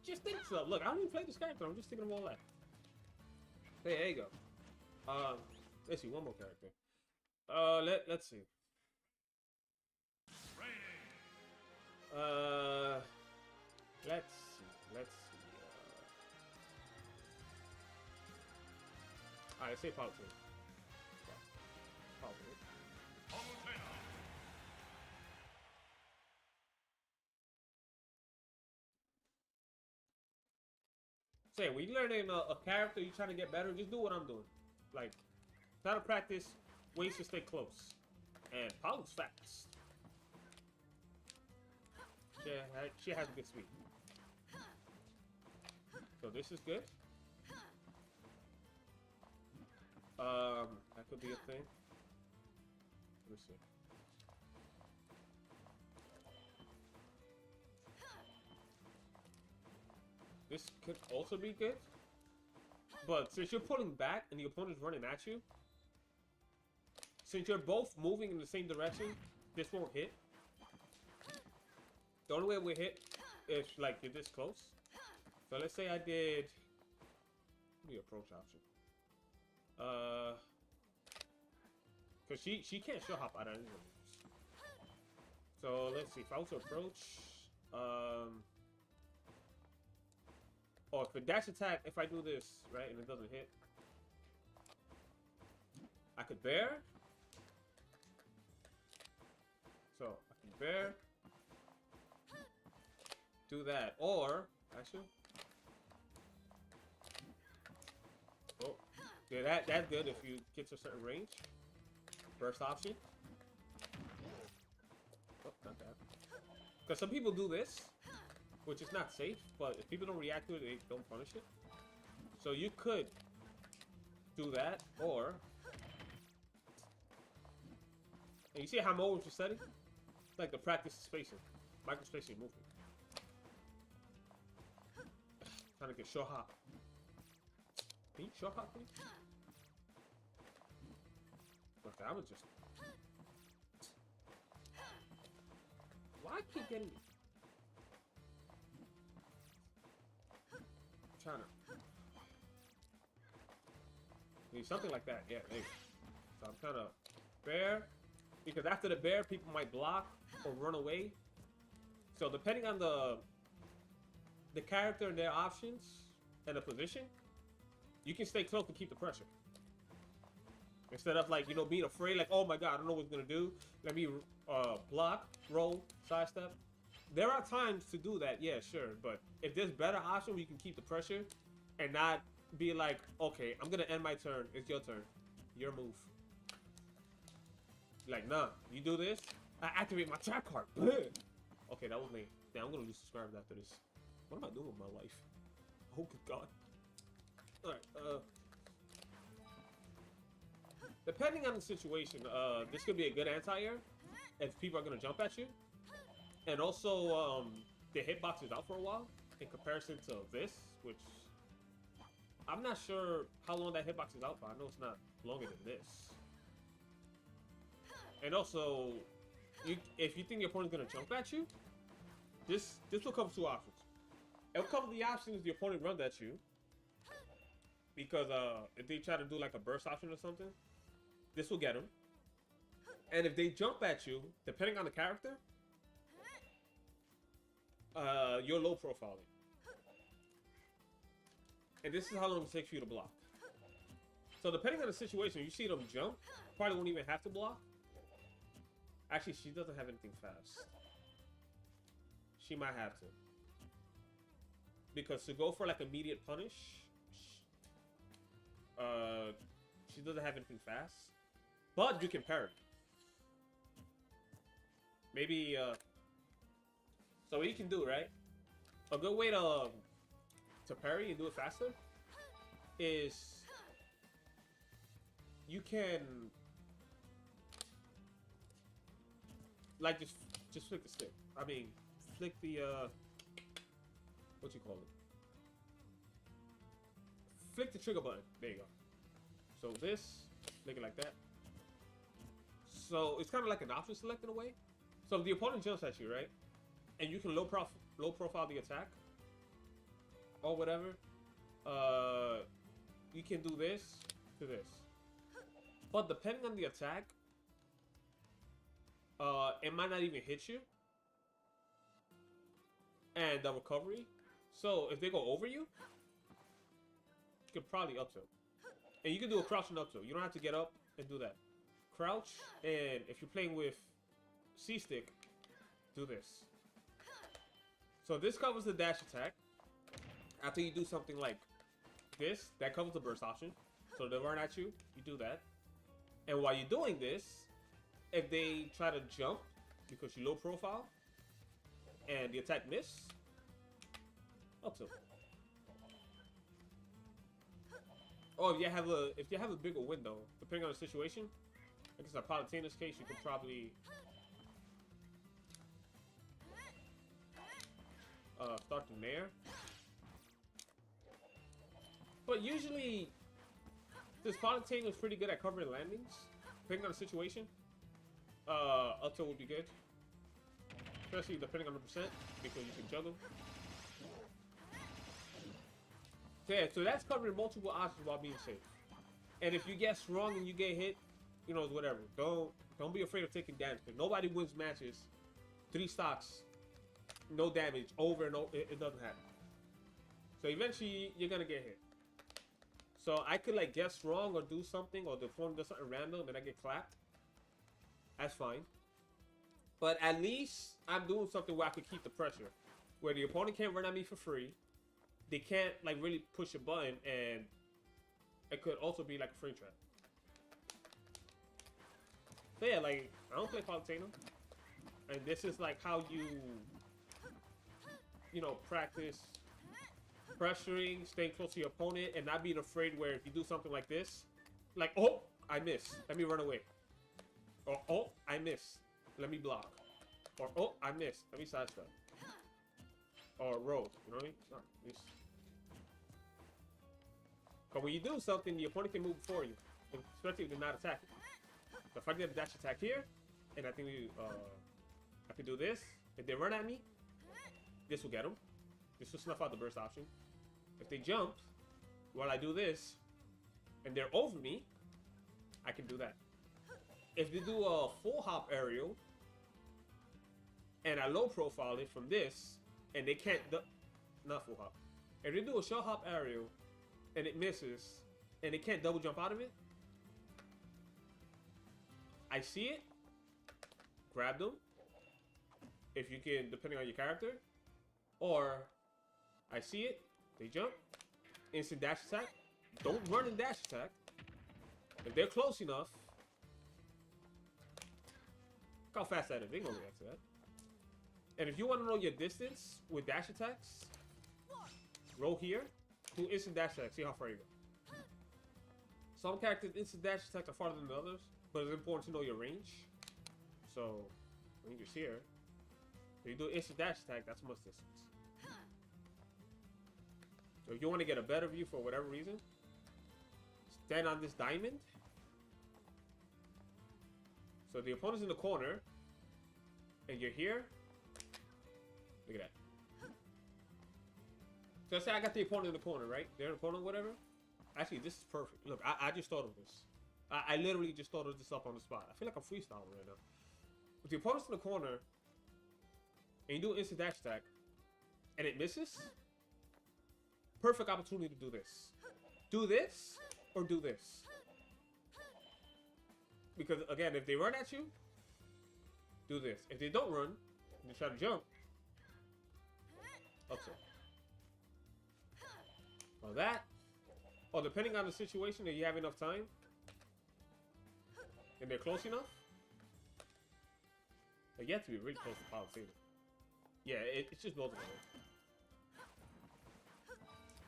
Just think so. Look, I don't even play this character. I'm just thinking of all that. Hey, there you go. Let's see, one more character. Let's see. Let's see. Alright, say Palutena. Say, when you're learning a character, you're trying to get better, just do what I'm doing. Like, try to practice ways to stay close. And Palu's fast. She has good speed. So this is good. That could be a thing. Let me see. This could also be good. But since you're pulling back and the opponent's running at you, since you're both moving in the same direction, this won't hit. The only way it will hit is like you're this close. So let's say I did the approach option. Cause she can't show hop out of anything. So let's see, if I was to approach, or for dash attack, if I do this, right, and it doesn't hit, I could bear. So I can bear, do that, or actually, oh, yeah, that's good if you get to a certain range. First option. Oh, not that. Because some people do this, which is not safe, but if people don't react to it, they don't punish it. So you could do that, or... And you see how I'm always setting? Like the practice spacing. Micro spacing movement. trying to get short hop. Can you short hop, please? Look, I was just... Why I keep getting... I'm trying to... Need something like that. Yeah, there you go. So I'm trying to... Bear. Because after the bear, people might block or run away. So depending on the character and their options and the position, you can stay close to keep the pressure. Instead of like, you know, being afraid, like, oh my god, I don't know what it's gonna do. Let me block, roll, sidestep. There are times to do that, yeah, sure. But if there's better option where you can keep the pressure and not be like, okay, I'm gonna end my turn. It's your turn. Your move. Like, nah, you do this, I activate my trap card. Okay, that was lame. Damn, I'm gonna lose subscribers after this. What am I doing with my life? Oh, good god. Alright, depending on the situation, this could be a good anti-air if people are gonna jump at you. And also, the hitbox is out for a while in comparison to this, which I'm not sure how long that hitbox is out for. I know it's not longer than this. And also, if you think your opponent's gonna jump at you, this will cover two options. It'll cover the options the opponent runs at you, because if they try to do like a burst option or something, this will get them. And if they jump at you, depending on the character, you're low profiling. And this is how long it takes for you to block. So depending on the situation, you see them jump, probably won't even have to block. Actually, she doesn't have anything fast. She might have to. Because to go for like immediate punish, she doesn't have anything fast. But you can parry. Maybe, so what you can do, right? A good way to parry and do it faster is you can like just flick the stick. I mean, flick the what you call it? Flick the trigger button. There you go. So this, flick it like that. So it's kind of like an option select in a way. So if the opponent jumps at you, right, and you can low profile the attack or whatever, you can do this to this. But depending on the attack, it might not even hit you. And the recovery. So if they go over you, you could probably up tilt. And you can do a crouch and up tilt. You don't have to get up and do that. Crouch, and if you're playing with C-stick, do this. So this covers the dash attack. After you do something like this, that covers the burst option. So they run at you, you do that. And while you're doing this, if they try to jump because you low profile and the attack miss, up tilt. Or if you have a bigger window, depending on the situation, I guess in Palutena's case, you could probably start the nair. But usually, this Palutena is pretty good at covering landings, depending on the situation. Up tilt would be good, especially depending on the percent, because you can juggle. Yeah, so that's covering multiple options while being safe. And if you guess wrong and you get hit, you know, whatever. Don't be afraid of taking damage. Because nobody wins matches 3 stocks, no damage, over and over. It doesn't happen. So eventually you're gonna get hit. So I could like guess wrong or do something, or the opponent does something random and I get clapped. That's fine. But at least I'm doing something where I could keep the pressure, where the opponent can't run at me for free. They can't like really push a button, and it could also be like a free trap. So yeah, like I don't play Palutena, and this is like how you know, practice pressuring, staying close to your opponent, and not being afraid where if you do something like this, like, oh, I miss, let me run away. Or, oh, I miss, let me block. Or, oh, I miss, let me sidestep. Or roll, you know what I mean? No, Because when you do something, the opponent can move before you, especially if they're not attacking. So if I did a dash attack here, and I think I can do this. If they run at me, this will get them. This will snuff out the burst option. If they jump while I do this, and they're over me, I can do that. If they do a full hop aerial, and I low profile it from this, and they can't, not full hop. If they do a short hop aerial, and it misses, and they can't double jump out of it, I see it, grab them, if you can, depending on your character, or I see it, they jump, instant dash attack, don't run and dash attack. If they're close enough, look how fast that is, they gonna react to that. And if you want to know your distance with dash attacks, roll here, do instant dash attack, see how far you go. Some characters instant dash attacks are farther than the others, but it's important to know your range. So, range is here. If you do instant dash attack, that's much distance. So if you want to get a better view for whatever reason, stand on this diamond. So the opponent's in the corner, and you're here. Look at that. So let's say I got the opponent in the corner, right? They're in the corner, whatever. Actually, this is perfect. Look, I just thought of this. I literally just thought of this up on the spot. I feel like I'm freestyling right now. If the opponent's in the corner, and you do an instant dash attack, and it misses, perfect opportunity to do this. Do this, or do this. Because, again, if they run at you, do this. If they don't run, and they try to jump, upset. Or that, or depending on the situation, if you have enough time, and they're close enough, like you have to be really close to power table. Yeah, it's just multiple.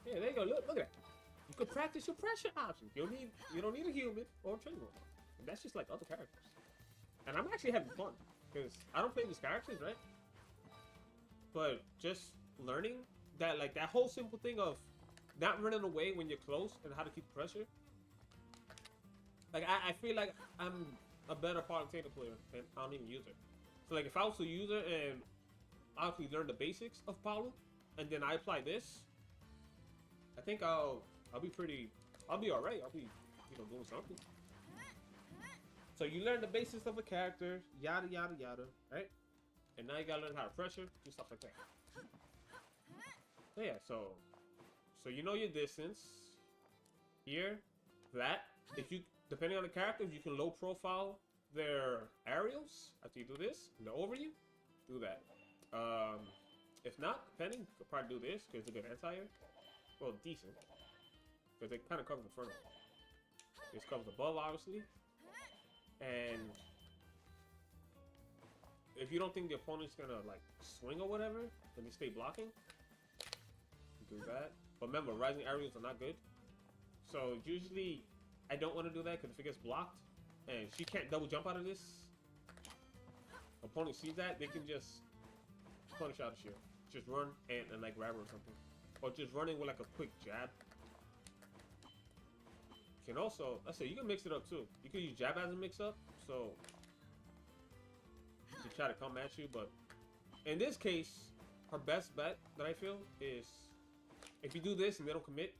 Yeah, there you go. Look at that. You could practice your pressure options. You don't need a human or a trainer. And that's just like other characters. And I'm actually having fun because I don't play these characters, right? But just learning that, like, that whole simple thing of not running away when you're close and how to keep pressure. Like, I feel like I'm a better Palutena player and I don't even use it. So, like, if I was to use it and I actually learn the basics of Palu and then I apply this, I think I'll be alright. I'll be, doing something. So you learn the basics of a character, yada, yada, yada, right? And now you gotta learn how to pressure, do stuff like that. So yeah, so you know your distance. Here, that. If you, depending on the character, if you can low profile their aerials after you do this, and they're over you, do that. If not, depending, you could probably do this, because it's a good anti-air. Well, decent. Because it kind of covers the front. This covers above, obviously. And if you don't think the opponent's gonna, like, swing or whatever, then you stay blocking. Do that. But remember, rising aerials are not good. So usually, I don't want to do that, because if it gets blocked, and she can't double jump out of this, opponent sees that, they can just punish out of shield. Just run and like grab her or something. Or just running with like a quick jab. You can also, let's say, you can mix it up too. You can use jab as a mix up, so to try to come at you. But in this case, her best bet that I feel is if you do this and they don't commit,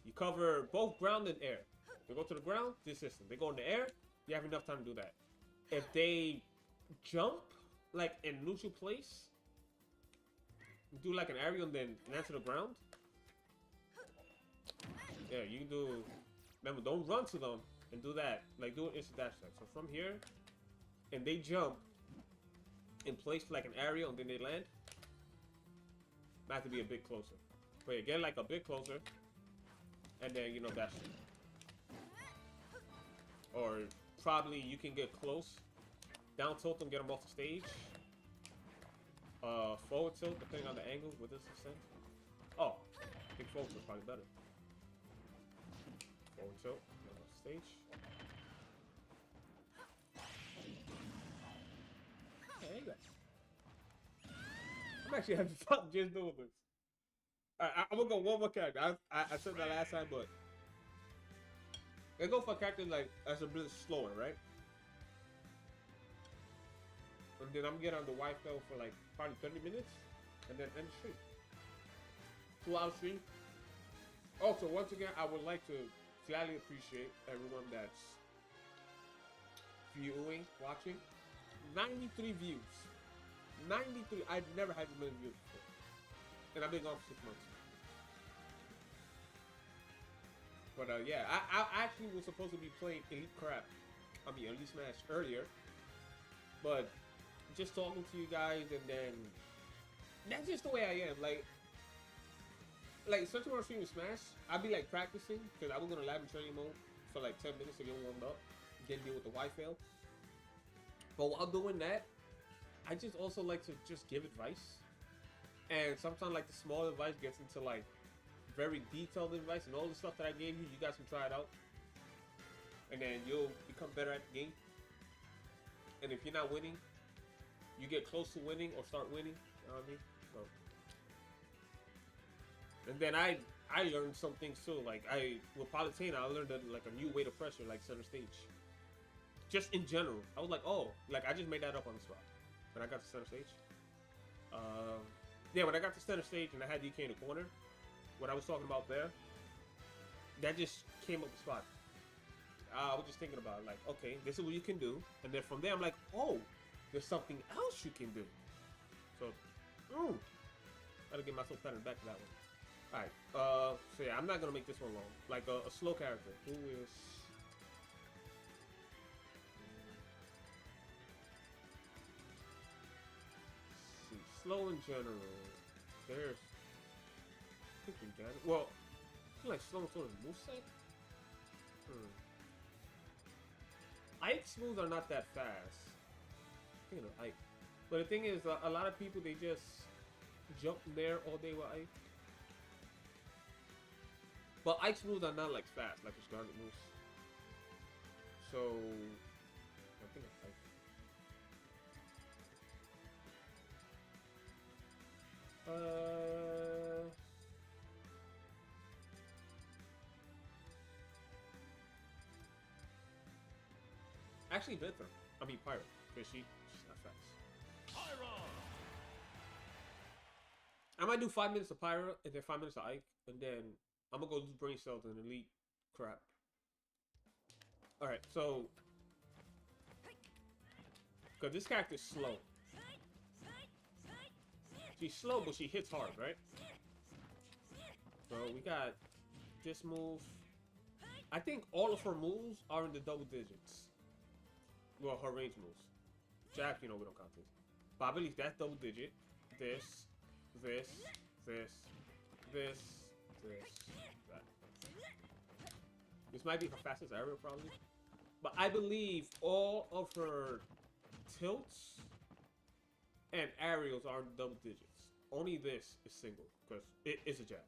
you cover both ground and air. They go to the ground, this system. They go in the air, you have enough time to do that. If they jump like in neutral place, do like an aerial and then land to the ground. Yeah, you can do. Remember, don't run to them and do that. Like, do an instant dash attack. So from here, and they jump in place for like an aerial and then they land. Might have to be a bit closer. But yeah, get like a bit closer, and then dash it. Or probably you can get close, down tilt them, get them off the stage. Forward tilt, depending on the angle with this ascent. Oh, I think forward tilt is probably better. Forward tilt, get off the stage. There you go. I'm actually having fun just doing this. I'm gonna go one more character. I said that last time, but let's go for a character like as a bit slower, right? And then I'm gonna get on the YFL for like probably 30 minutes, and then end the stream. 2 hour stream. Also, once again, I would like to gladly appreciate everyone that's viewing, watching. 93 views. 93. I've never had as many views before. And I've been gone for 6 months. But yeah, I actually was supposed to be playing Elite Smash earlier. But just talking to you guys, and then that's just the way I am. Like especially when I'm streaming Smash, I'd be like practicing because I was gonna lab in training mode for like 10 minutes to get warmed up, then deal with the Y-fail. But while doing that, I just also like to just give advice, and sometimes like the small advice gets into like very detailed advice, and all the stuff that I gave you, you guys can try it out, and then you'll become better at the game. And if you're not winning, you get close to winning or start winning. You know what I mean? So. And then I learned some things too. Like with Palutena, I learned like a new weight of pressure, like center stage. Just in general, I was like, oh, like I just made that up on the spot when I got to center stage. Yeah, when I got to center stage and I had DK in the corner, what I was talking about there, that just came up the spot. I was just thinking about it, like, okay, this is what you can do, and then from there I'm like, oh, there's something else you can do. So, gotta get myself patted back to that one. Alright, so yeah, I'm not gonna make this one long. Like a slow character. Who is... Let's see, slow in general. There's... I think in general... Well, I feel like slow sort of moveset? Ike's moves are not that fast. Thinking of Ike. But the thing is, a lot of people, they just jump there all day with Ike. But Ike's moves are not like fast, like his Garnet moves. So, I think of Ike. Actually, Vithra. I mean, Pyro. Because she's not fast. Pyro! I might do 5 minutes of Pyro and then 5 minutes of Ike, and then I'm gonna go do Brain Cells and Elite crap. Alright, so... Because this character's slow. She's slow, but she hits hard, right? So we got this move. I think all of her moves are in the double digits. Well, her range moves. Jab, you know, we don't count this. But I believe that's double digit. This, this, this, this, that. This might be her fastest aerial, probably. But I believe all of her tilts and aerials are in double digits. Only this is single, because it is a jab.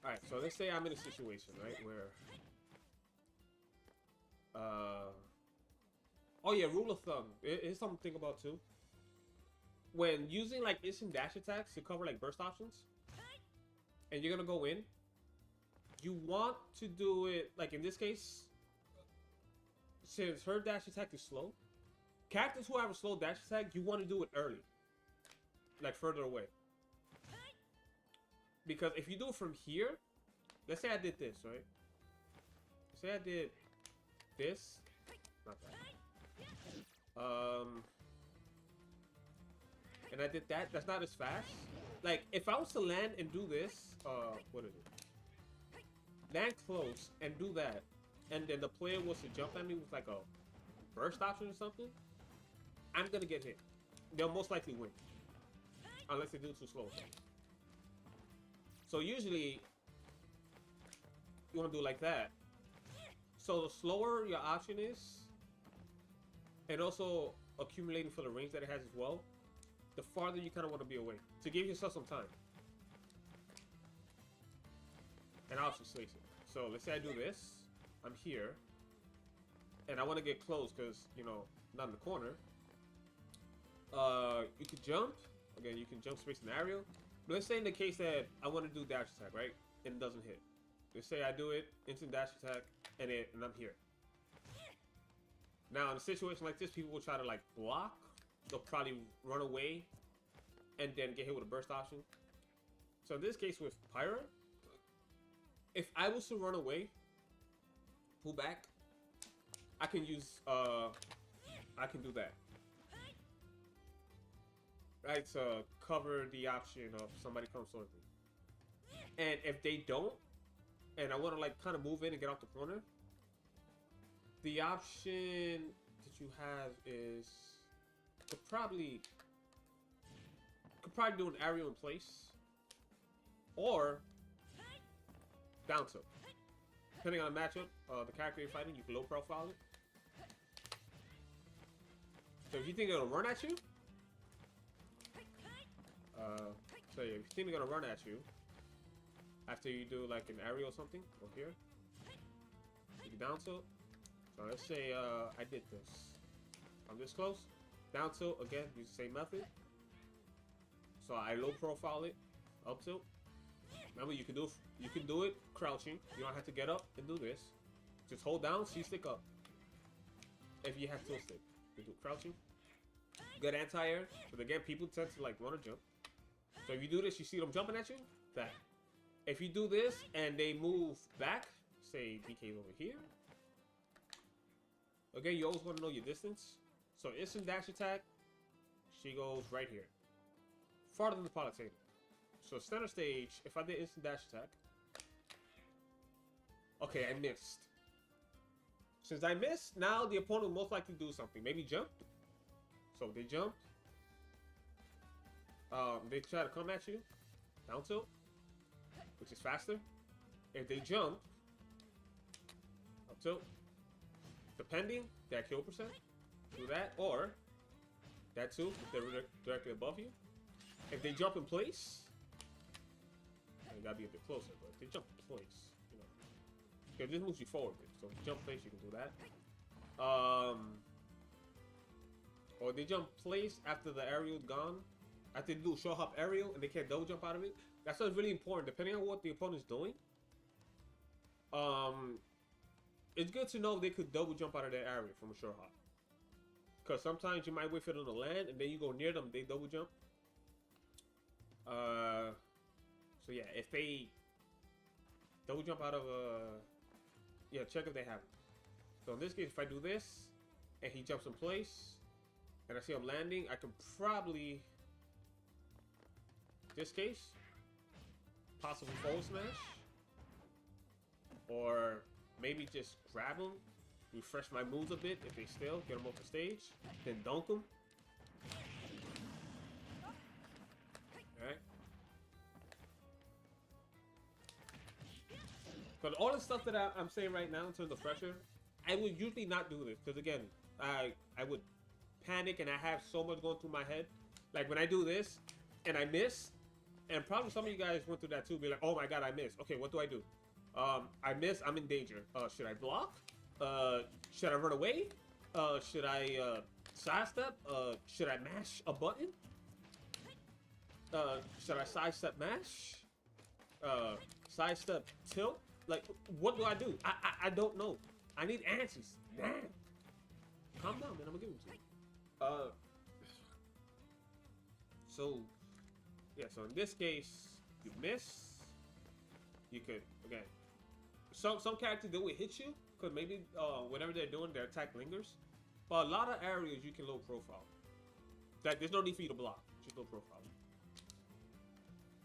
Alright, so let's say I'm in a situation, right, where... Oh yeah, rule of thumb. It's something to think about too. When using like instant dash attacks to cover like burst options, and you're gonna go in, you want to do it like in this case, since her dash attack is slow. Characters who have a slow dash attack, you want to do it early, like further away. Because if you do it from here, let's say I did this, right? Say I did this, not that. And I did that. That's not as fast. Like if I was to land and do this, what is it? Land close and do that, and then the player was to jump at me with like a burst option or something, I'm gonna get hit. They'll most likely win, unless they do it too slow. So usually, you want to do it like that. So the slower your option is, and also accumulating for the range that it has as well, the farther you kind of want to be away to give yourself some time. And I'll just place it. So let's say I do this. I'm here, and I want to get close because, you know, not in the corner. You could jump, Again, you can jump, space, and aerial. But let's say in the case that I want to do dash attack, right? And it doesn't hit. Let's say I do it, instant dash attack, and I'm here. Now, in a situation like this, people will try to like block. They'll probably run away and then get hit with a burst option. So in this case with Pyra, if I was to run away, pull back, I can use, I can do that. Right, to cover the option of somebody comes towards me. And if they don't, and I want to like kind of move in and get off the corner, the option that you have is could probably do an aerial in place or down tilt. Depending on the matchup, the character you're fighting, you can low profile it. So if you think it'll run at you, so yeah, if you think they're gonna run at you after you do like an aerial or something over here, you can down tilt. So let's say I did this. I'm this close. Down tilt again, use the same method. So I low profile it, up tilt. Remember, you can do it crouching. You don't have to get up and do this. Just hold down, C stick up. If you have tilt stick, you do crouching. Good anti-air. But again, people tend to like want to jump. So if you do this, you see them jumping at you. That. If you do this and they move back, say BK's over here. Again, you always want to know your distance. So instant dash attack, she goes right here, farther than the pilot table. So center stage, if I did instant dash attack, okay, I missed. Since I missed, now the opponent will most likely do something. Maybe jump. So they jump. They try to come at you, down tilt, which is faster. If they jump, up tilt, depending their kill percent, do that, or that too, if they're directly above you. If they jump in place, you gotta be a bit closer, but if they jump in place, you know, because this moves you forward. So if you jump place, you can do that. Or they jump place after the aerial's gone. After they do a short hop aerial and they can't double jump out of it. That's what's really important. Depending on what the opponent's doing, it's good to know if they could double jump out of their area from a short hop. Because sometimes you might wait for them to land and then you go near them, they double jump. So yeah, if they double jump out of a... Yeah, check if they have it. So in this case, if I do this and he jumps in place and I see him landing, I can probably... This case, possibly forward smash, or maybe just grab them, refresh my moves a bit if they still get them off the stage, then dunk them. Alright. But all the stuff that I'm saying right now in terms of pressure, I would usually not do this because again, I would panic and I have so much going through my head. Like when I do this and I miss. And probably some of you guys went through that too. Be like, oh my god, I missed. Okay, what do I do? I missed. I'm in danger. Should I block? Should I run away? Should I sidestep? Should I mash a button? Should I sidestep mash? Sidestep tilt? Like, what do I do? I don't know. I need answers. Damn. Calm down, man. I'm gonna give them to you. So. Yeah, so in this case, you miss. You could, again, some characters, they will hit you, because maybe whatever they're doing, their attack lingers. But a lot of areas you can low profile. Like, there's no need for you to block. Just low profile.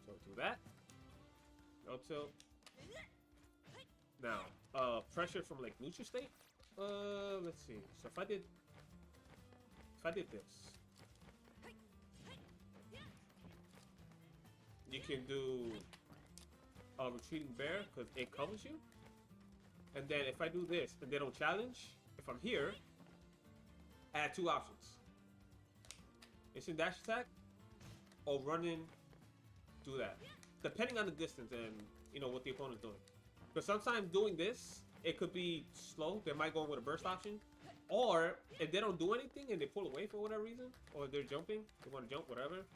So do that. No tilt. Now, pressure from like neutral state. Let's see. So if I did this. You can do a retreating bear because it covers you. And then if I do this and they don't challenge, if I'm here, I have two options. Instant dash attack or running, do that. Depending on the distance and you know what the opponent's doing. But sometimes doing this, it could be slow. They might go in with a burst option. Or if they don't do anything and they pull away for whatever reason, or they're jumping, they want to jump, whatever.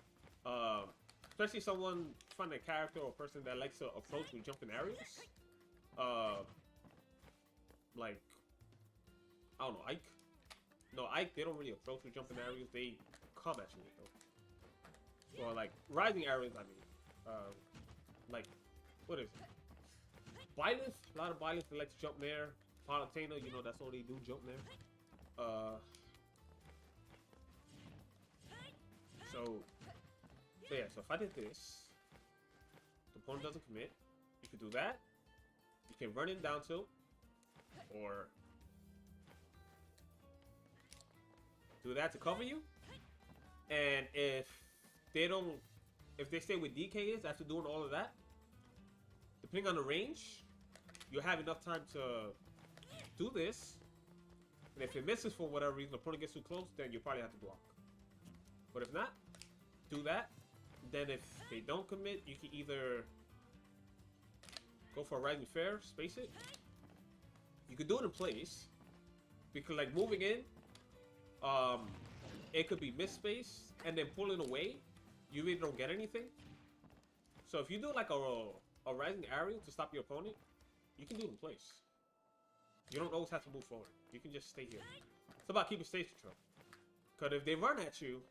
Especially someone, find a character or person that likes to approach with jumping areas. Like, I don't know, Ike. No, Ike, they don't really approach with jumping areas. They come at you with them. Or like rising areas, I mean. Like, what is it? Violence? A lot of violence. They like to jump there. Palutena, you know, that's all they do, jump there. So yeah, so if I did this, the opponent doesn't commit, you could do that. You can run in down tilt, or do that to cover you. And if they stay with DK after doing all of that, depending on the range, you'll have enough time to do this. And if it misses for whatever reason, the opponent gets too close, then you probably have to block. But if not, do that. Then if they don't commit, you can either go for a rising fair, space it. You could do it in place. Because like moving in, it could be miss-space, and then pulling away, you really don't get anything. So if you do like a rising aerial to stop your opponent, you can do it in place. You don't always have to move forward. You can just stay here. It's about keeping stage control. Because if they run at you,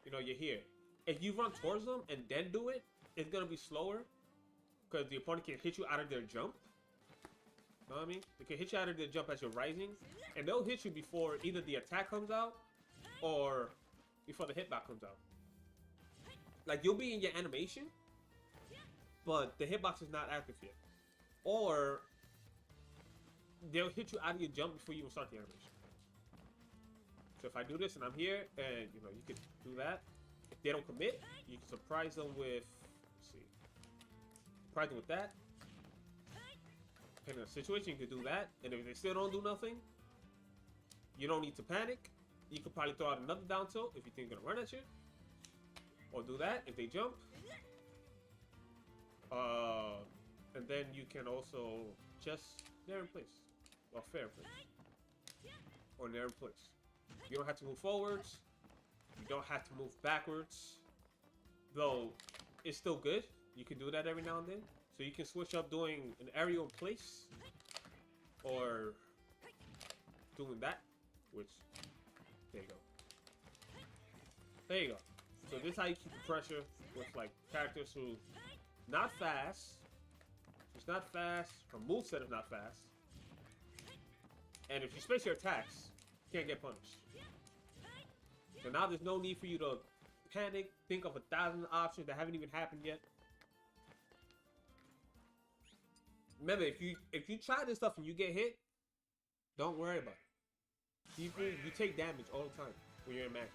you know, you're here. If you run towards them and then do it, it's going to be slower. Because the opponent can hit you out of their jump. You know what I mean? They can hit you out of their jump as you're rising. And they'll hit you before either the attack comes out or before the hitbox comes out. Like, you'll be in your animation, but the hitbox is not active yet. Or they'll hit you out of your jump before you even start the animation. So if I do this and I'm here, and you know, you can do that. If they don't commit, you can surprise them with, let's see, surprise them with that. Depending on the situation, you can do that. And if they still don't do nothing, you don't need to panic. You could probably throw out another down tilt if you think they're gonna run at you. Or do that if they jump. And then you can also just nair in place. Or fair in place. Or nair in place. You don't have to move forwards. You don't have to move backwards. Though, it's still good. You can do that every now and then. So you can switch up doing an aerial in place. Or doing that. Which, there you go. There you go. So this is how you keep the pressure with like characters who not fast. It's not fast. Her moveset is not fast. And if you space your attacks, you can't get punished. So now there's no need for you to panic, think of 1,000 options that haven't even happened yet. Remember, if you try this stuff and you get hit, don't worry about it. You take damage all the time when you're in matches.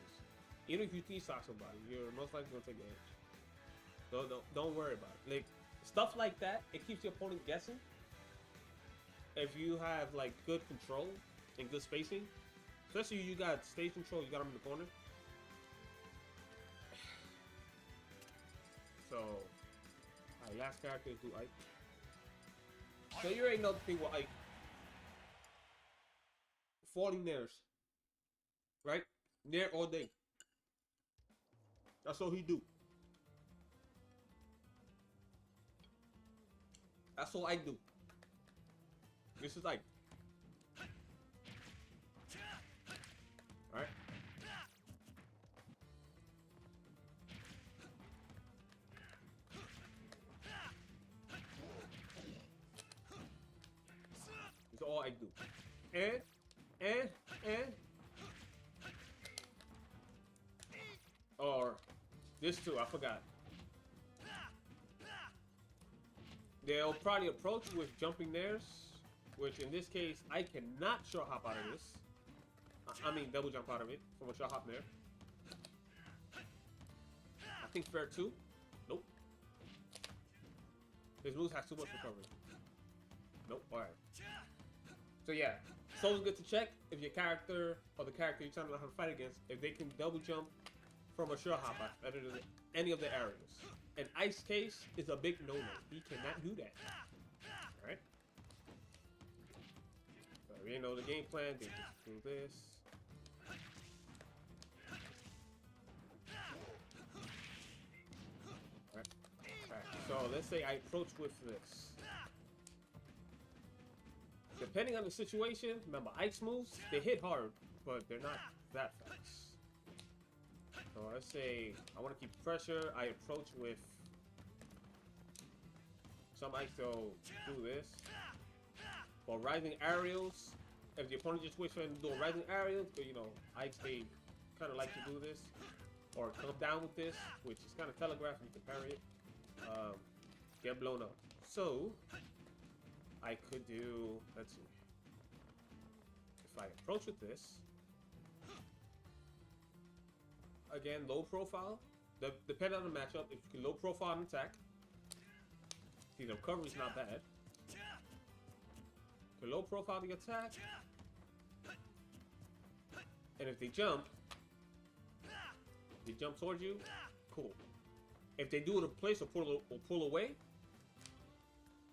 Even if you T-stock somebody, you're most likely gonna take damage. Don't worry about it. Like stuff like that, it keeps your opponent guessing. If you have like good control and good spacing, especially you got stage control, you got them in the corner. So, alright, last character is do Ike. So you already know the thing with Ike. 40 nairs. Right? Nair all day. That's all he do. That's all I do. This is like. Alright. It's all I do. And. Or this too, I forgot. They'll probably approach you with jumping nairs, which in this case, I cannot short hop out of this. I mean, double jump out of it from a short hop nair. I think fair too. Nope. His moves has too much recovery. Nope. Alright. So yeah, it's always good to check if your character or the character you're trying to learn how to fight against, if they can double jump from a short hop out better than any of the areas. And Ice Case is a big no-no. He cannot do that. Alright? So we know the game plan. They just do this. So let's say I approach with this. Depending on the situation, remember ice moves, they hit hard, but they're not that fast. So let's say I want to keep pressure, I approach with some ice to do this. For rising aerials, if the opponent just waits for him to do a rising aerial, but you know, ice they kind of like to do this. Or come down with this, which is kind of telegraphed, you can parry it. Get blown up. So I could do, let's see, if I approach with this, again, low profile, depending on the matchup, if you can low profile an attack, see, the recovery's not bad. You can low profile the attack, and if they jump towards you, cool. If they do it in place or pull away,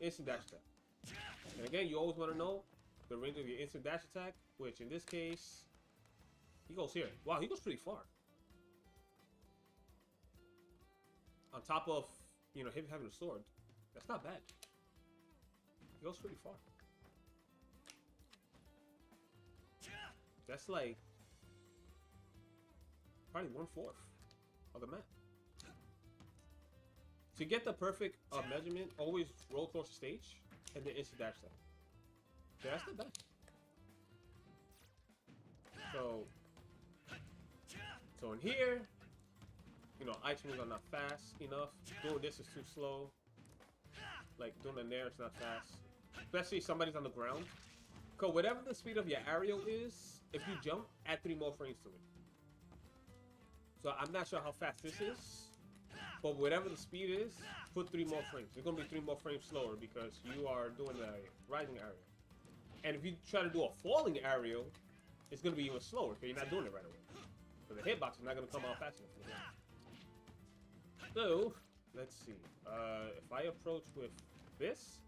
instant dash attack. And again, you always want to know the range of your instant dash attack, which in this case, he goes here. Wow, he goes pretty far. On top of, you know, him having a sword, that's not bad. He goes pretty far. That's like probably 1/4 of the map. To get the perfect measurement, always roll across the stage and then instant dash that. So that's not bad. So in here, you know, ice moves are not fast enough. Doing this is too slow. Like doing the nair is not fast. Especially if somebody's on the ground. Because whatever the speed of your aerial is, if you jump, add 3 more frames to it. So I'm not sure how fast this is, but whatever the speed is, put 3 more frames. It's going to be 3 more frames slower because you are doing the rising aerial. And if you try to do a falling aerial, it's going to be even slower because you're not doing it right away. So the hitbox is not going to come out fast enough. So, let's see. If I approach with this,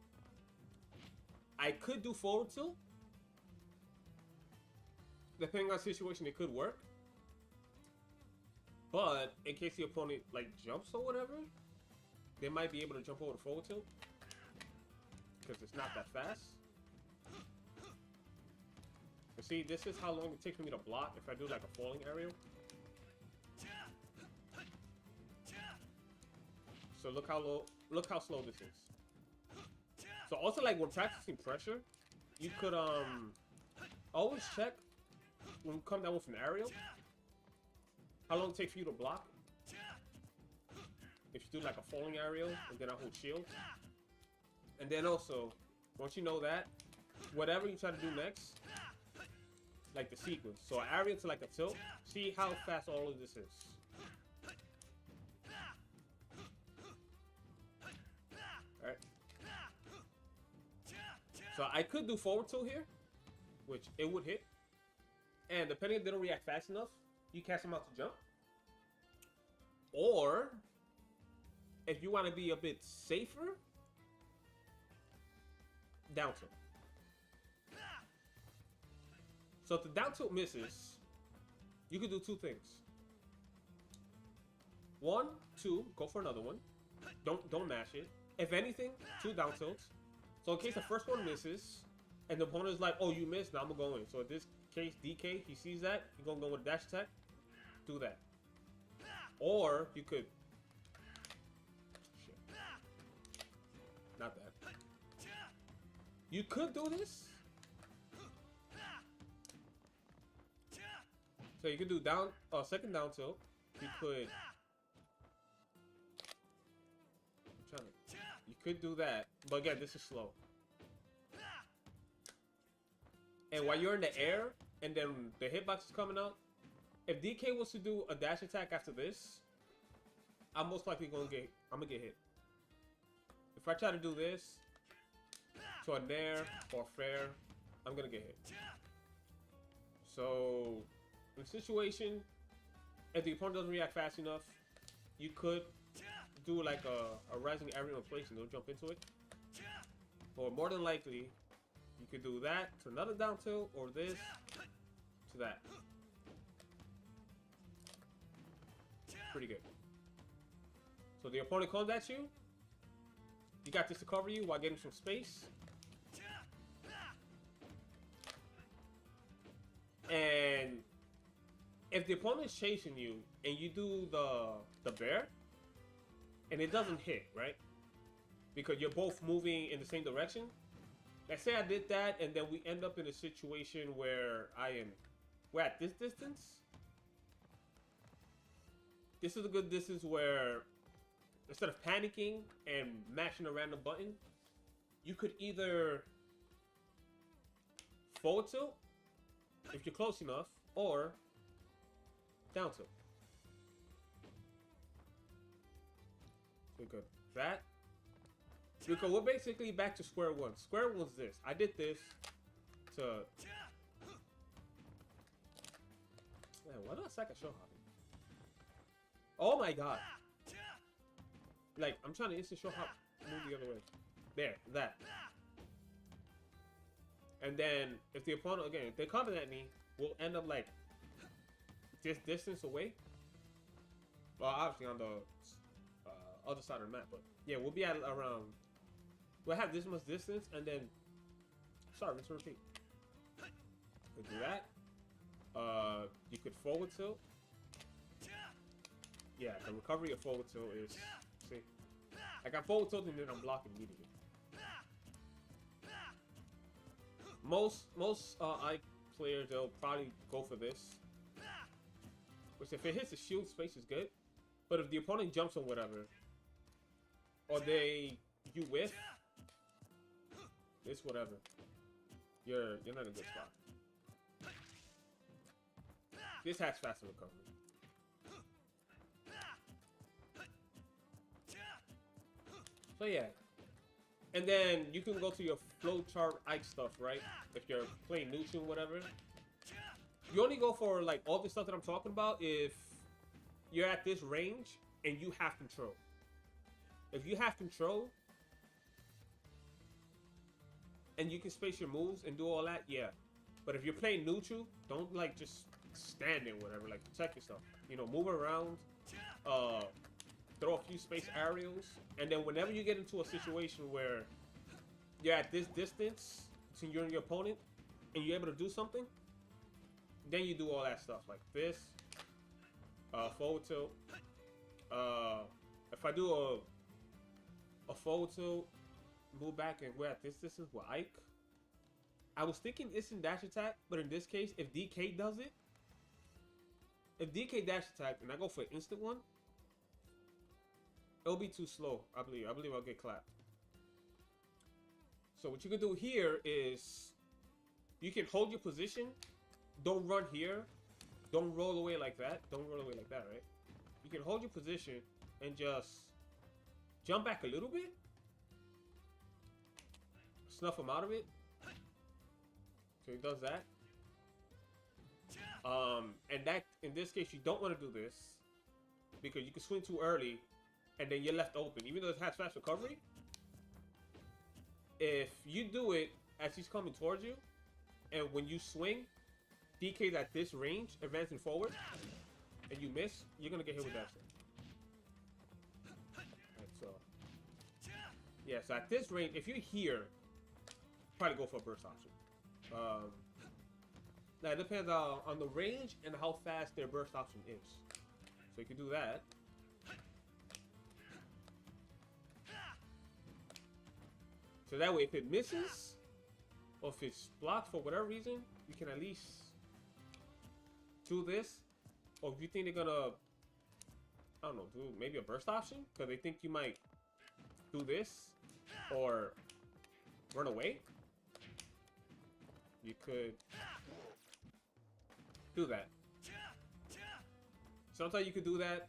I could do forward tilt. Depending on the situation, it could work. But in case the opponent like jumps or whatever, they might be able to jump over the forward tilt because it's not that fast. But see, this is how long it takes for me to block if I do like a falling aerial. So look how slow this is. So also like when practicing pressure, you could always check when you come down with an aerial how long it takes for you to block. If you do like a falling aerial and then I hold shield. And then also, once you know that, whatever you try to do next, like the sequence. So an aerial to like a tilt, see how fast all of this is. Alright. So I could do forward tilt here, which it would hit. And depending if they don't react fast enough, you cast them out to jump. Or, if you want to be a bit safer, down tilt. So if the down tilt misses, you can do 2 things. 1, 2, go for another one. Don't mash it. If anything, 2 down tilts. So in case the first one misses, and the opponent is like, oh, you missed, now I'm going to go in. So in this case, DK, he sees that, he's going to go with a dash attack. Do that. Or you could... Shit. Not that. You could do this. So you could do down, second down tilt. You could... You could do that, but again, this is slow. And while you're in the air, and then the hitbox is coming out, if DK was to do a dash attack after this, I'm most likely gonna get hit. If I try to do this to a nair or fair, I'm gonna get hit. So, in the situation, if the opponent doesn't react fast enough, you could do like a rising aerial in place and they'll jump into it. Or more than likely, you could do that to another down tilt or this to that. Pretty good. So the opponent comes at you, You got this to cover you while getting some space. And if the opponent's chasing you and you do the bear and it doesn't hit, right? Because you're both moving in the same direction. Let's say I did that and then we end up in a situation where we're at this distance. This is a good distance where instead of panicking and mashing a random button, you could either forward tilt if you're close enough, or down tilt. So good. That. Because we're basically back to square one. Square one's this. I did this to. Man, why do I suck at show hopping? Oh my god. Like, I'm trying to instant show hop, move the other way. There, that. And then, if the opponent, again, if they come at me, we'll end up like this distance away. Well, obviously on the other side of the map, but yeah, we'll be at around, we'll have this much distance, and then, sorry, let's repeat. You could do that. You could forward tilt. Yeah, the recovery of forward tilt is, see, like I'm forward tilting and then I'm blocking immediately. Most Ike players, they'll probably go for this, which if it hits the shield space is good, but if the opponent jumps on whatever, or you whiff this whatever, you're not in a good spot. This has faster recovery. So yeah. And then you can go to your flowchart Ike stuff, right? If you're playing neutral, whatever. You only go for like all the stuff that I'm talking about if you're at this range and you have control. If you have control and you can space your moves and do all that, yeah. But if you're playing neutral, don't like just stand there, whatever. Like protect yourself. You know, move around. Throw a few space aerials, and then whenever you get into a situation where you're at this distance between you and your opponent, and you're able to do something, then you do all that stuff like this, forward tilt. If I do a forward tilt, move back, and we're at this distance with Ike, I was thinking instant dash attack, but in this case, if DK does it, if DK dash attack and I go for an instant one, it'll be too slow, I believe. I believe I'll get clapped. So what you can do here is you can hold your position. Don't run here. Don't roll away like that. Don't roll away like that, right? You can hold your position and just jump back a little bit. Snuff him out of it. So he does that. And that, in this case, you don't want to do this because you can swing too early and then you're left open. Even though it has fast recovery, if you do it as he's coming towards you, and when you swing, DK's at this range, advancing forward, and you miss, you're gonna get hit with that shit. Right, so yeah, so at this range, if you're here, probably go for a burst option. Now it depends on the range and how fast their burst option is. So you can do that. So that way, if it misses, or if it's blocked for whatever reason, you can at least do this. Or if you think they're gonna, I don't know, do maybe a burst option, because they think you might do this, or run away, you could do that. Sometimes you could do that.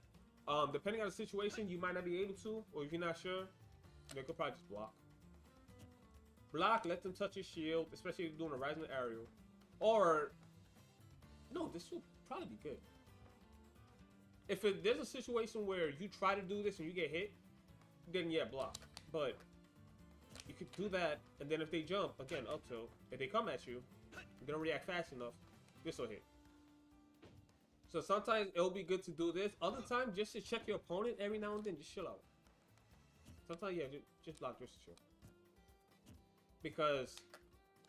Depending on the situation, you might not be able to, or if you're not sure, they could probably just block. Block, let them touch your shield, especially if you're doing a rising aerial. Or, no, this will probably be good. If there's a situation where you try to do this and you get hit, then yeah, block. But you could do that, and then if they jump, again, up tilt, if they come at you, you don't react fast enough, this will hit. So sometimes it'll be good to do this. Other times, just to check your opponent every now and then, just chill out. Sometimes, yeah, just block just to chill. Because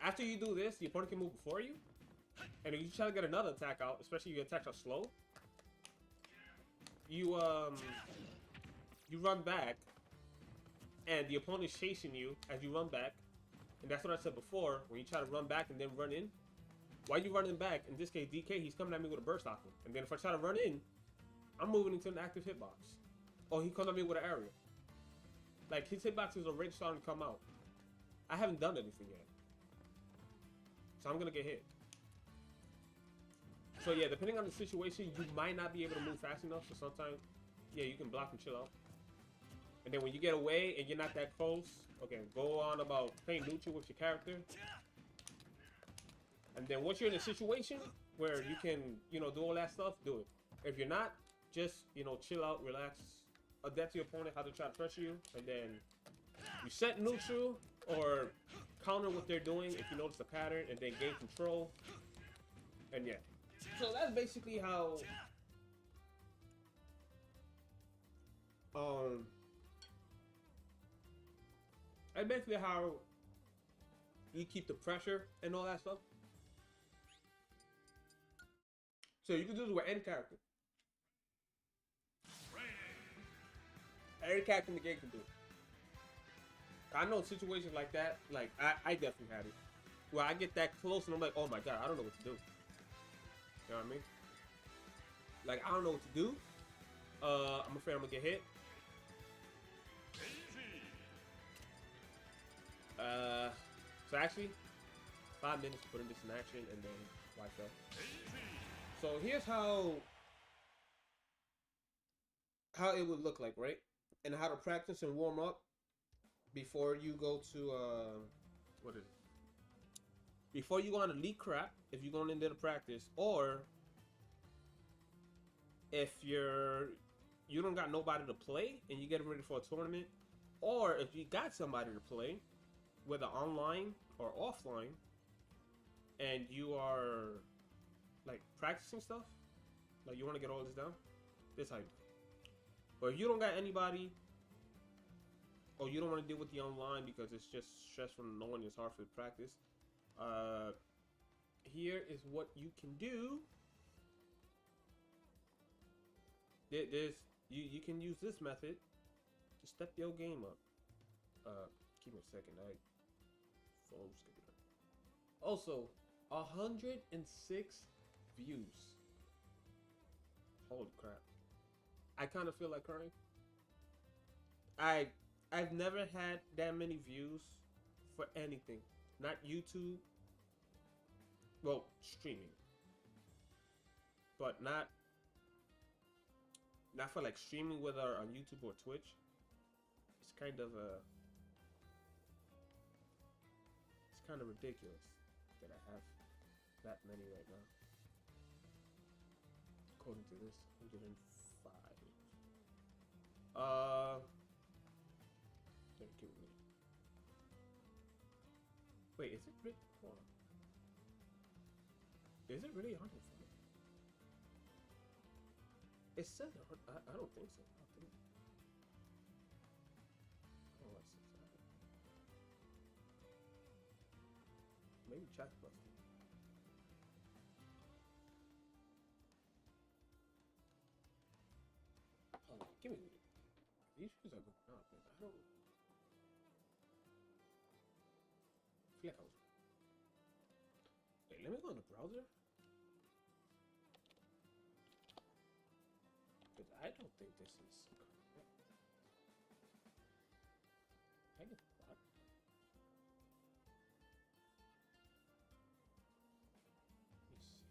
after you do this, the opponent can move before you. And if you try to get another attack out, especially if your attacks are slow, you run back, and the opponent is chasing you as you run back. And that's what I said before, when you try to run back and then run in. While you running back, in this case DK, he's coming at me with a burst off him. And then if I try to run in, I'm moving into an active hitbox. Or he comes at me with an area. Like, his hitbox is already starting to come out. I haven't done anything yet. So I'm gonna get hit. So yeah, depending on the situation, you might not be able to move fast enough. So sometimes, yeah, you can block and chill out. And then when you get away and you're not that close, okay, go on about playing neutral with your character. And then once you're in a situation where you can, you know, do all that stuff, do it. If you're not, just, you know, chill out, relax, adapt to your opponent, how to try to pressure you, and then you set neutral or counter what they're doing if you notice the pattern, and then gain control. And yeah. So that's basically how that's basically how you keep the pressure and all that stuff. So you can do this with any character. Every character in the game can do it. I know situations like that, like I definitely had it. Where I get that close and I'm like, oh my god, I don't know what to do. You know what I mean? Like, I don't know what to do. I'm afraid I'm gonna get hit. So actually, 5 minutes to put this in action and then wipe up. So here's how it would look like, right? And how to practice and warm up before you go to what is it? Before you go on elite crap, if you're going in there to practice, or if you don't got nobody to play and you're getting ready for a tournament, or if you got somebody to play, whether online or offline, and you are like practicing stuff, like you want to get all this down, this how you do it. But if you don't got anybody, or you don't want to deal with the online because it's just stressful and annoying, it's hard for the practice, here is what you can do. You can use this method to step your game up. Give me a second. Phone's gonna be. Also, 106 views. Holy crap! I kind of feel like crying. I've never had that many views for anything. Not YouTube. Well, streaming. But not for like streaming, whether on YouTube or Twitch. It's kind of ridiculous that I have that many right now. According to this, 105. Thank you. Wait, is it really? Hold on. Is it really 100? It says I don't think so. I don't think. Oh, that's exactly. Maybe chat busted. Oh, give me. These shoes are going up, man. I don't. I feel like I was. Wait, let me go on the browser. Because I don't think this is correct. I get what? Let me see.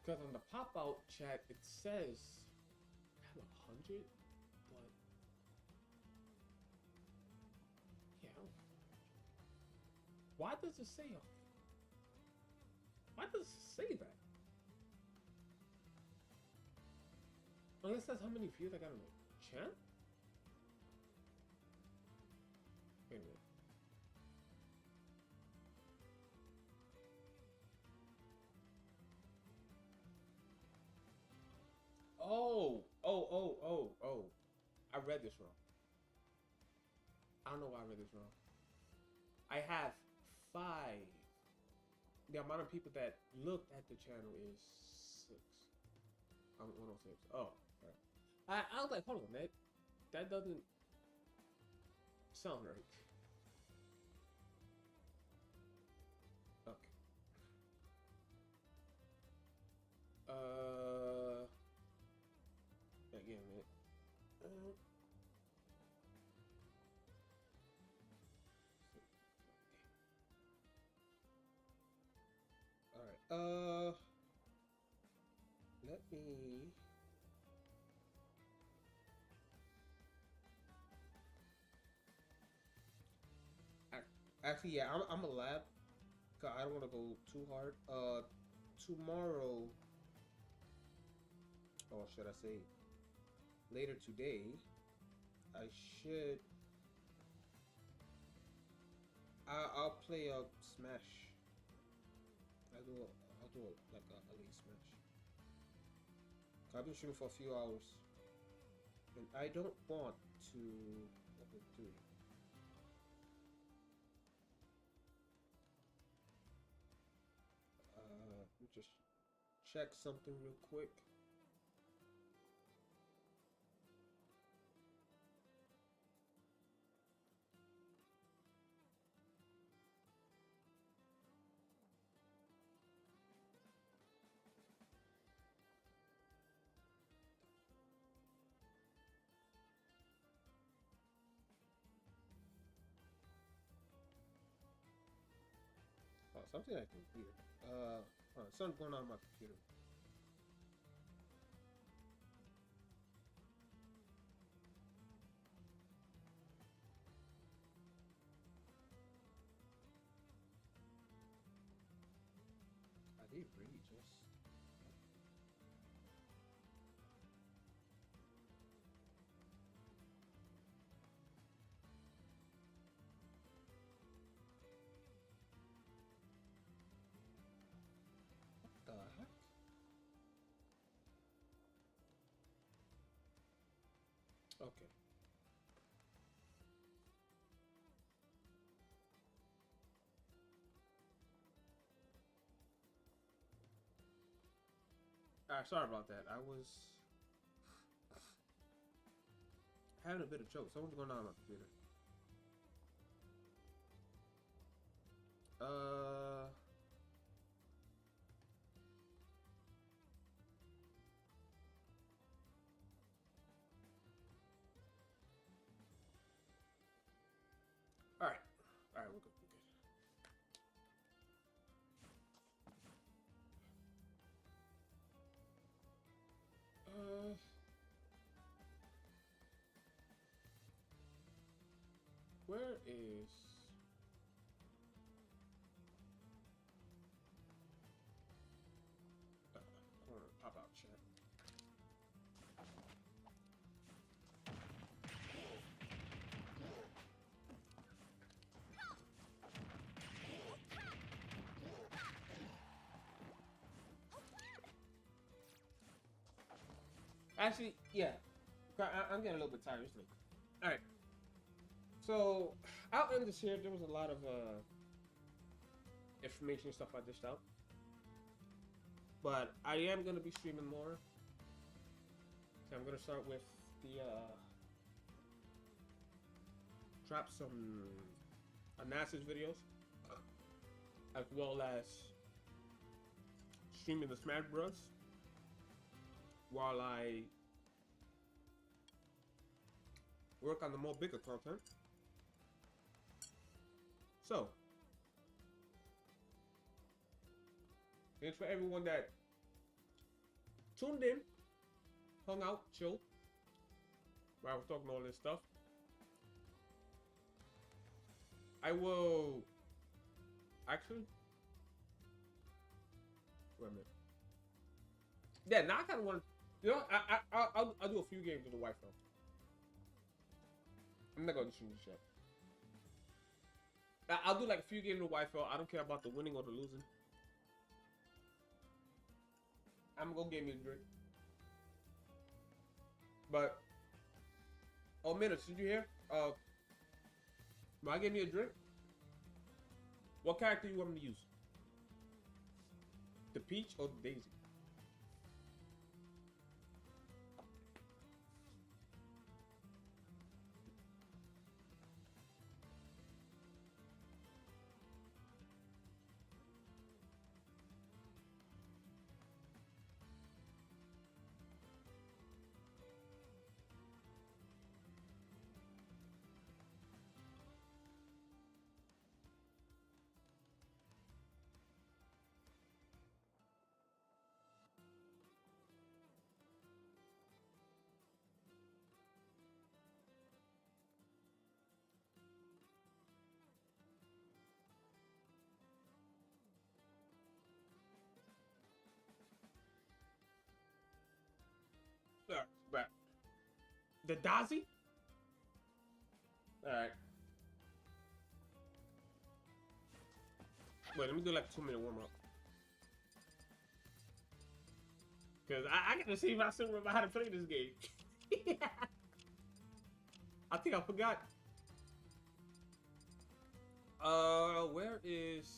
Because on the pop-out chat, it says I have 100, but yeah. Why does it say? Why does it say that? Unless that's how many views I got on the channel? Wait a minute. Oh. I read this wrong. I don't know why I read this wrong. I have 5. The amount of people that looked at the channel is 6. I'm 106. Oh, right. I was like, hold on, that doesn't sound right. Okay. Again, man. All right. Let me. Actually, yeah, I'm a lab. Cause I don't want to go too hard. Tomorrow. Or should I say, later today? I should. I'll play Smash. I'll do it like a Elite Smash. I've been streaming for a few hours, and I don't want to overdo it. Let me just check something real quick. Oh, something I can hear. Something going on my computer. I did really just. What the heck? Okay. Alright, sorry about that. I was having a bit of choke. Something's going on my computer. Alright. Alright, we're good. We're good. Where is... I want to pop out chat. Actually, yeah. I'm getting a little bit tired. Alright. So, I'll end this here. There was a lot of information and stuff I dished out. But I am going to be streaming more. So I'm going to start with the... drop some analysis videos. As well as streaming the Smash Bros. While I work on the more bigger content. So, thanks for everyone that tuned in, hung out, chilled, while I was talking all this stuff. I will actually wait a minute. Yeah, now I kind of want to. You know, I'll do a few games with the wife though. I'm not gonna do this yet. I'll do like a few games with the wife though. I don't care about the winning or the losing. I'm gonna go get me a drink. But oh, minutes, did you hear? When I gave me a drink, what character you want me to use? The Peach or the Daisy? Right. The Daisy? Alright. Wait, let me do like a 2-minute warm up. Cause I gotta see if I still remember how to play this game. I think I forgot. Where is...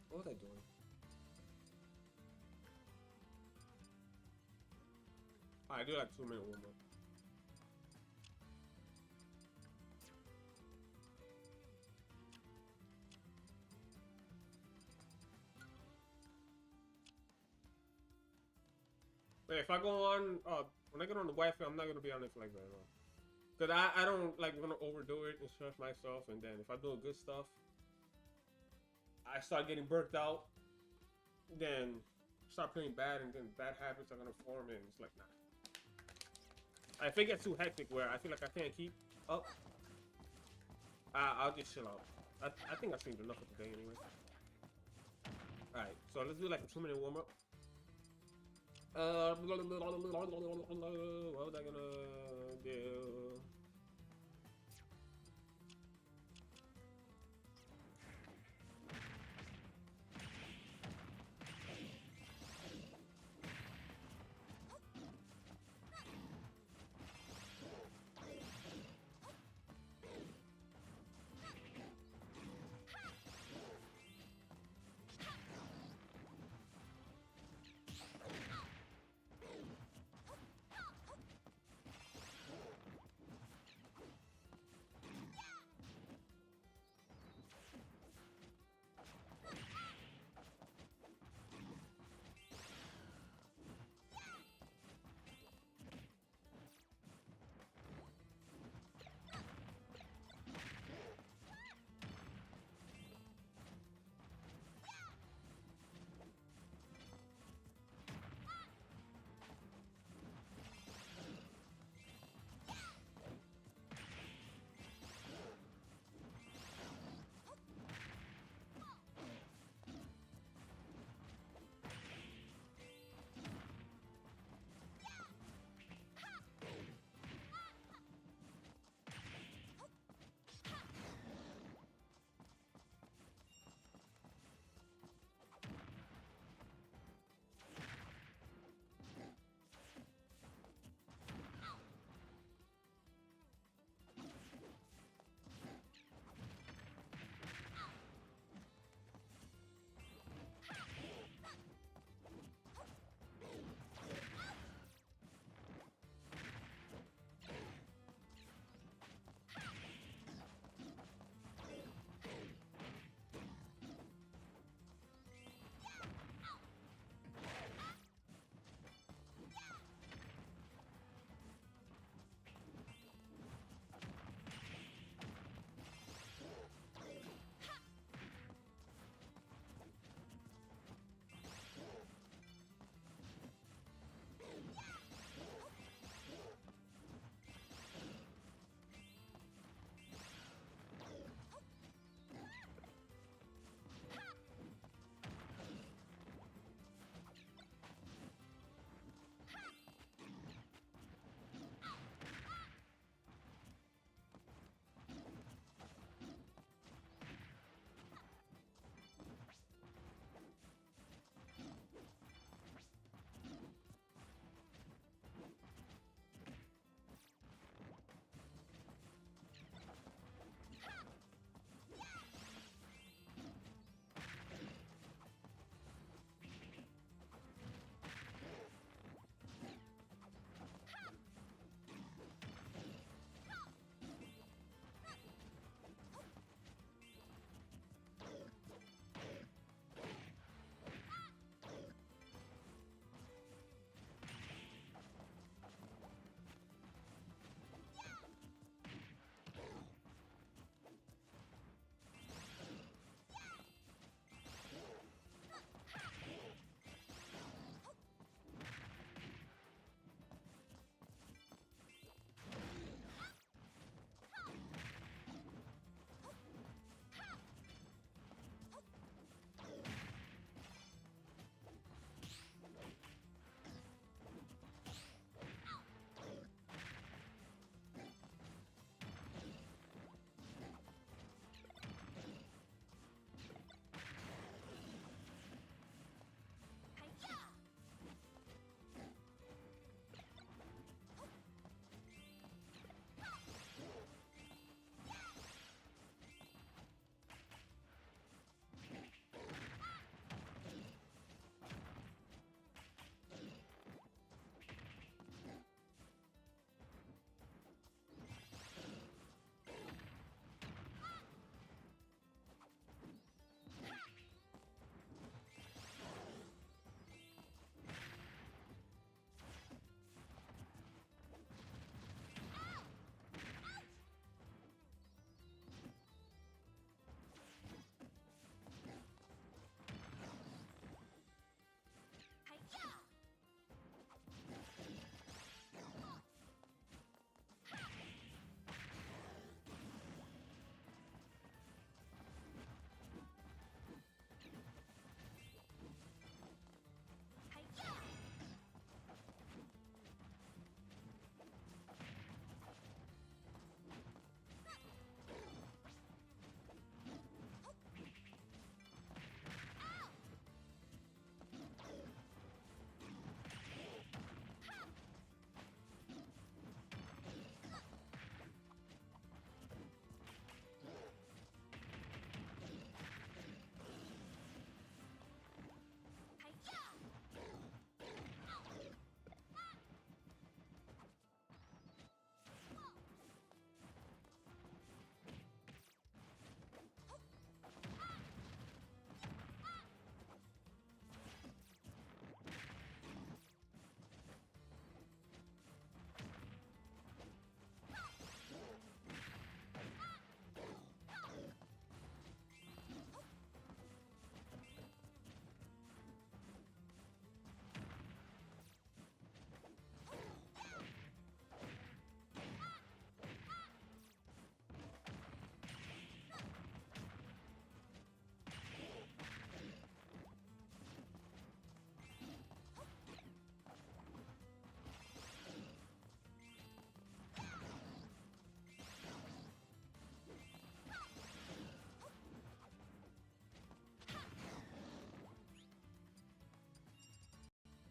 What was I doing? Alright, do like 2-minute warm up. Wait, if I go on, when I get on the Wi-Fi, I'm not gonna be on it for like very long. Cause I don't like want to overdo it and stress myself, and then if I do good stuff, I start getting burnt out. Then start playing bad, and then bad habits are gonna form, and it's like nah. If it gets too hectic where I feel like I can't keep up, I'll just chill out. I think I streamed enough for today anyway. Alright, so let's do like a 2-minute warm up. What was I gonna do?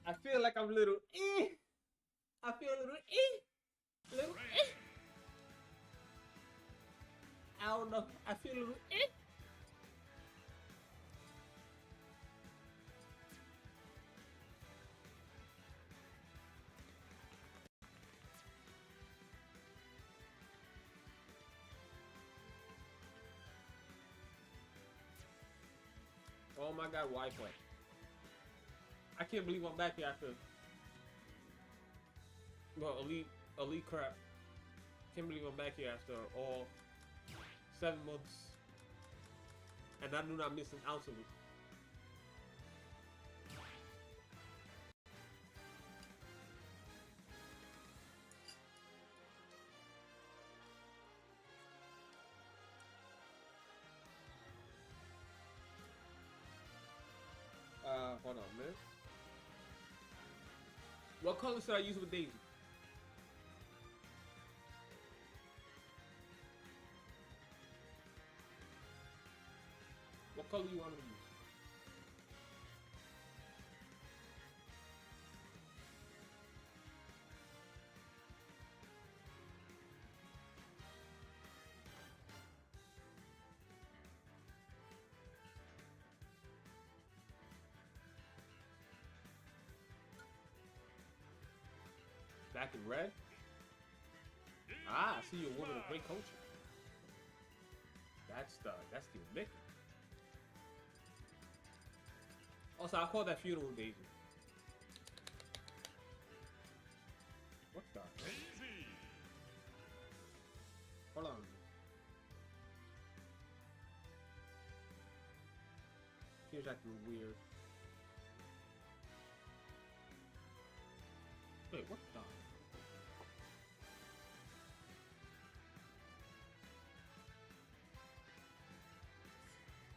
I feel like I'm a little I feel a little little I don't know. I feel a little Oh my god, Wi-Fi. I can't believe I'm back here after well, elite crap. Can't believe I'm back here after all 7 months. And I do not miss an ounce of it. Hold on, man. What color should I use with Daisy? What color you want to use? Back in red? Ah, I see you're a woman of great culture. That's the Mickey. Also, I call that funeral Daisy. What the? Hold on. Here's acting weird. Wait, what the?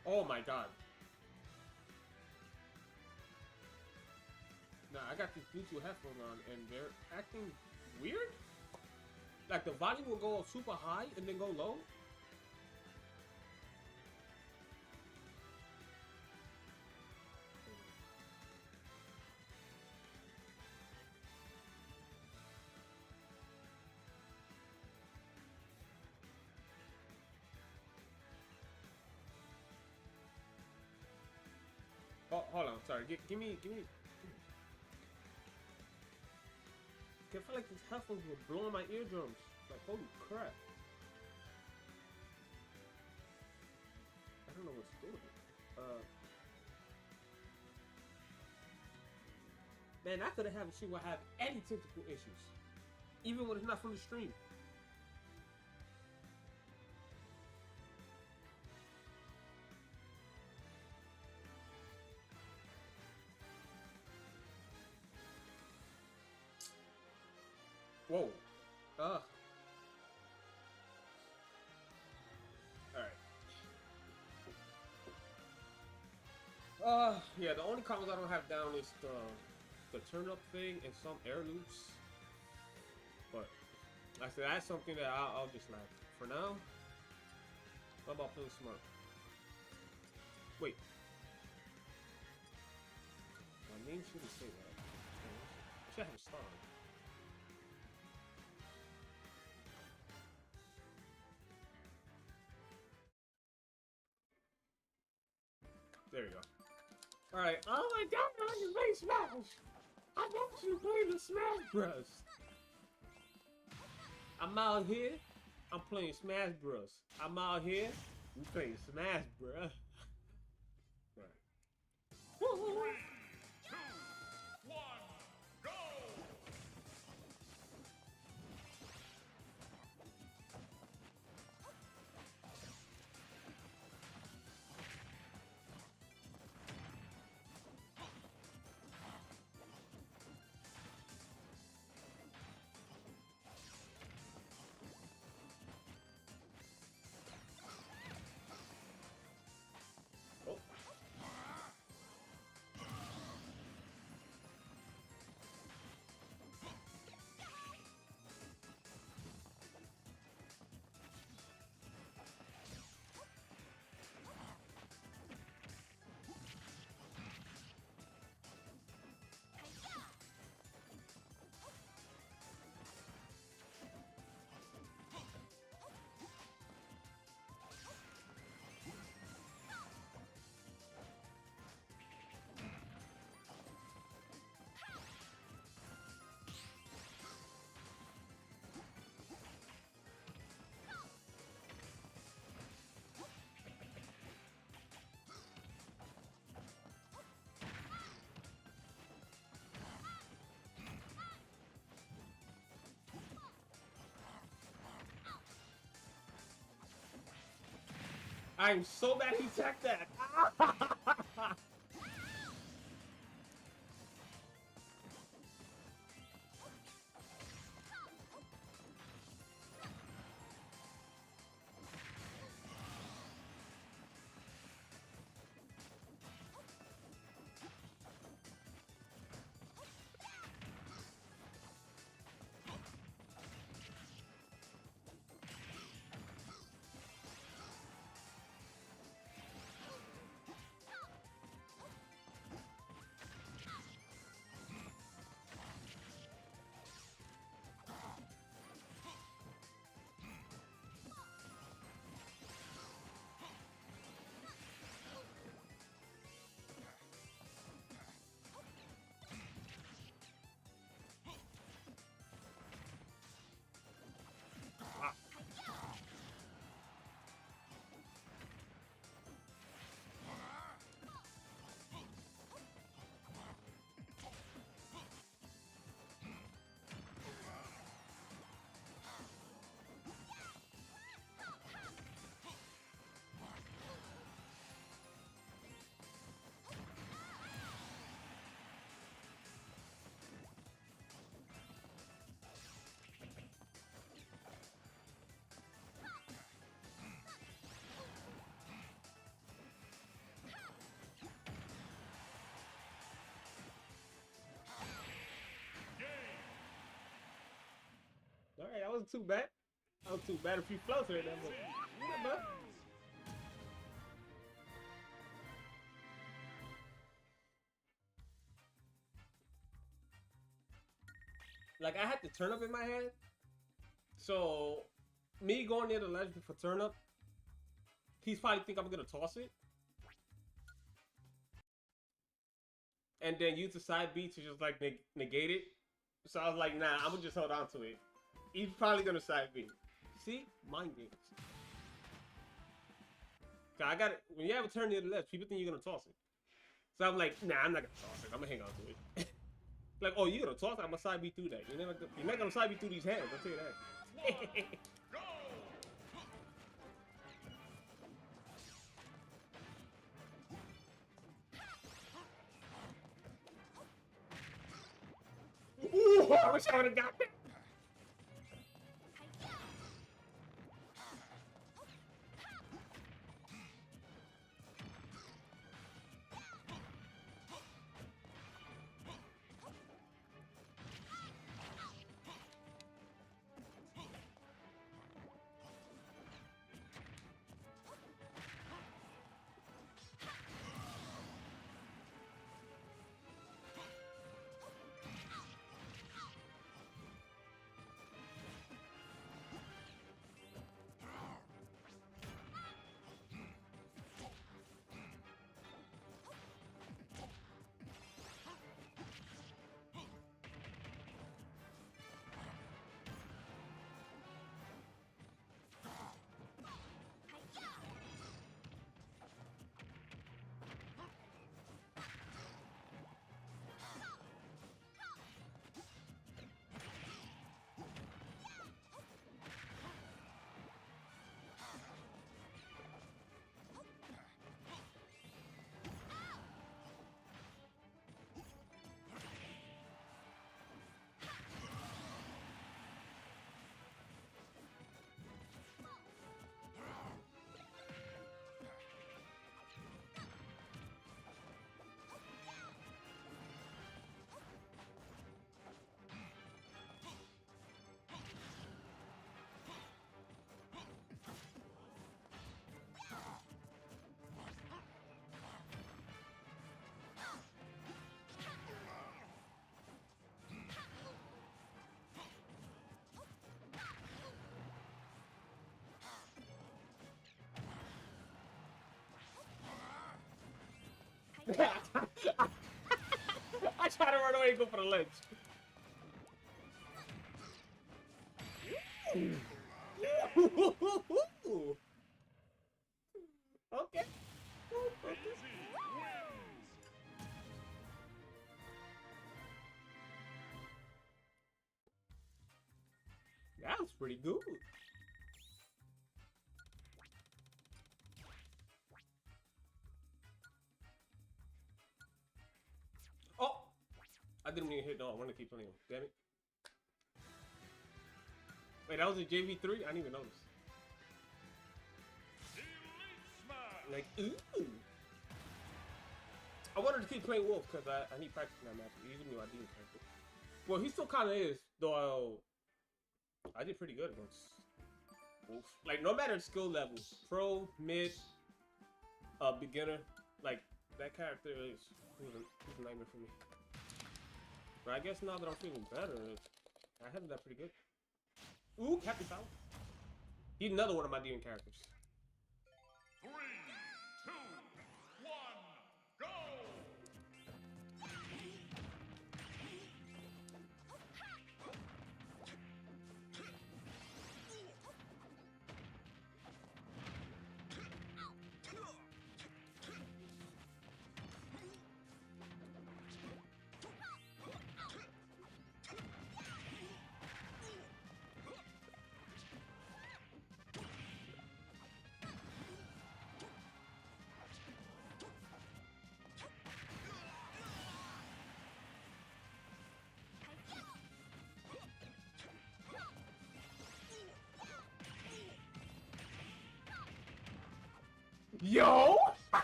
Oh my god. Nah, I got these Bluetooth headphones on and they're acting weird? Like the volume will go super high and then go low? Oh, hold on, sorry. Give me. I feel like these headphones were blowing my eardrums. Like, holy crap. I don't know what's doing it. Man, I could have a shoe I have any technical issues. Even when it's not from the stream. Whoa. Alright. Yeah, the only combos I don't have down is the turn up thing and some air loops. But like I said, that's something that I'll just like for now. What about playing smart? Wait. My name shouldn't say that. I should have a star. There you go. Alright. Oh my god, I can play Smash! I want you to play the Smash Bros. I'm out here, I'm playing Smash Bros. I'm out here, we playing Smash Bros. Right. 3, 2, 1, go! I'm so mad he attacked that. Alright, that wasn't too bad. That was too bad. A few floats right there, but yeah, bro. Like I had the turnip in my hand, so me going near the ledge for turnip, he's probably think I'm gonna toss it, and then use the side beat to just like negate it. So I was like, nah, I'm gonna just hold on to it. He's probably gonna side beat. See, mind games. So I got it. When you have a turn near the ledge, people think you're gonna toss it. So I'm like, nah, I'm not gonna toss it. I'm gonna hang on to it. Like, oh, you're gonna toss it? I'm gonna side beat through that. You're not gonna side beat through these hands. I'll tell you that. Ooh, I wish I would have got that. I try to run away and go for the ledge. Okay. That was pretty good. I didn't even hit. No, I want to keep playing. Damn it. Wait, that was a JV3? I didn't even notice. Elite Smash. Like, ooh. I wanted to keep playing Wolf because I need practice in that match. He's gonna be my demon character. Well, he still kind of is, though. I did pretty good against Wolf. Like, no matter the skill level, pro, mid, beginner, like that character is he's a nightmare for me. But I guess now that I'm feeling better, I handled that pretty good. Ooh, Captain Foul. He's another one of my demon characters. 3, 2, 1, go! Yo! I'm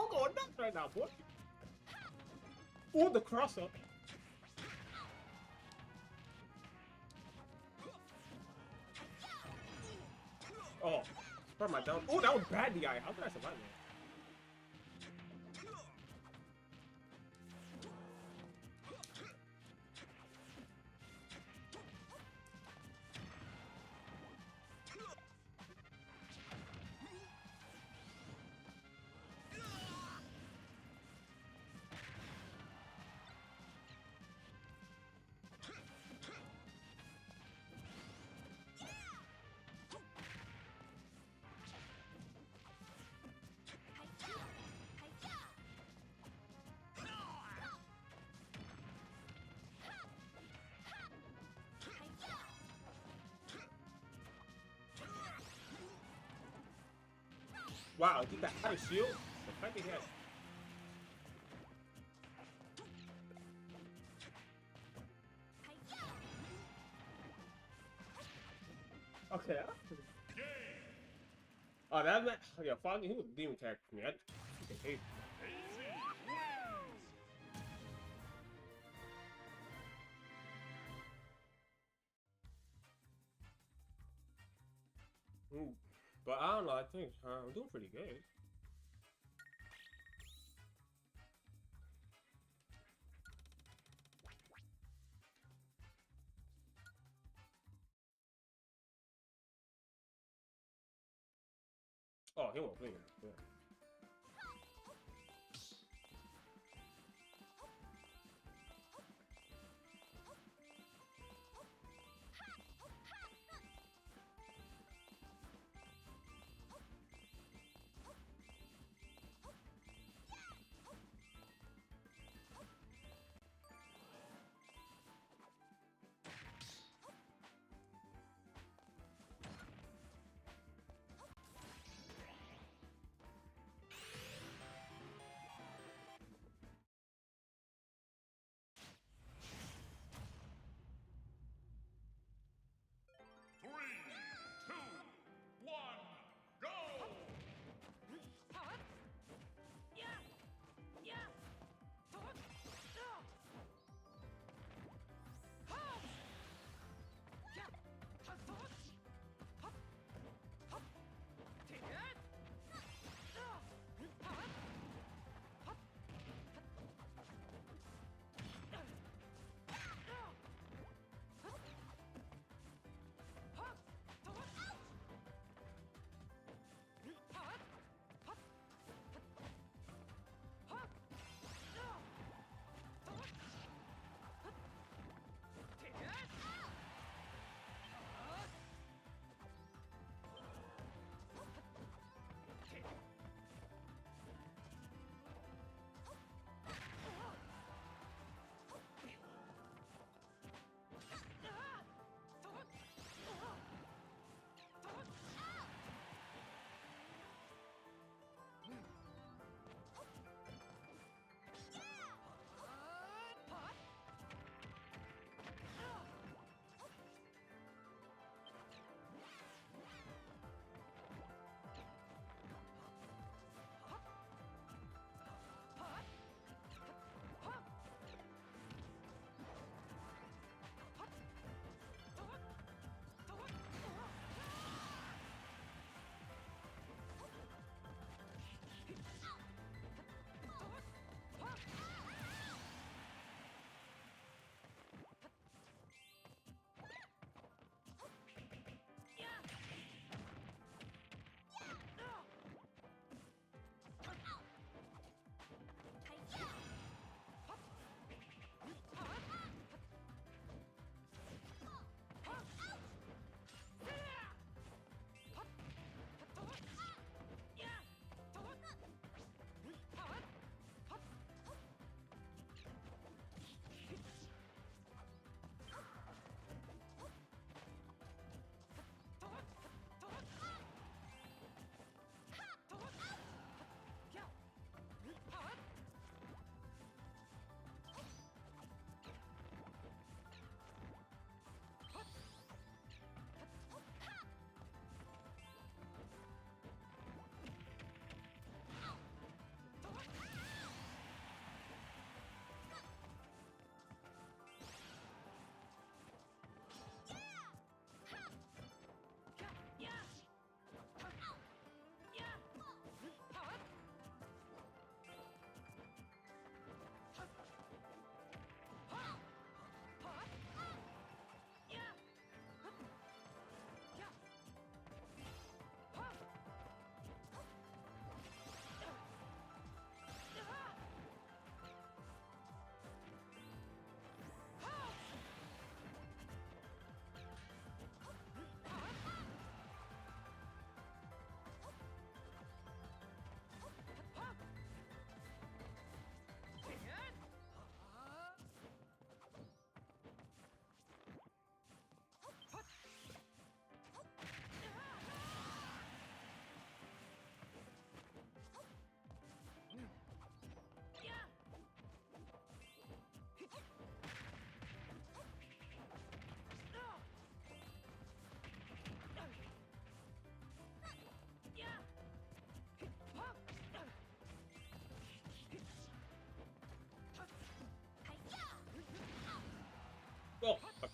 going nuts right now, boy. Ooh, the cross up. Oh, spur my down. Oh, that was bad, DI. How did I survive that? Wow, did that have a shield? The fact that he had... Okay. Oh, that man. Oh, yeah, Foggy, he was a demon character for me. I freaking hate him. AZ wins. Ooh. But I don't know, I think I'm doing pretty good. Oh, he won't win. Yeah.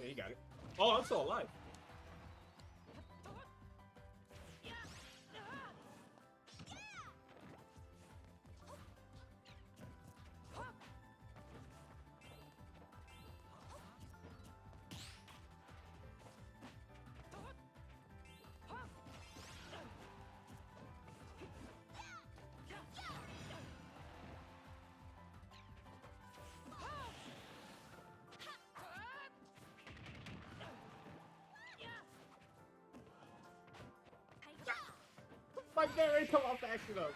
Yeah, he got it. Oh, I'm still alive. My Barry come off action though.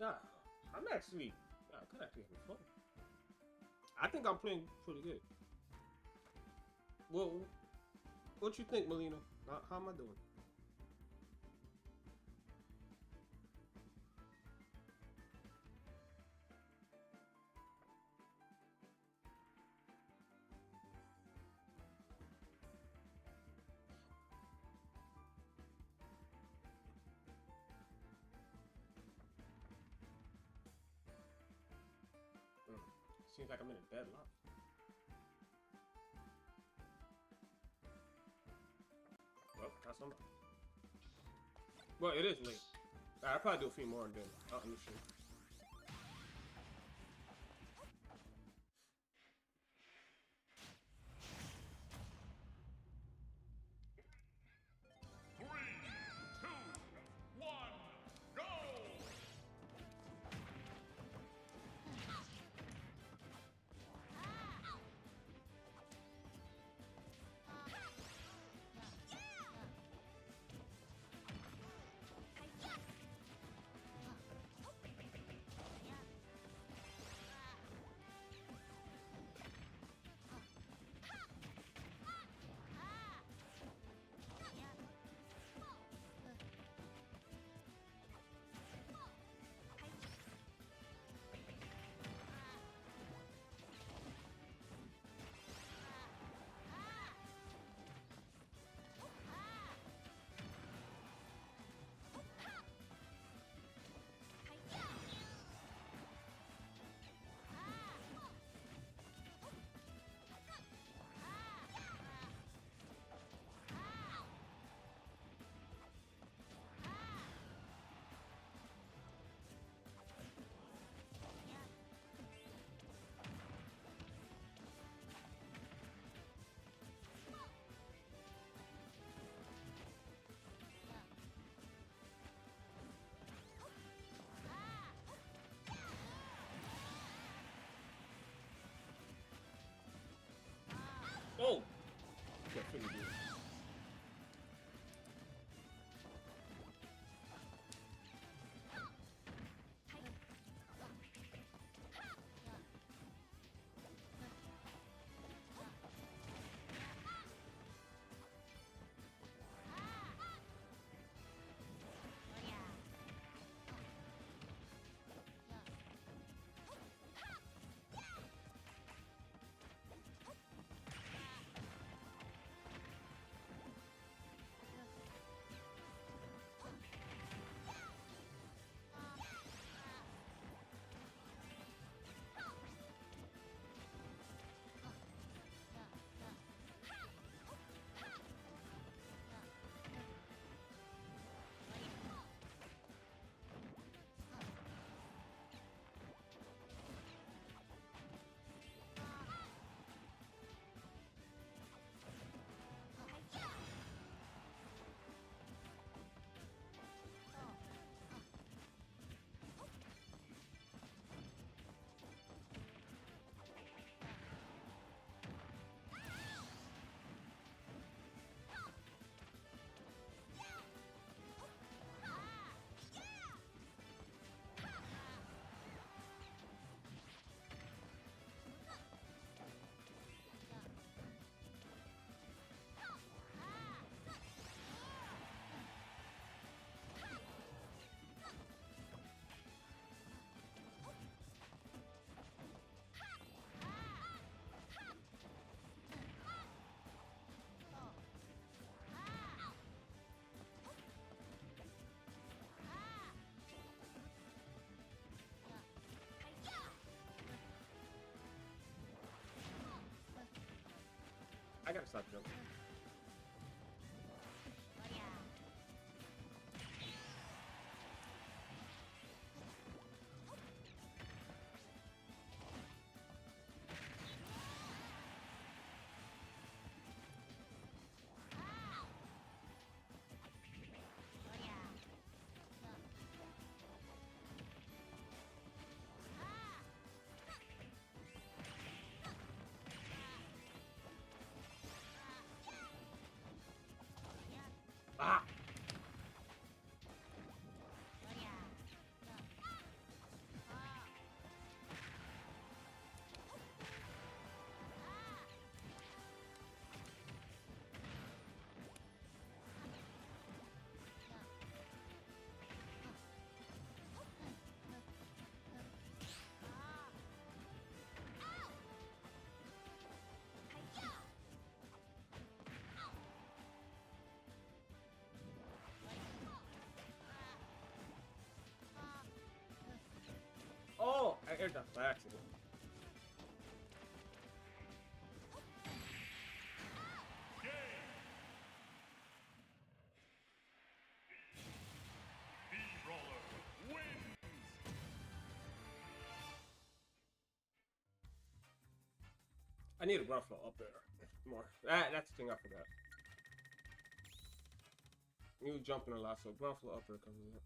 Nah, I'm actually, I could actually have fun. I think I'm playing pretty good. Well, what you think, Melina? How am I doing? Seems like I'm in a deadlock. Well, that's something. Well, it is late. I'll probably do a few more and then I'll end the stream. I gotta stop jumping. Ah! Oh, I heard that by accident. B-Roller wins. I need a ruffle up there more. That's the thing I forgot. You jumping a lot, so ruffle up there comes in.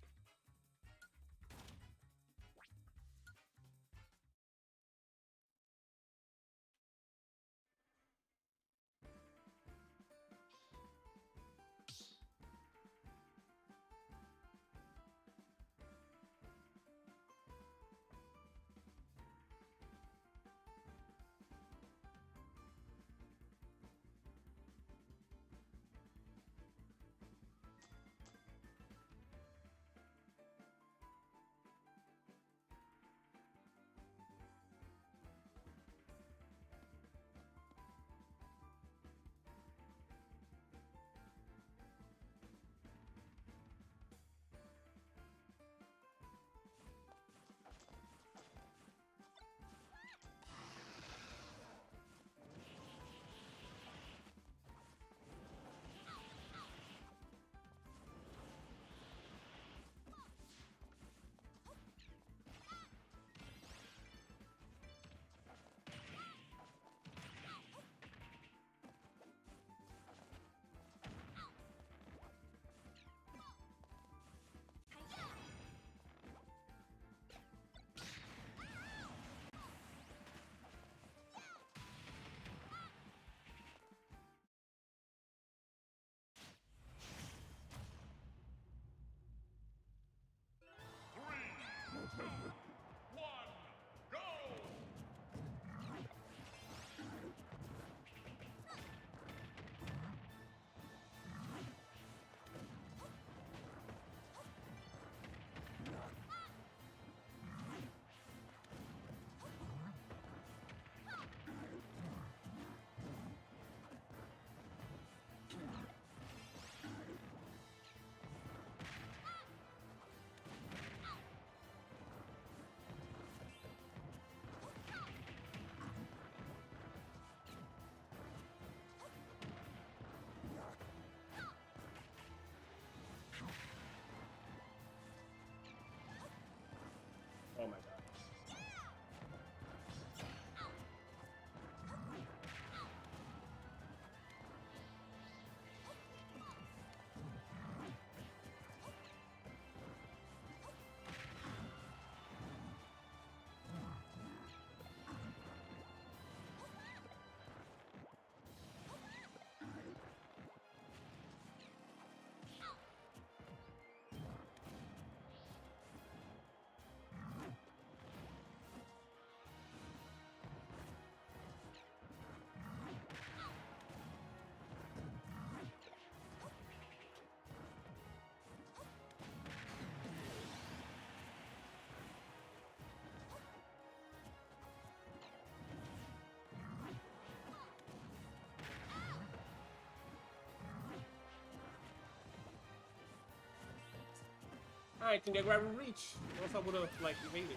Three, two, one, go! Oh my god. Alright, can they grab and reach? Or else I would've, like, evaded.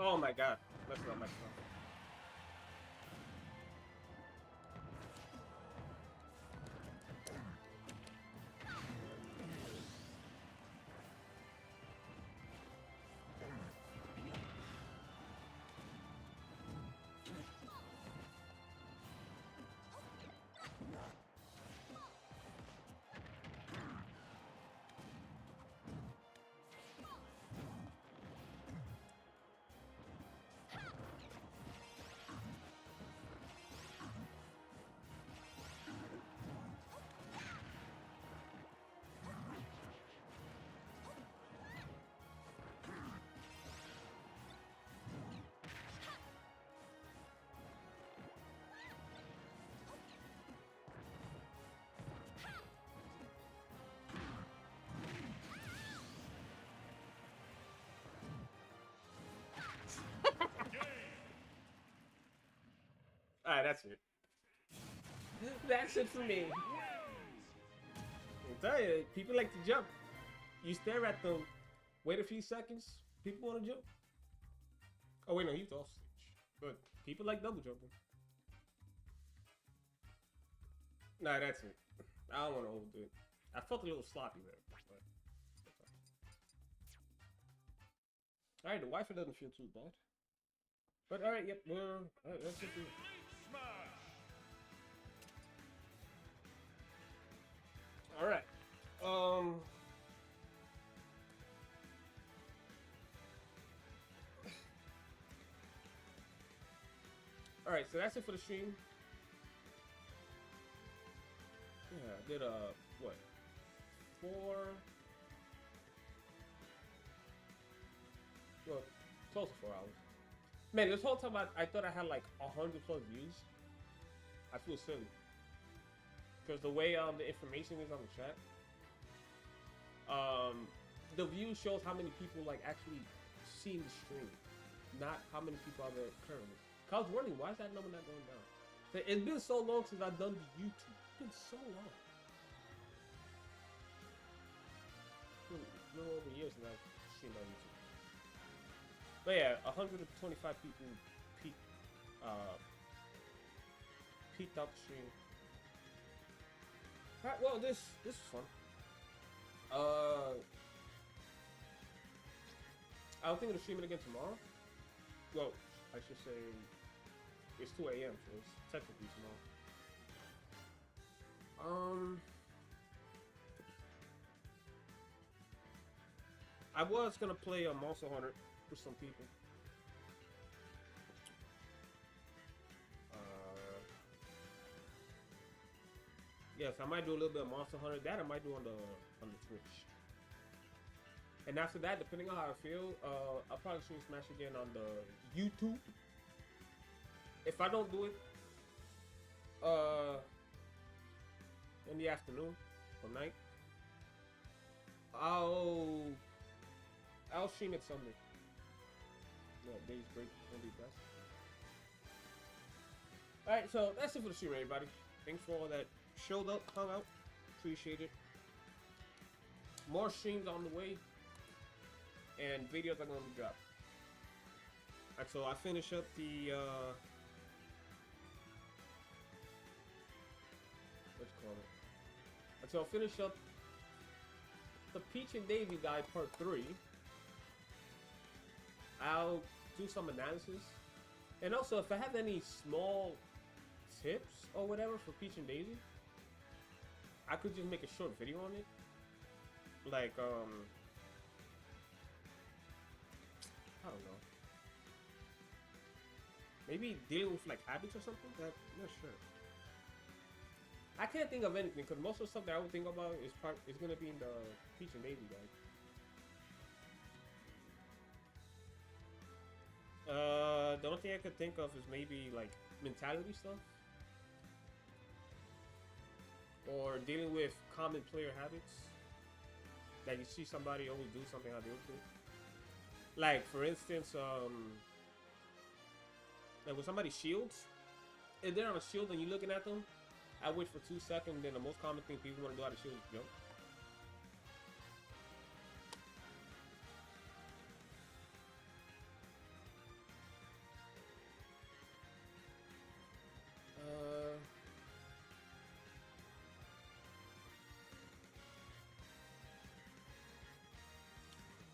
Oh my god. Messing up my stuff. Alright, that's it. That's it for me. I tell you, people like to jump. You stare at them, wait a few seconds, people want to jump. Oh wait, no, he's off stage. But people like double jumping. Nah, that's it. I don't want to overdo it. I felt a little sloppy there. Alright, the Wi-Fi doesn't feel too bad. But alright, yep, that's it. Smash. Alright. Alright, so that's it for the stream. Yeah, I did what? 12 to 4 hours. Man, this whole time I thought I had like 100+ views. I feel silly. Because the way the information is on the chat, the view shows how many people like actually seen the stream, not how many people are there currently. I was wondering, why is that number not going down? It's been so long since I've done YouTube. It's been so long. It's been a little over a year since I've streamed on YouTube. But yeah, 125 people peeked out the stream. Alright, well, this is fun. I don't think of streaming again tomorrow. Well, I should say it's 2 a.m. so it's technically tomorrow. I was gonna play a Monster Hunter for some people. Yes, I might do a little bit of Monster Hunter. That I might do on the Twitch. And after that, depending on how I feel, I'll probably stream Smash again on the YouTube. If I don't do it in the afternoon or night, I'll stream it Sunday. Yeah, days break will be best. Alright, so that's it for the stream, everybody. Thanks for all that showed up, hung out. Appreciate it. More streams on the way. And videos are going to be dropped. Alright, so I finish up the what's it called? So I'll finish up the Peach and Davy guy part 3. I'll do some analysis. And also, if I have any small tips or whatever for Peach and Daisy, I could just make a short video on it. Like, I don't know. Maybe dealing with like habits or something? I'm not sure. I can't think of anything because most of the stuff that I would think about is gonna be in the Peach and Daisy guide. The only thing I could think of is maybe like mentality stuff. Or dealing with common player habits. That you see somebody always do something how they do. Like for instance, like when somebody shields, if they're on a shield and you're looking at them, I wait for 2 seconds, then the most common thing people want to do out of shield is jump.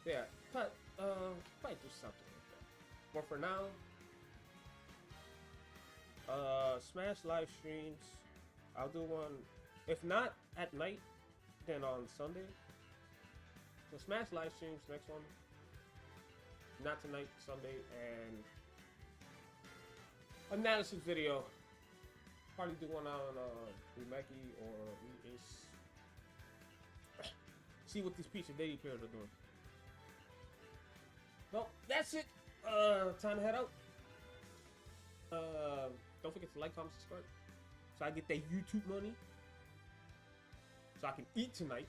Yeah, but might do something like that. But for now, Smash live streams. I'll do one, if not at night, then on Sunday. So Smash live streams next one. Not tonight, Sunday, and analysis video. Probably do one on Umeki or Ace. See what these Peach and Daily players are doing. Well, that's it. Time to head out. Don't forget to like, comment, subscribe, so I get that YouTube money, so I can eat tonight.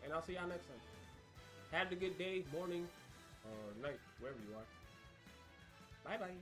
And I'll see y'all next time. Have a good day, morning, or night, wherever you are. Bye bye.